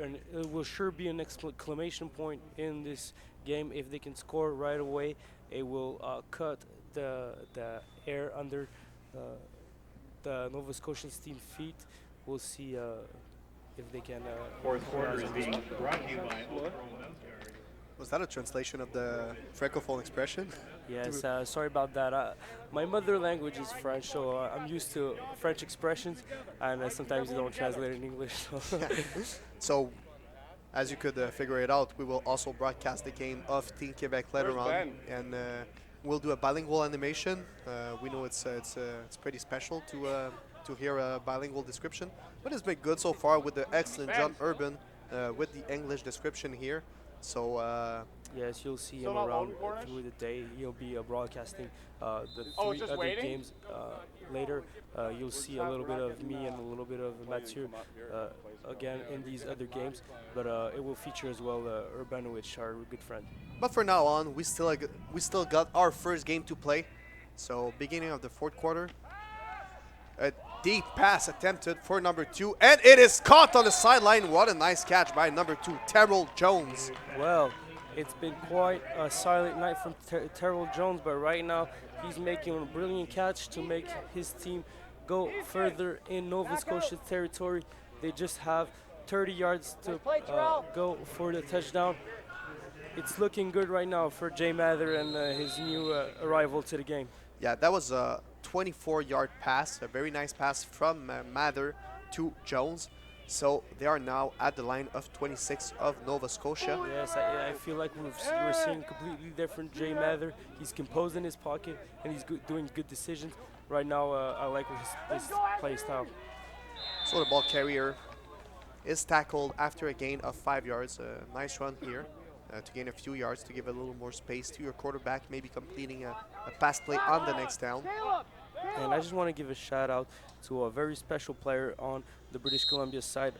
an exclamation point in this game. If they can score right away, it will cut the air under the Nova Scotians team feet. We'll see if they can. Fourth quarter is being brought to you by Old Pro Men's Yard. Was that a translation of the Francophone expression? Yes, sorry about that. My mother language is French, so I'm used to French expressions, and sometimes you don't translate in English. So. So, as you could figure it out, we will also broadcast the game of Team Quebec later on, and we'll do a bilingual animation. We know it's pretty special to hear a bilingual description, but it's been good so far with the excellent John Urban with the English description here. So yes, you'll see him around through the day. He'll be broadcasting the 3 other games later. You'll see a little bit of me and a little bit of Mathieu again in these other games, but it will feature as well Urbanowicz, our good friend. But for now on, we still got our first game to play. So beginning of the fourth quarter, a deep pass attempted for number 2, and it is caught on the sideline. What a nice catch by number 2, Terrell Jones. Well, it's been quite a silent night from Terrell Jones, but right now he's making a brilliant catch to make his team go further in Nova Scotia territory. They just have 30 yards to go for the touchdown. It's looking good right now for Jay Mather and his new arrival to the game. Yeah, that was a 24-yard pass, a very nice pass from Mather to Jones. So they are now at the line of 26 of Nova Scotia. Yes, I feel like we're seeing completely different Jay Mather. He's composed in his pocket and he's doing good decisions. Right now, I like his play style. So the ball carrier is tackled after a gain of 5 yards. Nice run here to gain a few yards to give a little more space to your quarterback, maybe completing a pass play on the next down. And I just want to give a shout out to a very special player on the British Columbia side.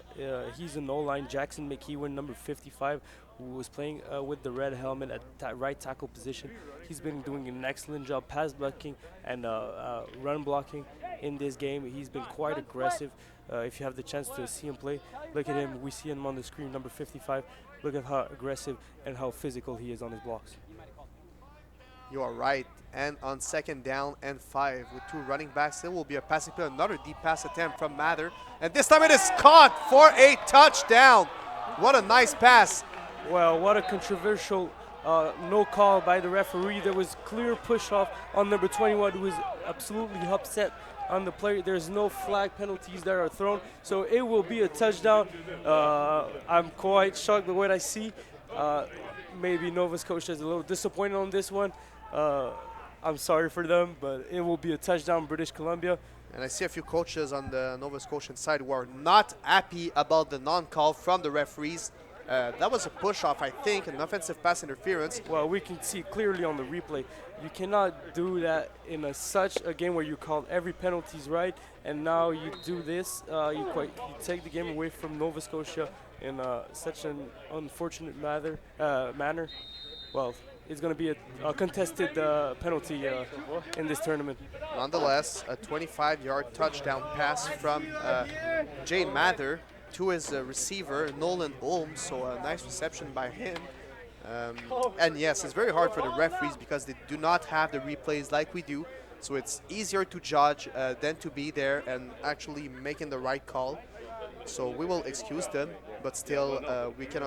He's an O-line, Jackson McEwen, number 55, who was playing with the red helmet at right tackle position. He's been doing an excellent job pass blocking and run blocking in this game. He's been quite aggressive. If you have the chance to see him play, look at him. We see him on the screen, number 55. Look at how aggressive and how physical he is on his blocks. You are right. And on 2nd down and 5 with 2 running backs, it will be a passing play, another deep pass attempt from Mather. And this time it is caught for a touchdown. What a nice pass. Well, what a controversial no call by the referee. There was clear push off on number 21, who was absolutely upset on the play. There's no flag penalties that are thrown, so it will be a touchdown. I'm quite shocked by what I see. Maybe Nova Scotia is a little disappointed on this one. I'm sorry for them, but it will be a touchdown, British Columbia. And I see a few coaches on the Nova Scotian side who are not happy about the non-call from the referees. That was a push-off, I think, an offensive pass interference. Well, we can see clearly on the replay. You cannot do that in such a game where you called every penalties right, and now you do this. You take the game away from Nova Scotia in such an unfortunate manner. Well, it's going to be a contested penalty in this tournament. Nonetheless, a 25-yard touchdown pass from Jay Mather to his receiver, Nolan Holmes, so a nice reception by him. And yes, it's very hard for the referees because they do not have the replays like we do, so it's easier to judge than to be there and actually making the right call. So we will excuse them, but still we can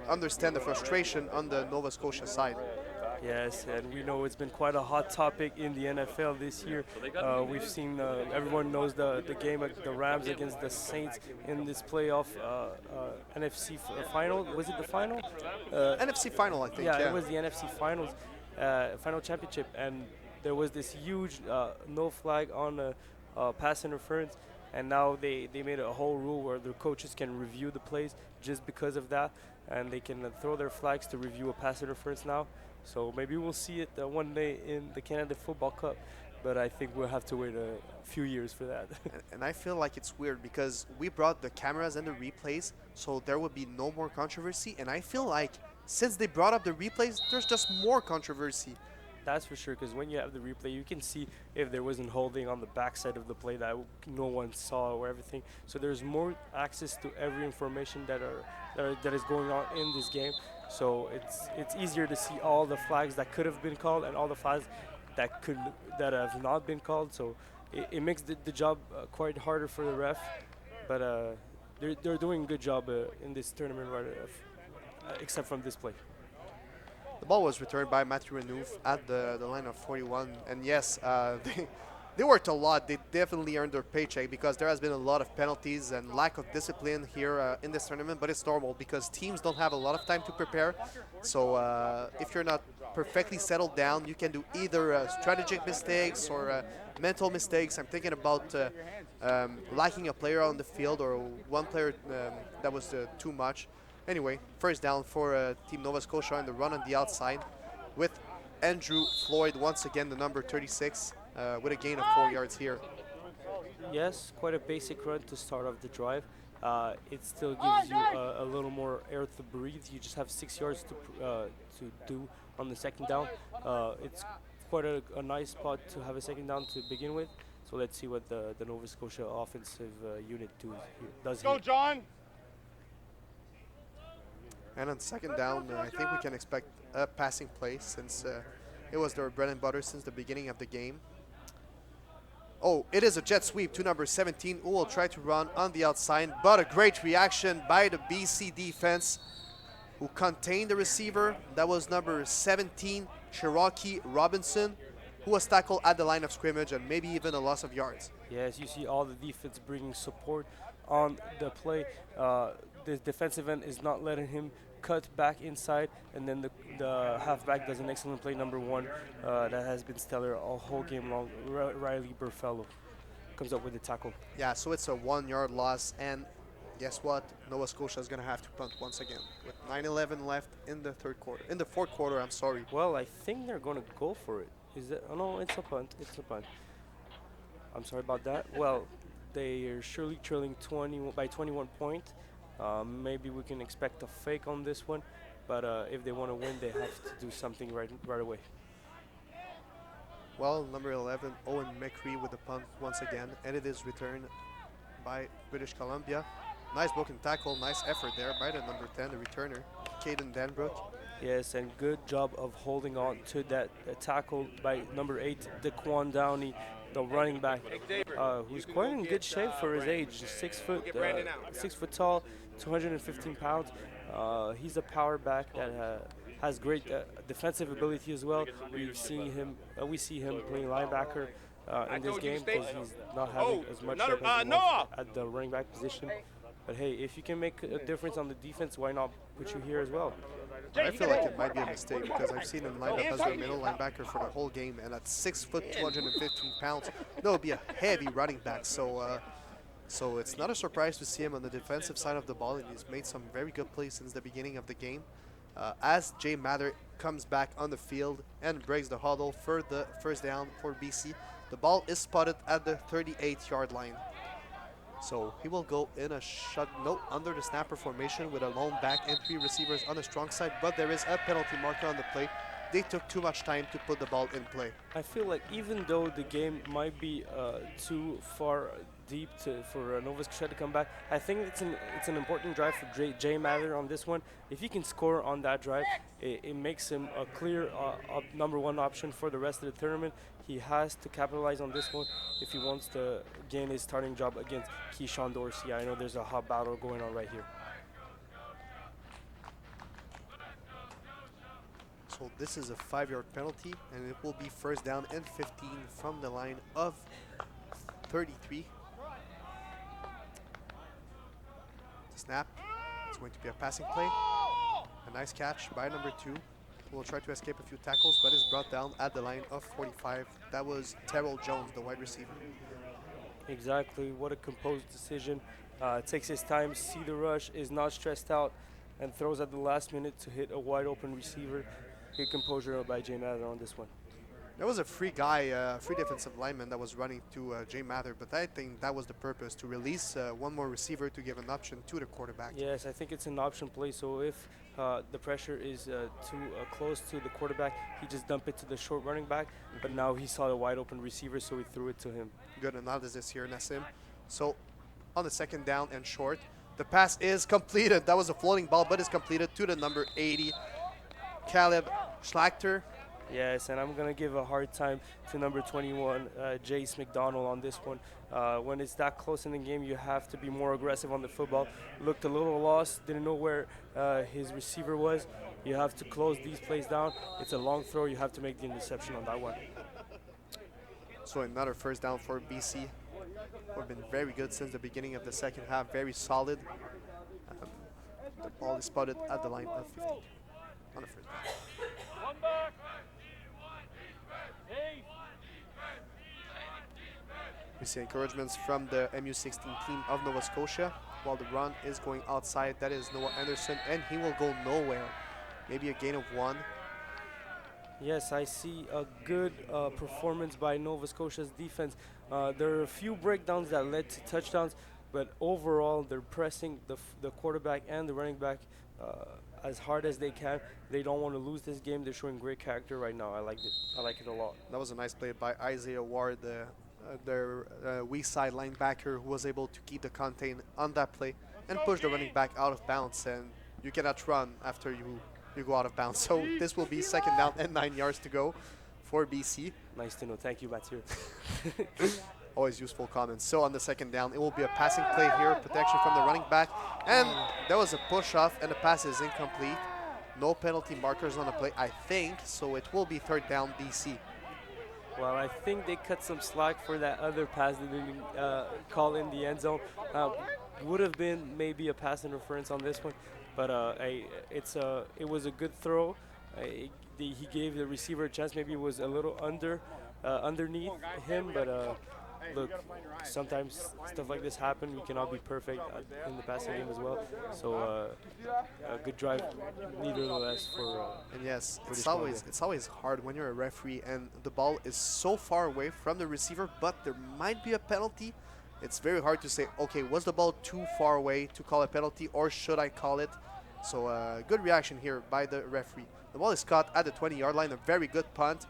understand the frustration on the Nova Scotia side. Yes, and we know it's been quite a hot topic in the NFL this year. We've seen, everyone knows the game of the Rams against the Saints in this playoff NFC final. Was it the final? NFC final, I think. Yeah, it was the NFC finals, final championship, and there was this huge no flag on pass interference. And now they made a whole rule where the coaches can review the plays just because of that, and they can throw their flags to review a pass interference now. So maybe we'll see it one day in the Canada Football Cup, but I think we'll have to wait a few years for that. And I feel like it's weird because we brought the cameras and the replays, so there would be no more controversy. And I feel like since they brought up the replays, there's just more controversy. That's for sure, because when you have the replay, you can see if there wasn't holding on the backside of the play that no one saw or everything. So there's more access to every information that is going on in this game. So it's easier to see all the flags that could have been called and all the flags that have not been called. So it makes the job quite harder for the ref. But they're doing a good job in this tournament, except from this play. The ball was returned by Matthew Renouf at the line of 41. And yes, they worked a lot. They definitely earned their paycheck because there has been a lot of penalties and lack of discipline here in this tournament. But it's normal because teams don't have a lot of time to prepare. So if you're not perfectly settled down, you can do either strategic mistakes or mental mistakes. I'm thinking about lacking a player on the field or one player that was too much. Anyway, first down for Team Nova Scotia and the run on the outside with Andrew Floyd, once again the number 36, with a gain of 4 yards here. Yes, quite a basic run to start off the drive. It still gives you a little more air to breathe. You just have 6 yards to do on the second down. It's quite a nice spot to have a second down to begin with. So let's see what the Nova Scotia offensive unit does here. Go, John! And on second down, I think we can expect a passing play since it was their bread and butter since the beginning of the game. Oh, it is a jet sweep to number 17, who will try to run on the outside, but a great reaction by the BC defense, who contained the receiver. That was number 17, Cherokee Robinson, who was tackled at the line of scrimmage and maybe even a loss of yards. Yes, you see all the defense bringing support on the play. The defensive end is not letting him cut back inside, and then the halfback does an excellent play, number 1, that has been stellar all whole game long. Riley Burfello comes up with the tackle. Yeah, so it's a 1 yard loss, and guess what? Nova Scotia is going to have to punt once again with 9:11 left in the fourth quarter, I'm sorry. Well, I think they're going to go for it. Is it? Oh, no, it's a punt. It's a punt. I'm sorry about that. Well, they are surely trailing 21 points. Maybe we can expect a fake on this one, but if they want to win, they have to do something right away. Well, number 11, Owen McCree with the punt once again, and it is returned by British Columbia. Nice broken tackle, nice effort there by the number 10, the returner, Caden Danbrook. Yes, and good job of holding on to that tackle by number 8, Daquan Downey, the running back, who's quite in good shape for his age. 6 foot tall, 215 pounds. He's a power back that has great defensive ability as well. We see him playing linebacker in this game because he's not having as much help as he was at the running back position. But hey, if you can make a difference on the defense, why not put you here as well? I feel like it might be a mistake because I've seen him lined up as the middle linebacker for the whole game, and at 6 foot 215 pounds, that would be a heavy running back. So it's not a surprise to see him on the defensive side of the ball, and he's made some very good plays since the beginning of the game. As Jay Mather comes back on the field and breaks the huddle for the first down for BC, the ball is spotted at the 38-yard line. So he will go in a under the snapper formation with a lone back and 3 receivers on the strong side, but there is a penalty marker on the play. They took too much time to put the ball in play. I feel like even though the game might be too far deep for Nova Scotia to come back, I think it's an important drive for Jay Mather on this one. If he can score on that drive, it makes him a clear number 1 option for the rest of the tournament. He has to capitalize on this one if he wants to gain his starting job against Keyshawn Dorsey. I know there's a hot battle going on right here. So this is a 5-yard penalty, and it will be first down and 15 from the line of 33. The snap. It's going to be a passing play. A nice catch by number 2. Will try to escape a few tackles, but is brought down at the line of 45. That was Terrell Jones, the wide receiver. Exactly. What a composed decision. Takes his time, see the rush, is not stressed out, and throws at the last minute to hit a wide open receiver. Good composure by Jay Mather on this one. There was a free defensive lineman that was running to Jay Mather, but I think that was the purpose, to release one more receiver to give an option to the quarterback. Yes, I think it's an option play, so if the pressure is too close to the quarterback, he just dumped it to the short running back, but now he saw the wide open receiver, so he threw it to him. Good analysis here, Nassim. So on the second down and short, the pass is completed. That was a floating ball, but it's completed to the number 80, Caleb Schlachter. Yes, and I'm going to give a hard time to number 21, Jace McDonald on this one. When it's that close in the game, you have to be more aggressive on the football. Looked a little lost, didn't know where his receiver was. You have to close these plays down. It's a long throw. You have to make the interception on that one. So another first down for BC. We've been very good since the beginning of the second half, very solid. The ball is spotted at the line of 50 on the first down. We see encouragements from the MU16 team of Nova Scotia, while the run is going outside. That is Noah Anderson, and he will go nowhere. Maybe a gain of 1. Yes, I see a good performance by Nova Scotia's defense. There are a few breakdowns that led to touchdowns, but overall they're pressing the quarterback and the running back as hard as they can. They don't want to lose this game. They're showing great character right now. I like it. I like it a lot. That was a nice play by Isaiah Ward, their weak side linebacker, who was able to keep the contain on that play and push the running back out of bounds. And you cannot run after you go out of bounds. So this will be second down and 9 yards to go for BC. Nice to know. Thank you, Mathieu. Always useful comments. So on the second down, it will be a passing play here, protection from the running back. And there was a push off, and the pass is incomplete. No penalty markers on the play, I think. So it will be third down BC. Well, I think they cut some slack for that other pass they didn't call in the end zone. would have been maybe a pass interference on this one, but it was a good throw. He gave the receiver a chance. Maybe it was a little underneath him, but look, sometimes stuff like this happen. We cannot be perfect in the passing game as well. So a good drive, nevertheless, for. And yes, British it's always hard when you're a referee and the ball is so far away from the receiver, but there might be a penalty. It's very hard to say, okay, was the ball too far away to call a penalty, or should I call it? So good reaction here by the referee. The ball is caught at the 20-yard line, a very good punt.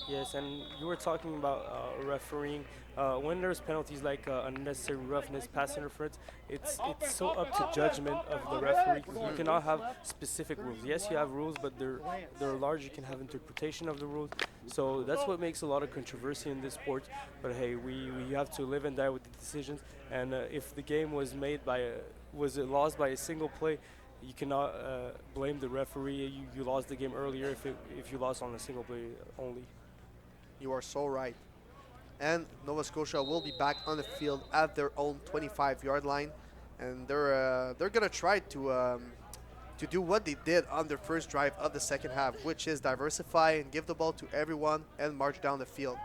Yes, and you were talking about refereeing. When there's penalties like unnecessary roughness, pass interference, it's so up to judgment of the referee. You cannot have specific rules. Yes, you have rules, but they're large. You can have interpretation of the rules. So that's what makes a lot of controversy in this sport. But hey, we have to live and die with the decisions. And if the game was lost by a single play, you cannot blame the referee. You lost the game earlier if you lost on a single play only. You are so right. And Nova Scotia will be back on the field at their own 25-yard line, and they're gonna try to do what they did on their first drive of the second half, which is diversify and give the ball to everyone and march down the field.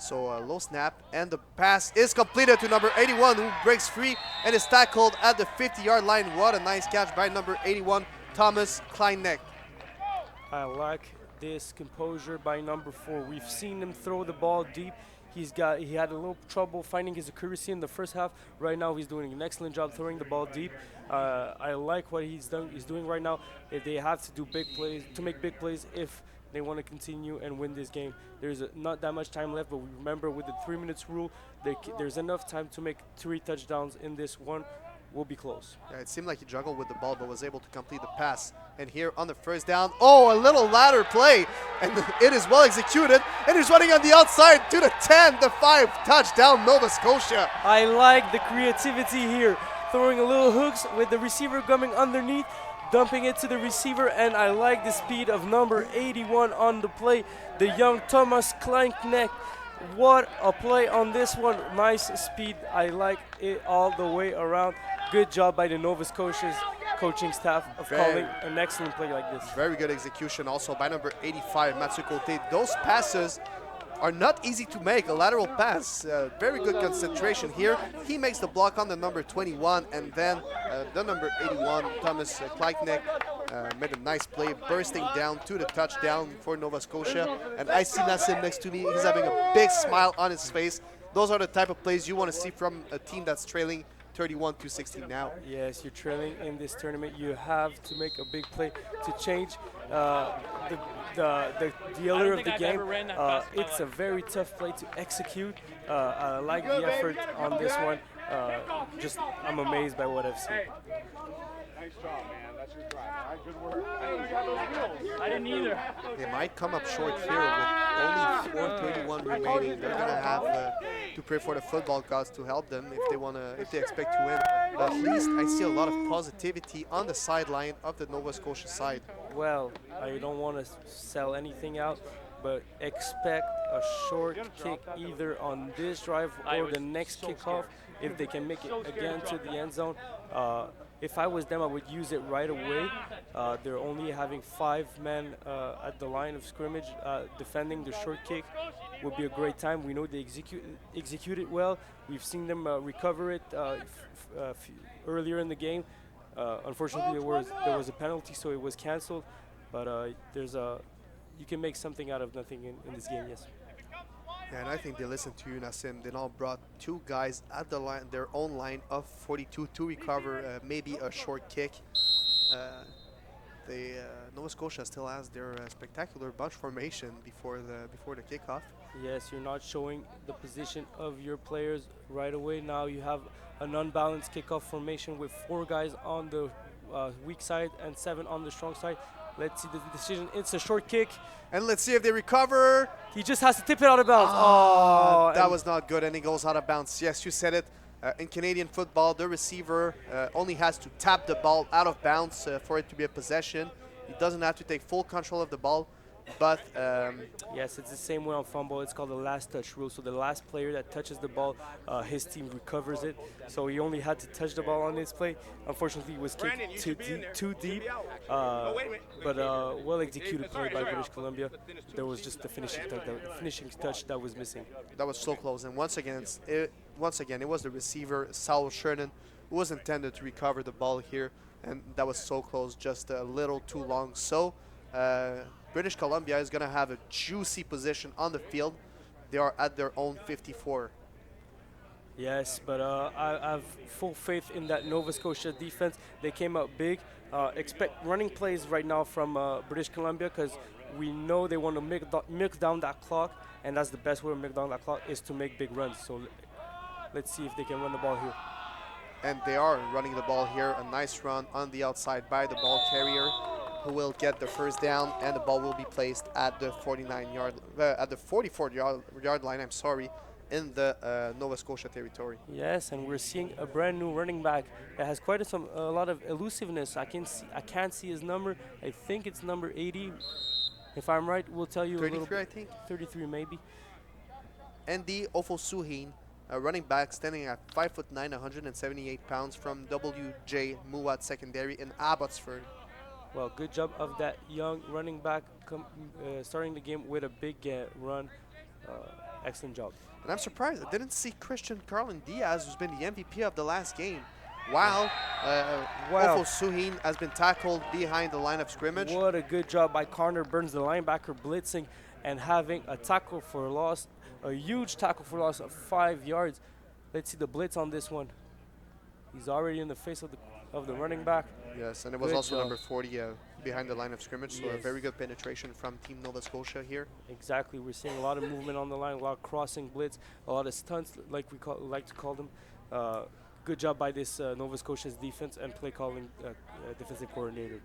So low snap, and the pass is completed to number 81, who breaks free and is tackled at the 50-yard line. What a nice catch by number 81, Thomas Kleinneck. I like this composure by number 4. We've seen him throw the ball deep. He had a little trouble finding his accuracy in the first half. Right now, he's doing an excellent job throwing the ball deep. I like what he's doing right now. If they have to do big plays, to make big plays, if they want to continue and win this game. There's not that much time left, but we remember with the 3 minutes rule, there's enough time to make 3 touchdowns in this one. We'll be close. Yeah, it seemed like he juggled with the ball, but was able to complete the pass. And here on the first down, oh, a little ladder play, and it is well executed. And he's running on the outside to the 10, the 5, touchdown, Nova Scotia. I like the creativity here, throwing a little hooks with the receiver coming underneath, dumping it to the receiver, and I like the speed of number 81 on the play, the young Thomas Kleinneck. What a play on this one. Nice speed. I like it all the way around. Good job by the Nova Scotia's coaching staff of calling an excellent play like this. Very good execution also by number 85, Mathieu Côté. Those passes are not easy to make. A lateral pass, very good concentration here. He makes the block on the number 21, and then the number 81, Thomas Kleinneck, made a nice play, bursting down to the touchdown for Nova Scotia. And I see Nassim next to me. He's having a big smile on his face. Those are the type of plays you want to see from a team that's trailing 31-16 now. Yes, you're trailing in this tournament. You have to make a big play to change the order of the game. It's a very tough play to execute. I like the effort on this one. I'm amazed by what I've seen. Nice job, man. That's your drive. All right, good work. I didn't either. They might come up short here with only 4:31 remaining. They're gonna have to pray for the football gods to help them if they expect to win. But at least I see a lot of positivity on the sideline of the Nova Scotia side. Well, I don't want to sell anything out, but expect a short kick either on this drive or the next kickoff if they can make it again to the end zone. If I was them, I would use it right away. They're only having 5 men at the line of scrimmage. Defending the short kick would be a great time. We know they execute it well. We've seen them recover it earlier in the game. Unfortunately, there was a penalty, so it was canceled. But you can make something out of nothing in this game, yes. Yeah, and I think they listened to you, Nassim. They now brought 2 guys at the line, their own line of 42 to recover maybe a short kick. Nova Scotia still has their spectacular bunch formation before the kickoff. Yes, you're not showing the position of your players right away. Now you have an unbalanced kickoff formation with 4 guys on the weak side and 7 on the strong side. Let's see the decision. It's a short kick. And let's see if they recover. He just has to tip it out of bounds. That was not good, and he goes out of bounds. Yes, you said it. In Canadian football, the receiver only has to tap the ball out of bounds for it to be a possession. He doesn't have to take full control of the ball. but Yes, it's the same way on fumble. It's called the last touch rule. So the last player that touches the ball, his team recovers it. So he only had to touch the ball on this play. Unfortunately, he was kicked too deep. But well executed play by British Columbia. There was just the finishing touch that was missing. that was so close. And once again, it was the receiver Saul Shernan who was intended to recover the ball here, and that was so close, just a little too long. So British Columbia is going to have a juicy position on the field. They are at their own 54. Yes, but I have full faith in that Nova Scotia defense. They came out big. Expect running plays right now from British Columbia because we know they want to milk down that clock, and that's the best way to milk down that clock is to make big runs. So let's see if they can run the ball here. And they are running the ball here. A nice run on the outside by the ball carrier, who will get the first down, and the ball will be placed at the 44-yard line. I'm sorry, in the Nova Scotia territory. Yes, and we're seeing a brand new running back that has quite a lot of elusiveness. I can't see his number. I think it's number 80. If I'm right, we'll tell you 33, a little bit. I think. 33 maybe. Andy Ofosuhin, a running back standing at 5'9", 178 pounds from WJ Muat Secondary in Abbotsford. Well, good job of that young running back starting the game with a big run. Excellent job. And I'm surprised I didn't see Christian Carlin Diaz, who's been the MVP of the last game. Wow. Ofosuhin has been tackled behind the line of scrimmage. What a good job by Connor Burns, the linebacker, blitzing and having a tackle for loss, a huge tackle for loss of 5 yards. Let's see the blitz on this one. He's already in the face of the running back. Yes, and it was Good also job. number 40 behind the line of scrimmage, so a Yes. very good penetration from Team Nova Scotia here. Exactly, we're seeing a lot of movement on the line, a lot of crossing blitz, a lot of stunts, like we like to call them. Good job by this Nova Scotia's defense and play calling defensive coordinator.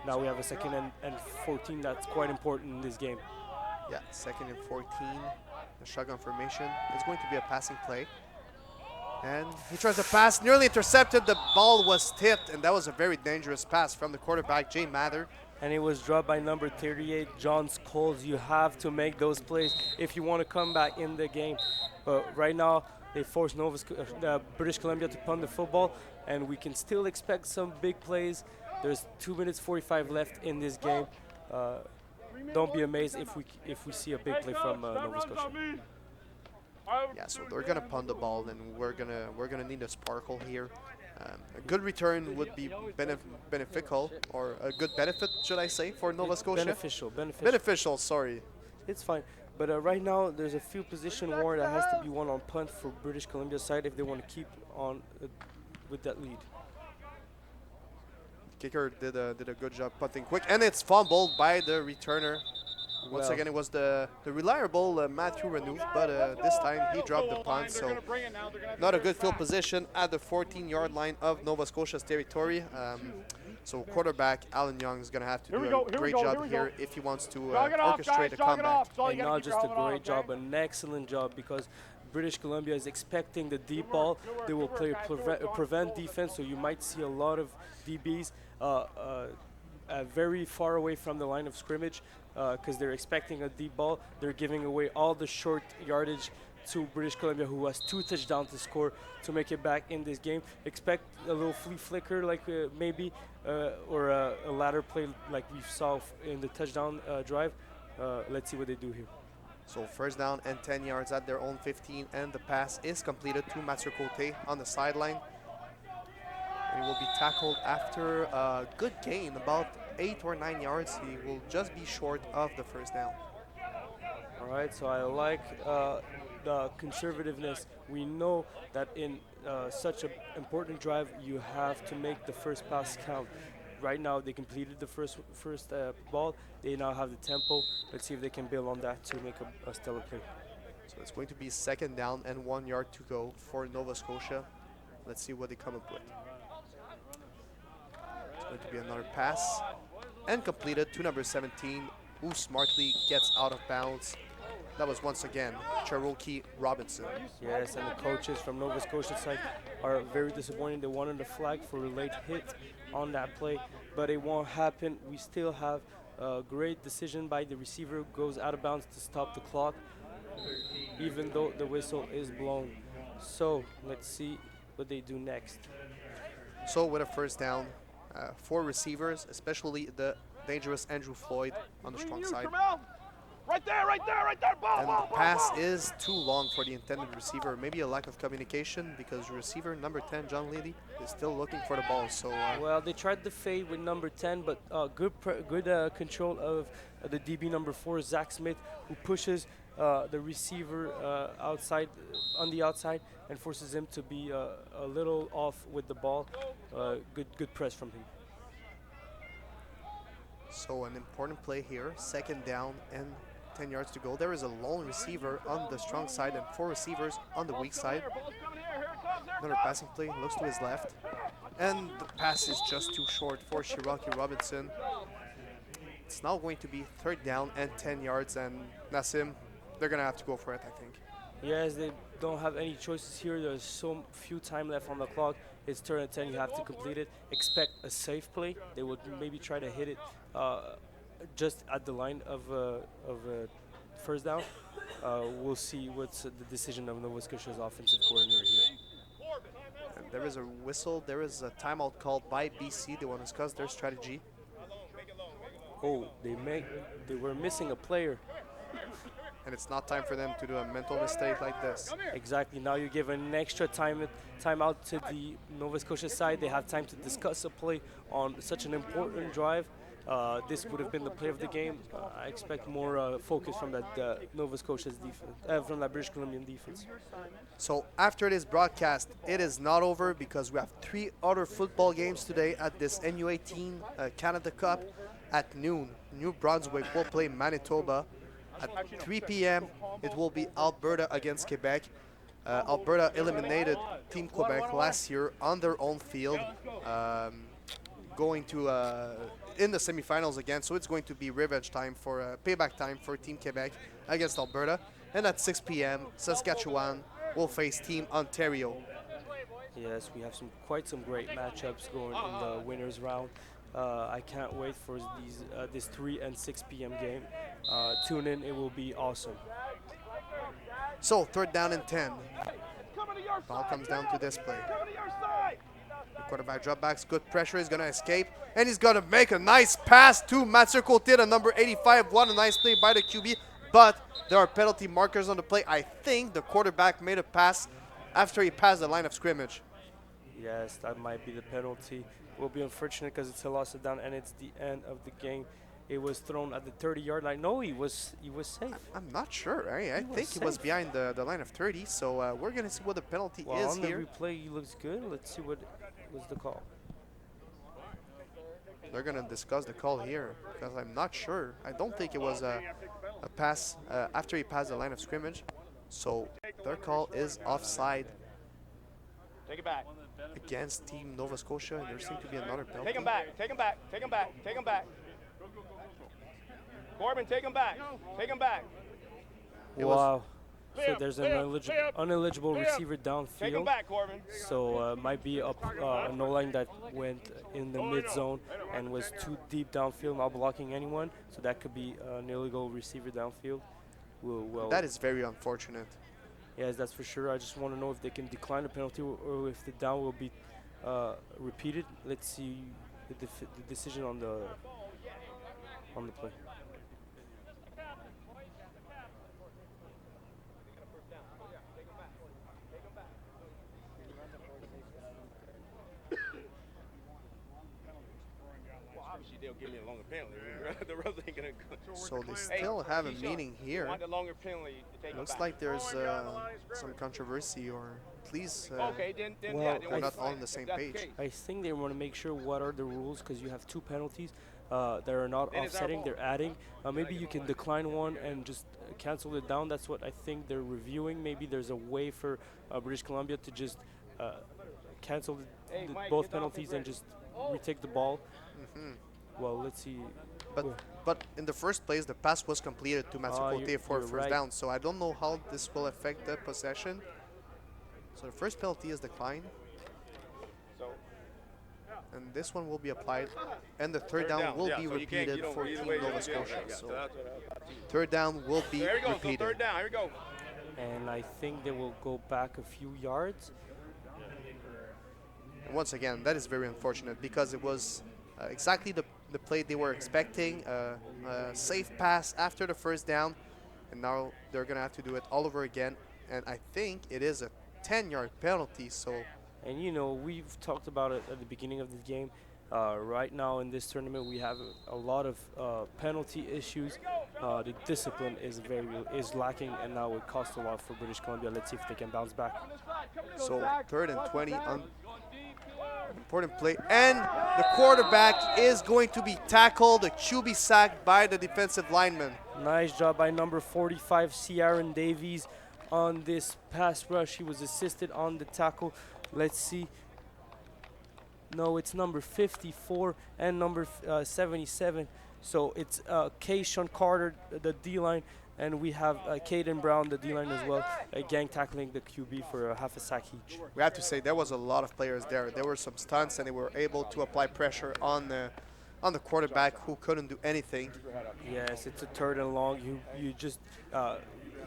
Now we have a 2nd and 14. That's quite important in this game. Yeah, 2nd and 14, the shotgun formation. It's going to be a passing play. And he tries to pass, nearly intercepted. The ball was tipped, and that was a very dangerous pass from the quarterback, Jay Mather. And it was dropped by number 38, John Scholes. You have to make those plays if you want to come back in the game. But right now, they forced British Columbia to punt the football, and we can still expect some big plays. There's 2 minutes 45 left in this game. Don't be amazed if we see a big play from Nova Scotia. Yeah, so they're gonna punt the ball, and we're gonna need a sparkle here. A good return would be beneficial, or a good benefit, should I say, for Nova Scotia? Beneficial, sorry. It's fine. But right now, there's a few position war that has to be won on punt for British Columbia side if they want to keep on with that lead. Kicker did a good job punting quick, and it's fumbled by the returner. Once again, it was the reliable Matthew Renouf, but this time he dropped the punt, so not a good field position at the 14-yard line of Nova Scotia's territory. So quarterback Alan Young is going to have to do a great job here if he wants to orchestrate a comeback. And not just a great job, an excellent job, because British Columbia is expecting the deep ball. They will play prevent defense, so you might see a lot of DBs very far away from the line of scrimmage because they're expecting a deep ball. They're giving away all the short yardage to British Columbia, who has 2 touchdowns to score to make it back in this game. Expect a little flea flicker, like maybe, or a ladder play like we saw in the touchdown drive. Let's see what they do here. So first down and 10 yards at their own 15, and the pass is completed to Mathieu Côté on the sideline. And he will be tackled after a good gain, about 8 or 9 yards. He will just be short of the first down. All right, so I like the conservativeness. We know that in such an important drive, you have to make the first pass count. Right now, they completed the first ball. They now have the tempo. Let's see if they can build on that to make a stellar play. So it's going to be 2nd down and 1 yard to go for Nova Scotia. Let's see what they come up with. It's going to be another pass and completed to number 17, who smartly gets out of bounds. That was once again Cherokee Robinson. Yes, and the coaches from Nova Scotia side are very disappointed. They wanted a flag for a late hit on that play, but it won't happen. We still have Great decision by the receiver, goes out of bounds to stop the clock, even though the whistle is blown. So let's see what they do next. So with a first down, 4 receivers, especially the dangerous Andrew Floyd on the strong side. Right there, ball, And the pass is too long for the intended receiver. Maybe a lack of communication because receiver number 10, John Lady, is still looking for the ball. So well, they tried the fade with number 10, but good control of the DB number 4, Zach Smith, who pushes the receiver outside on the outside and forces him to be a little off with the ball. Good press from him. So an important play here, second down and 10 yards to go. There is a lone receiver on the strong side and 4 receivers on the weak side. Another passing play, looks to his left. And the pass is just too short for Shiraki Robinson. It's now going to be third down and 10 yards, and Nassim, they're going to have to go for it, I think. Yes, they don't have any choices here. There's so few time left on the clock. It's turn and 10, you have to complete it. Expect a safe play. They would maybe try to hit it just at the line of first down. We'll see what's the decision of Nova Scotia's offensive coordinator here. And there is a whistle. There is a timeout called by BC. They want to discuss their strategy. Oh, they were missing a player. And it's not time for them to do a mental mistake like this. Exactly. Now you give an extra timeout to the Nova Scotia side. They have time to discuss a play on such an important drive. This would have been the play of the game. I expect more focus from that Nova Scotia's defense, from that British Columbian defense. So after this broadcast, it is not over because we have 3 other football games today at this NU18 Canada Cup at noon. New Brunswick will play Manitoba. At 3 p.m., it will be Alberta against Quebec. Alberta eliminated Team Quebec last year on their own field, going to in the semifinals again. So it's going to be revenge time for payback time for Team Quebec against Alberta. And at 6 p.m., Saskatchewan will face Team Ontario. Yes, we have quite some great matchups going in the winners round. I can't wait for this 3 and 6 p.m. game. Tune in, it will be awesome. So third down and 10. Ball comes down to this play. The quarterback drop backs, good pressure, he's going to escape. And he's going to make a nice pass to Mathieu Côté, the number 85. What a nice play by the QB. But there are penalty markers on the play. I think the quarterback made a pass after he passed the line of scrimmage. Yes, that might be the penalty. Will be unfortunate because it's a loss of down and it's the end of the game. It was thrown at the 30-yard line. No, he was safe. I'm not sure. I think he was behind the line of 30. So we're going to see what the penalty is on here. The replay, he looks good. Let's see what was the call. They're going to discuss the call here because I'm not sure. I don't think it was a pass after he passed the line of scrimmage. So their call is offside. Take it back. Against Team Nova Scotia, and there seems to be another penalty. Take him back, take him back, take him back, take him back. Corbin, take him back, take him back. Wow. So there's an ineligible receiver downfield. Take him back, Corbin. So might be a no line that went in the mid zone and was too deep downfield, not blocking anyone. So that could be an illegal receiver downfield. Well, that is very unfortunate. Yes, that's for sure. I just want to know if they can decline the penalty or if the down will be repeated. Let's see the decision on the play. Obviously, they'll give me a longer penalty. The refs ain't gonna go. So they still have a meeting here. Want the longer penalty to take Looks him back. like there's some controversy, or at least okay, then well, we're not all on the same page. I think they want to make sure what are the rules because you have 2 penalties that are not offsetting, they're adding. Maybe you can decline one and just cancel it down. That's what I think they're reviewing. Maybe there's a way for British Columbia to just cancel both penalties and just retake the ball. Well, let's see. But in the first place, the pass was completed to Mathieu Côté for first down. So I don't know how this will affect the possession. So the first penalty is declined. and this one will be applied, and the third down will be repeated for Team Nova Scotia. So third down will be There we go. So repeated. third down. Here we go. And I think they will go back a few yards. And once again, that is very unfortunate because it was exactly the play they were expecting, a safe pass after the first down, and now they're going to have to do it all over again. And I think it is a 10-yard penalty. So, and you know, we've talked about it at the beginning of this game. Right now in this tournament, we have a lot of penalty issues. The discipline is lacking, and now it costs a lot for British Columbia. Let's see if they can bounce back. So 3rd and 20 on important play, and the quarterback is going to be tackled, a QB sack by the defensive lineman. Nice job by number 45, Ciaran Davies, on this pass rush. He was assisted on the tackle. Let's see. No, it's number 54 and number 77. So it's Kayshawn Carter, the D-line, and we have Caden Brown, the D-line as well, gang tackling the QB for half a sack each. We have to say there was a lot of players there. There were some stunts, and they were able to apply pressure on the quarterback, who couldn't do anything. Yes, it's a 3rd and long. You just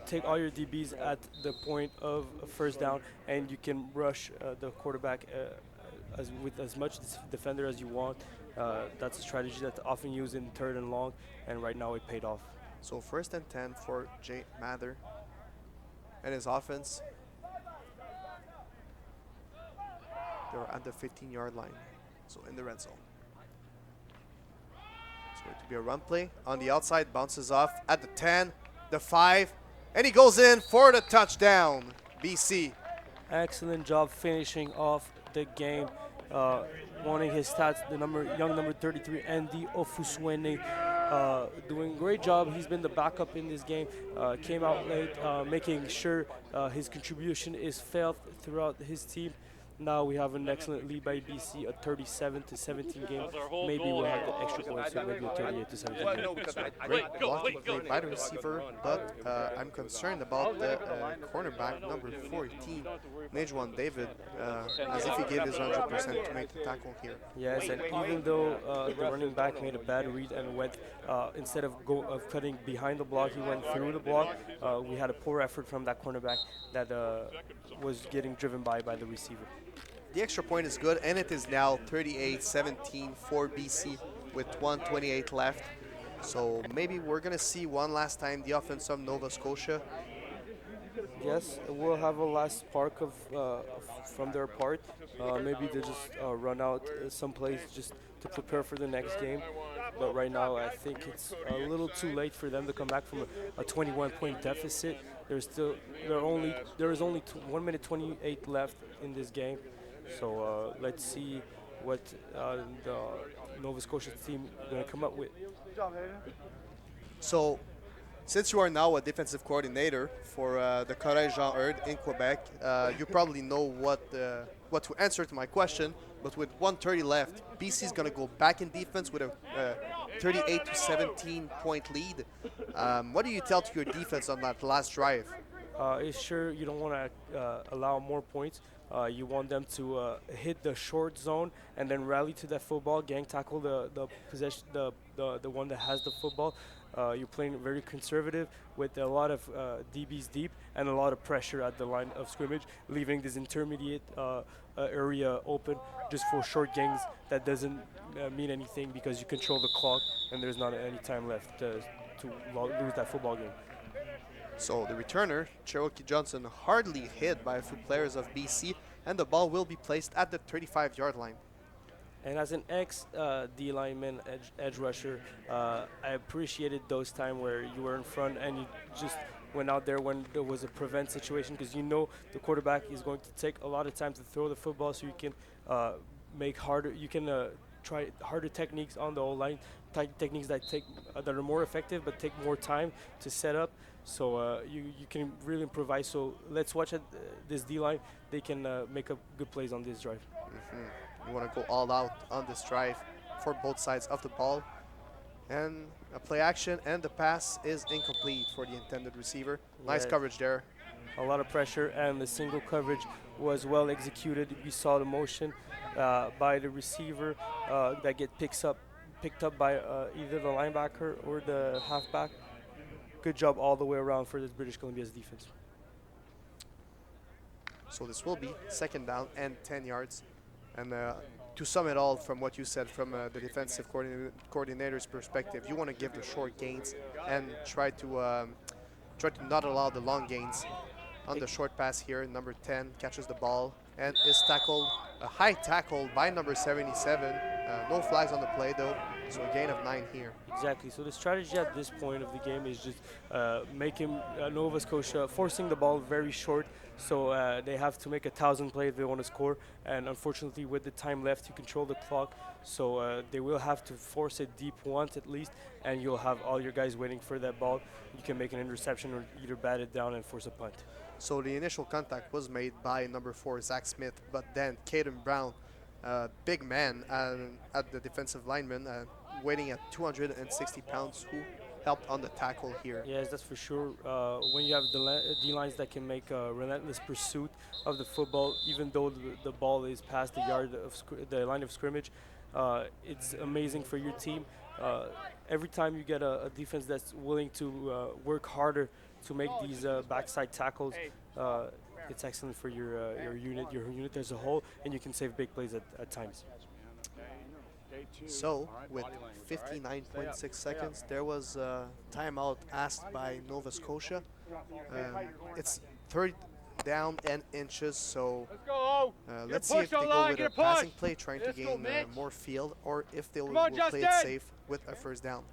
take all your DBs at the point of first down, and you can rush the quarterback with as much defender as you want. That's a strategy that's often used in 3rd and long, and right now it paid off. So 1st and 10 for Jay Mather and his offense. They're at the 15-yard line, so in the red zone. It's going to be a run play on the outside, bounces off at the 10, the 5, and he goes in for the touchdown, BC. Excellent job finishing off the game. Wanting his stats, the young number 33, Andy Ofuswene, doing a great job. He's been the backup in this game. Came out late, making sure his contribution is felt throughout his team. Now we have an excellent lead by BC, a 37-17 game. Maybe we'll have the extra points, so maybe a 38-17 game. Great blocking play by the receiver, but I'm concerned about the cornerback, number 14, Najwan David, as if he gave his 100% to make the tackle here. Yes, and even though the running back made a bad read and went, instead of cutting behind the block, he went through the block, we had a poor effort from that cornerback that was getting driven by the receiver. The extra point is good, and it is now 38-17 for BC with 1:28 left. So maybe we're going to see one last time the offense of Nova Scotia. Yes, we'll have a last spark of from their part. Maybe they just run out someplace just to prepare for the next game. But right now, I think it's a little too late for them to come back from a 21-point deficit. There is only 1 minute 28 left in this game. So let's see what the Nova Scotia team is going to come up with. So, since you are now a defensive coordinator for the Collège Jean Heard in Quebec, you probably know what to answer to my question. But with 1:30 left, BC is going to go back in defense with a 38-17 point lead. What do you tell to your defense on that last drive? It's sure you don't want to allow more points. You want them to hit the short zone and then rally to that football, gang tackle the possession, the one that has the football. You're playing very conservative with a lot of DBs deep and a lot of pressure at the line of scrimmage, leaving this intermediate area open just for short gangs. That doesn't mean anything because you control the clock and there's not any time left to lose that football game. So the returner, Cherokee Johnson, hardly hit by a few players of BC, and the ball will be placed at the 35-yard line. And as an ex-D lineman, edge rusher, I appreciated those times where you were in front and you just went out there when there was a prevent situation, because you know the quarterback is going to take a lot of time to throw the football, so you can make harder. You can try harder techniques on the O-line, techniques that are more effective but take more time to set up. So you can really improvise. So let's watch this D-line. They can make up good plays on this drive. You want to go all out on this drive for both sides of the ball. And a play action, and the pass is incomplete for the intended receiver. Nice Yeah. coverage there. A lot of pressure, and the single coverage was well executed. We saw the motion by the receiver that picked up by either the linebacker or the halfback. Good job all the way around for this British Columbia's defense. So this will be second down and 10 yards. And to sum it all from what you said from the defensive coordinator's perspective, you want to give the short gains and try to not allow the long gains. On the short pass here, number 10 catches the ball and is tackled, a high tackle by number 77. No flags on the play though, so a gain of 9 here. Exactly. So the strategy at this point of the game is just making Nova Scotia forcing the ball very short. So they have to make 1,000 plays if they want to score. And unfortunately, with the time left, you control the clock. So they will have to force it deep once at least, and you'll have all your guys waiting for that ball. You can make an interception or either bat it down and force a punt. So the initial contact was made by number 4, Zach Smith, but then Caden Brown, big man at the defensive lineman, weighing at 260 pounds, who helped on the tackle here. Yes, that's for sure. When you have D-lines that can make a relentless pursuit of the football, even though the ball is past the line of scrimmage, it's amazing for your team. Every time you get a defense that's willing to work harder to make these backside tackles, it's excellent for your unit as a whole, and you can save big plays at times. So, with 59.6 seconds, there was a timeout asked by Nova Scotia. It's third down and inches, so let's see if they go with a passing play, trying to gain more field, or if they will play it safe with a first down.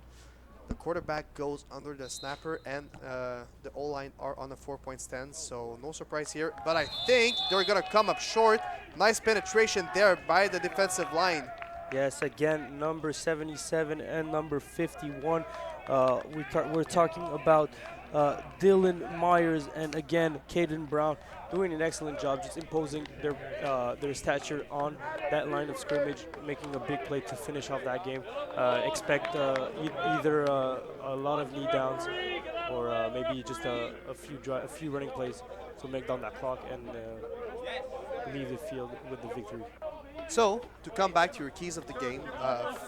The quarterback goes under the snapper, and the O-line are on a 4-point stand, so no surprise here. But I think they're going to come up short. Nice penetration there by the defensive line. Yes, again, number 77 and number 51. We're talking about Dylan Myers and, again, Caden Brown doing an excellent job just imposing their stature on that line of scrimmage, making a big play to finish off that game. Expect either a lot of knee downs or maybe just a few running plays to make down that clock and leave the field with the victory. So, to come back to your keys of the game,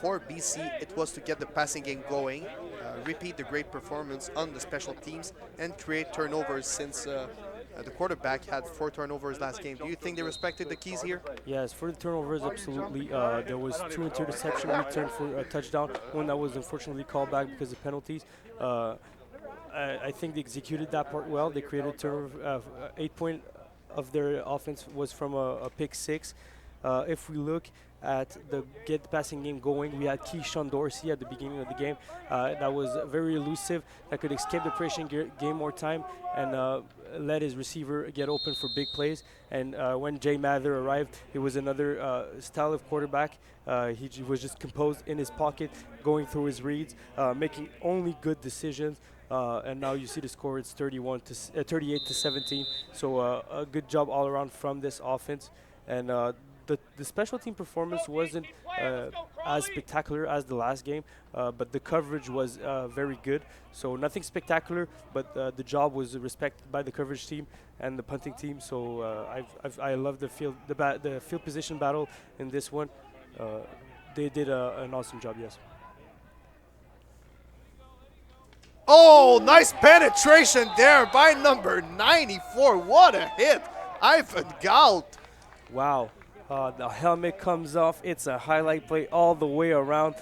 for BC, it was to get the passing game going, repeat the great performance on the special teams, and create turnovers since the quarterback had 4 turnovers last game. Do you think they respected the keys here? Yes, for the turnovers, absolutely. There was 2 interception returned for a touchdown, one that was unfortunately called back because of penalties. I think they executed that part well. They created turnover. 8 point of their offense was from a pick 6. If we look at the passing game going, we had Keyshawn Dorsey at the beginning of the game. That was very elusive, that could escape the pressure and gain more time and let his receiver get open for big plays. And when Jay Mather arrived, it was another style of quarterback. He was just composed in his pocket, going through his reads, making only good decisions. And now you see the score, it's 38 to 17. So a good job all around from this offense. And the special team performance wasn't as spectacular as the last game, but the coverage was very good. So nothing spectacular, but the job was respected by the coverage team and the punting team. So I love the field position battle in this one. They did an awesome job, yes. Oh, nice penetration there by number 94. What a hit, Ivan Galt. Wow. The helmet comes off. It's a highlight play all the way around.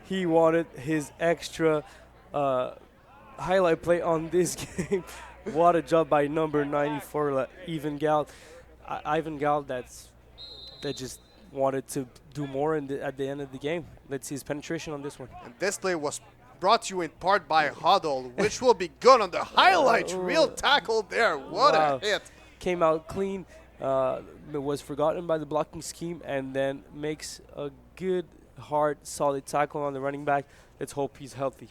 He wanted his extra highlight play on this game. What a job by number 94, Ivan Galt. Ivan Galt that just wanted to do more at the end of the game. Let's see his penetration on this one. And this play was brought to you in part by Huddle, which will be good on the highlight. Real tackle there. What a hit. Came out clean. Was forgotten by the blocking scheme and then makes a good, hard, solid tackle on the running back. Let's hope he's healthy.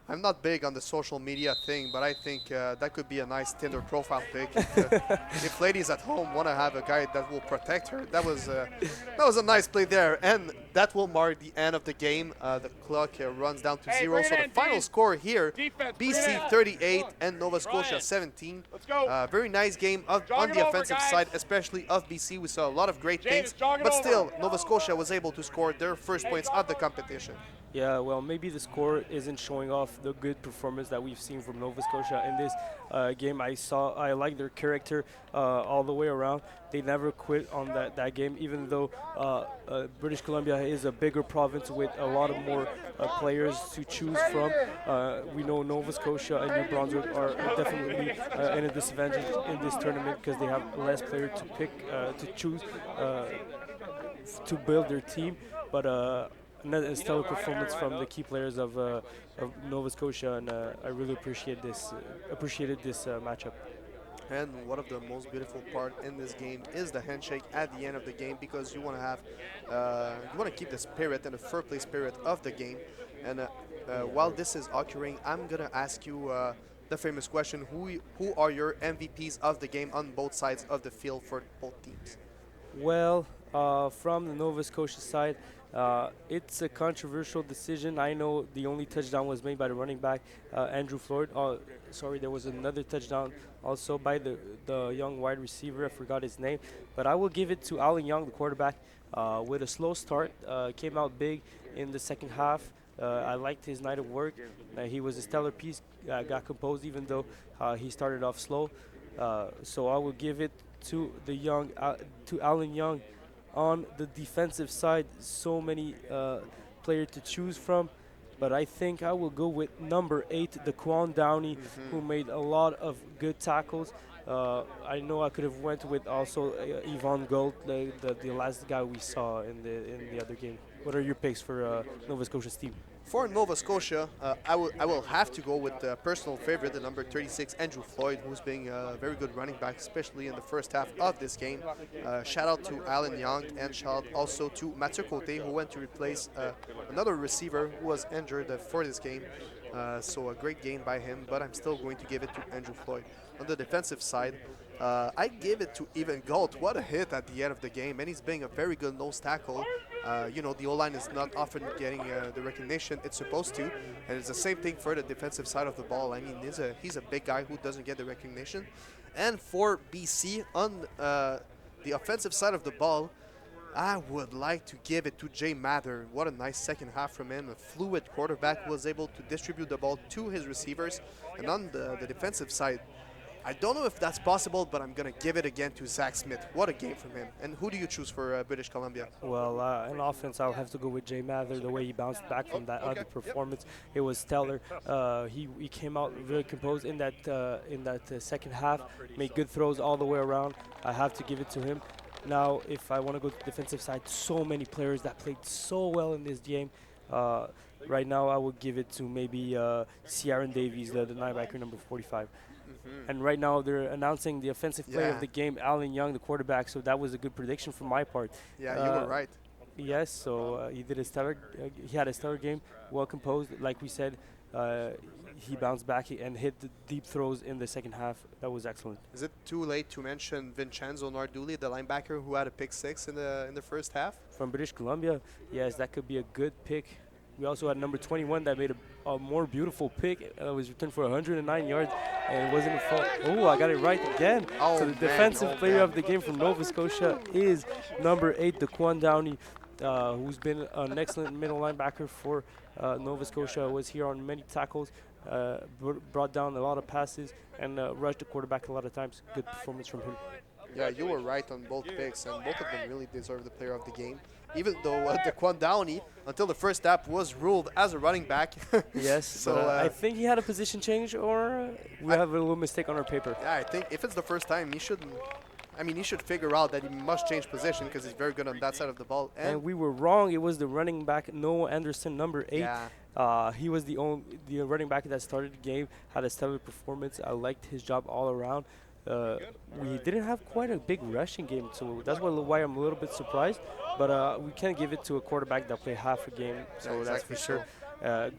I'm not big on the social media thing, but I think that could be a nice Tinder profile pic. If ladies at home want to have a guy that will protect her, that was a nice play there, and that will mark the end of the game. The clock runs down to Hey, 0, bring so it the in, final Dean. score here: Defense, bring it BC in. 38 and Nova Scotia Ryan, 17. let's go. Very nice game Jog on it the over, offensive guys. side, especially of BC. We saw a lot of great James, things, jog it but over. still, Nova Scotia was able to score their first points of the competition. Yeah, well, maybe the score isn't showing off the good performance that we've seen from Nova Scotia in this game. I like their character all the way around. They never quit on that game, even though British Columbia is a bigger province with a lot of more players to choose from. We know Nova Scotia and New Brunswick are definitely in a disadvantage in this tournament because they have less players to pick, to choose, to build their team. But a stellar performance from the key players of Nova Scotia, and I really appreciated this matchup. And one of the most beautiful part in this game is the handshake at the end of the game, because you want to have, you want to keep the spirit and the fair play spirit of the game. And while this is occurring, I'm gonna ask you the famous question: who are your MVPs of the game on both sides of the field for both teams? Well, from the Nova Scotia side, it's a controversial decision. I know the only touchdown was made by the running back, Andrew Floyd. Sorry, there was another touchdown also by the young wide receiver. I forgot his name. But I will give it to Alan Young, the quarterback, with a slow start. Came out big in the second half. I liked his night of work. He was a stellar piece, got composed even though he started off slow. So I will give it to to Alan Young. On the defensive side, so many players to choose from, but I think I will go with number 8, Daquan Downey, who made a lot of good tackles. I know I could have went with also Yvonne Gold, the last guy we saw in the other game. What are your picks for Nova Scotia's team? For Nova Scotia, I will have to go with the personal favorite, the number 36, Andrew Floyd, who's being a very good running back, especially in the first half of this game. Shout out to Alan Young, and shout out also to Mathieu Côté, who went to replace another receiver who was injured for this game. So a great game by him, but I'm still going to give it to Andrew Floyd. On the defensive side, I give it to Evan Galt. What a hit at the end of the game, and he's being a very good nose tackle. You know, the O-line is not often getting the recognition it's supposed to, and it's the same thing for the defensive side of the ball. I mean, he's a big guy who doesn't get the recognition. And for BC, on the offensive side of the ball, I would like to give it to Jay Mather. What a nice second half from him. A fluid quarterback, was able to distribute the ball to his receivers. And on the defensive side, I don't know if that's possible, but I'm going to give it again to Zach Smith. What a game from him. And who do you choose for British Columbia? Well, in offense, I'll have to go with Jay Mather. The way he bounced back from that other performance, it was stellar. He came out very composed in that second half, made good throws all the way around. I have to give it to him. Now, if I want to go to the defensive side, so many players that played so well in this game. Right now, I would give it to maybe Ciaran Davies, the linebacker, number 45. And right now they're announcing the offensive player of the game, Alan Young, the quarterback. So that was a good prediction from my part. Yeah, you were right. Yes, so he did a stellar. He had a stellar game, well composed. Like we said, he bounced back and hit the deep throws in the second half. That was excellent. Is it too late to mention Vincenzo Narduli, the linebacker who had a pick 6 in the first half? From British Columbia, yes, that could be a good pick. We also had number 21 that made a more beautiful pick. It was returned for 109 yards, and it wasn't a fault. Oh, I got it right again. Oh, so the defensive player of the game from Nova Scotia is number 8, Daquan Downey, who's been an excellent middle linebacker for Nova Scotia. Was here on many tackles, brought down a lot of passes, and rushed the quarterback a lot of times. Good performance from him. Yeah, you were right on both picks, and both of them really deserve the player of the game. Even though Daquan Downey, until the first half, was ruled as a running back. Yes, so I think he had a position change, or we have a little mistake on our paper. Yeah, I think if it's the first time, he shouldn't. I mean, he should figure out that he must change position because he's very good on that side of the ball. And we were wrong. It was the running back, Noah Anderson, number 8. Yeah. He was the running back that started the game, had a stellar performance. I liked his job all around. We didn't have quite a big rushing game, so that's why I'm a little bit surprised. But we can't give it to a quarterback that played half a game, so yeah, exactly that's for sure.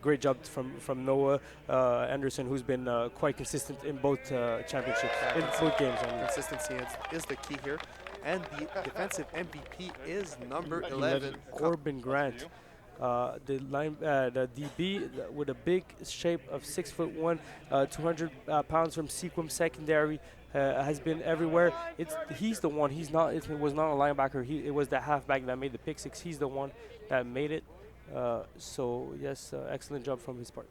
Great job from Noah Anderson, who's been quite consistent in both championships, in both games. I mean. Consistency is the key here. And the defensive MVP is number 11. Corbin Grant. The DB with a big shape of 6'1", 200 pounds from Sequim secondary, has been everywhere. He's the one. It was not a linebacker. It was the halfback that made the pick six. He's the one that made it. So yes, excellent job from his part.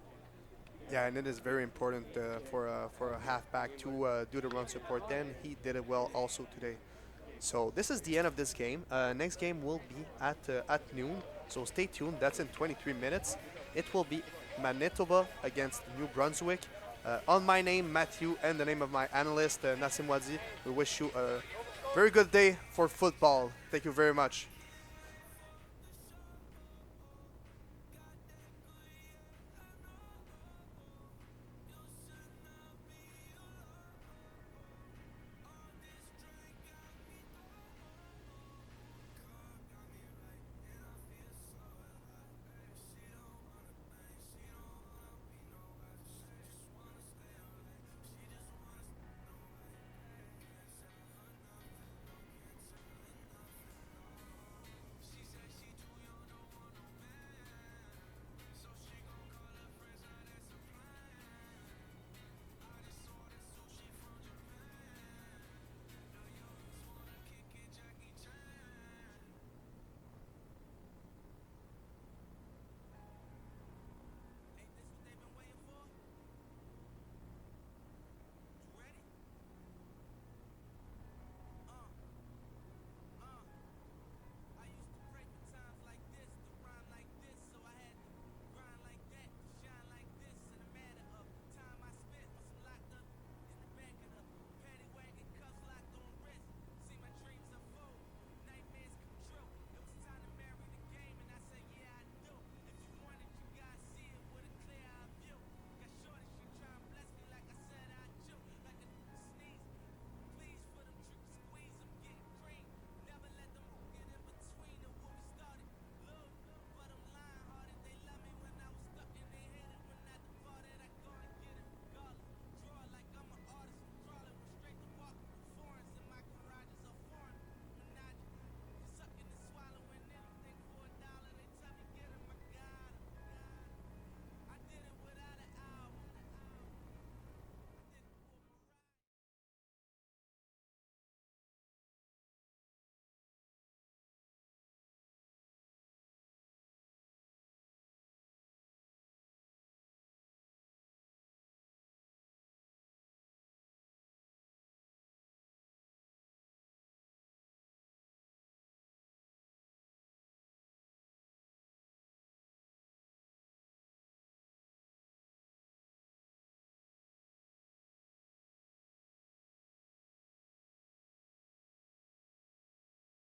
Yeah, and it is very important for a halfback to do the run support. Then he did it well also today. So this is the end of this game. Next game will be at noon. So stay tuned. That's in 23 minutes. It will be Manitoba against New Brunswick. On my name, Matthew, and the name of my analyst, Nassim Wadi, we wish you a very good day for football. Thank you very much.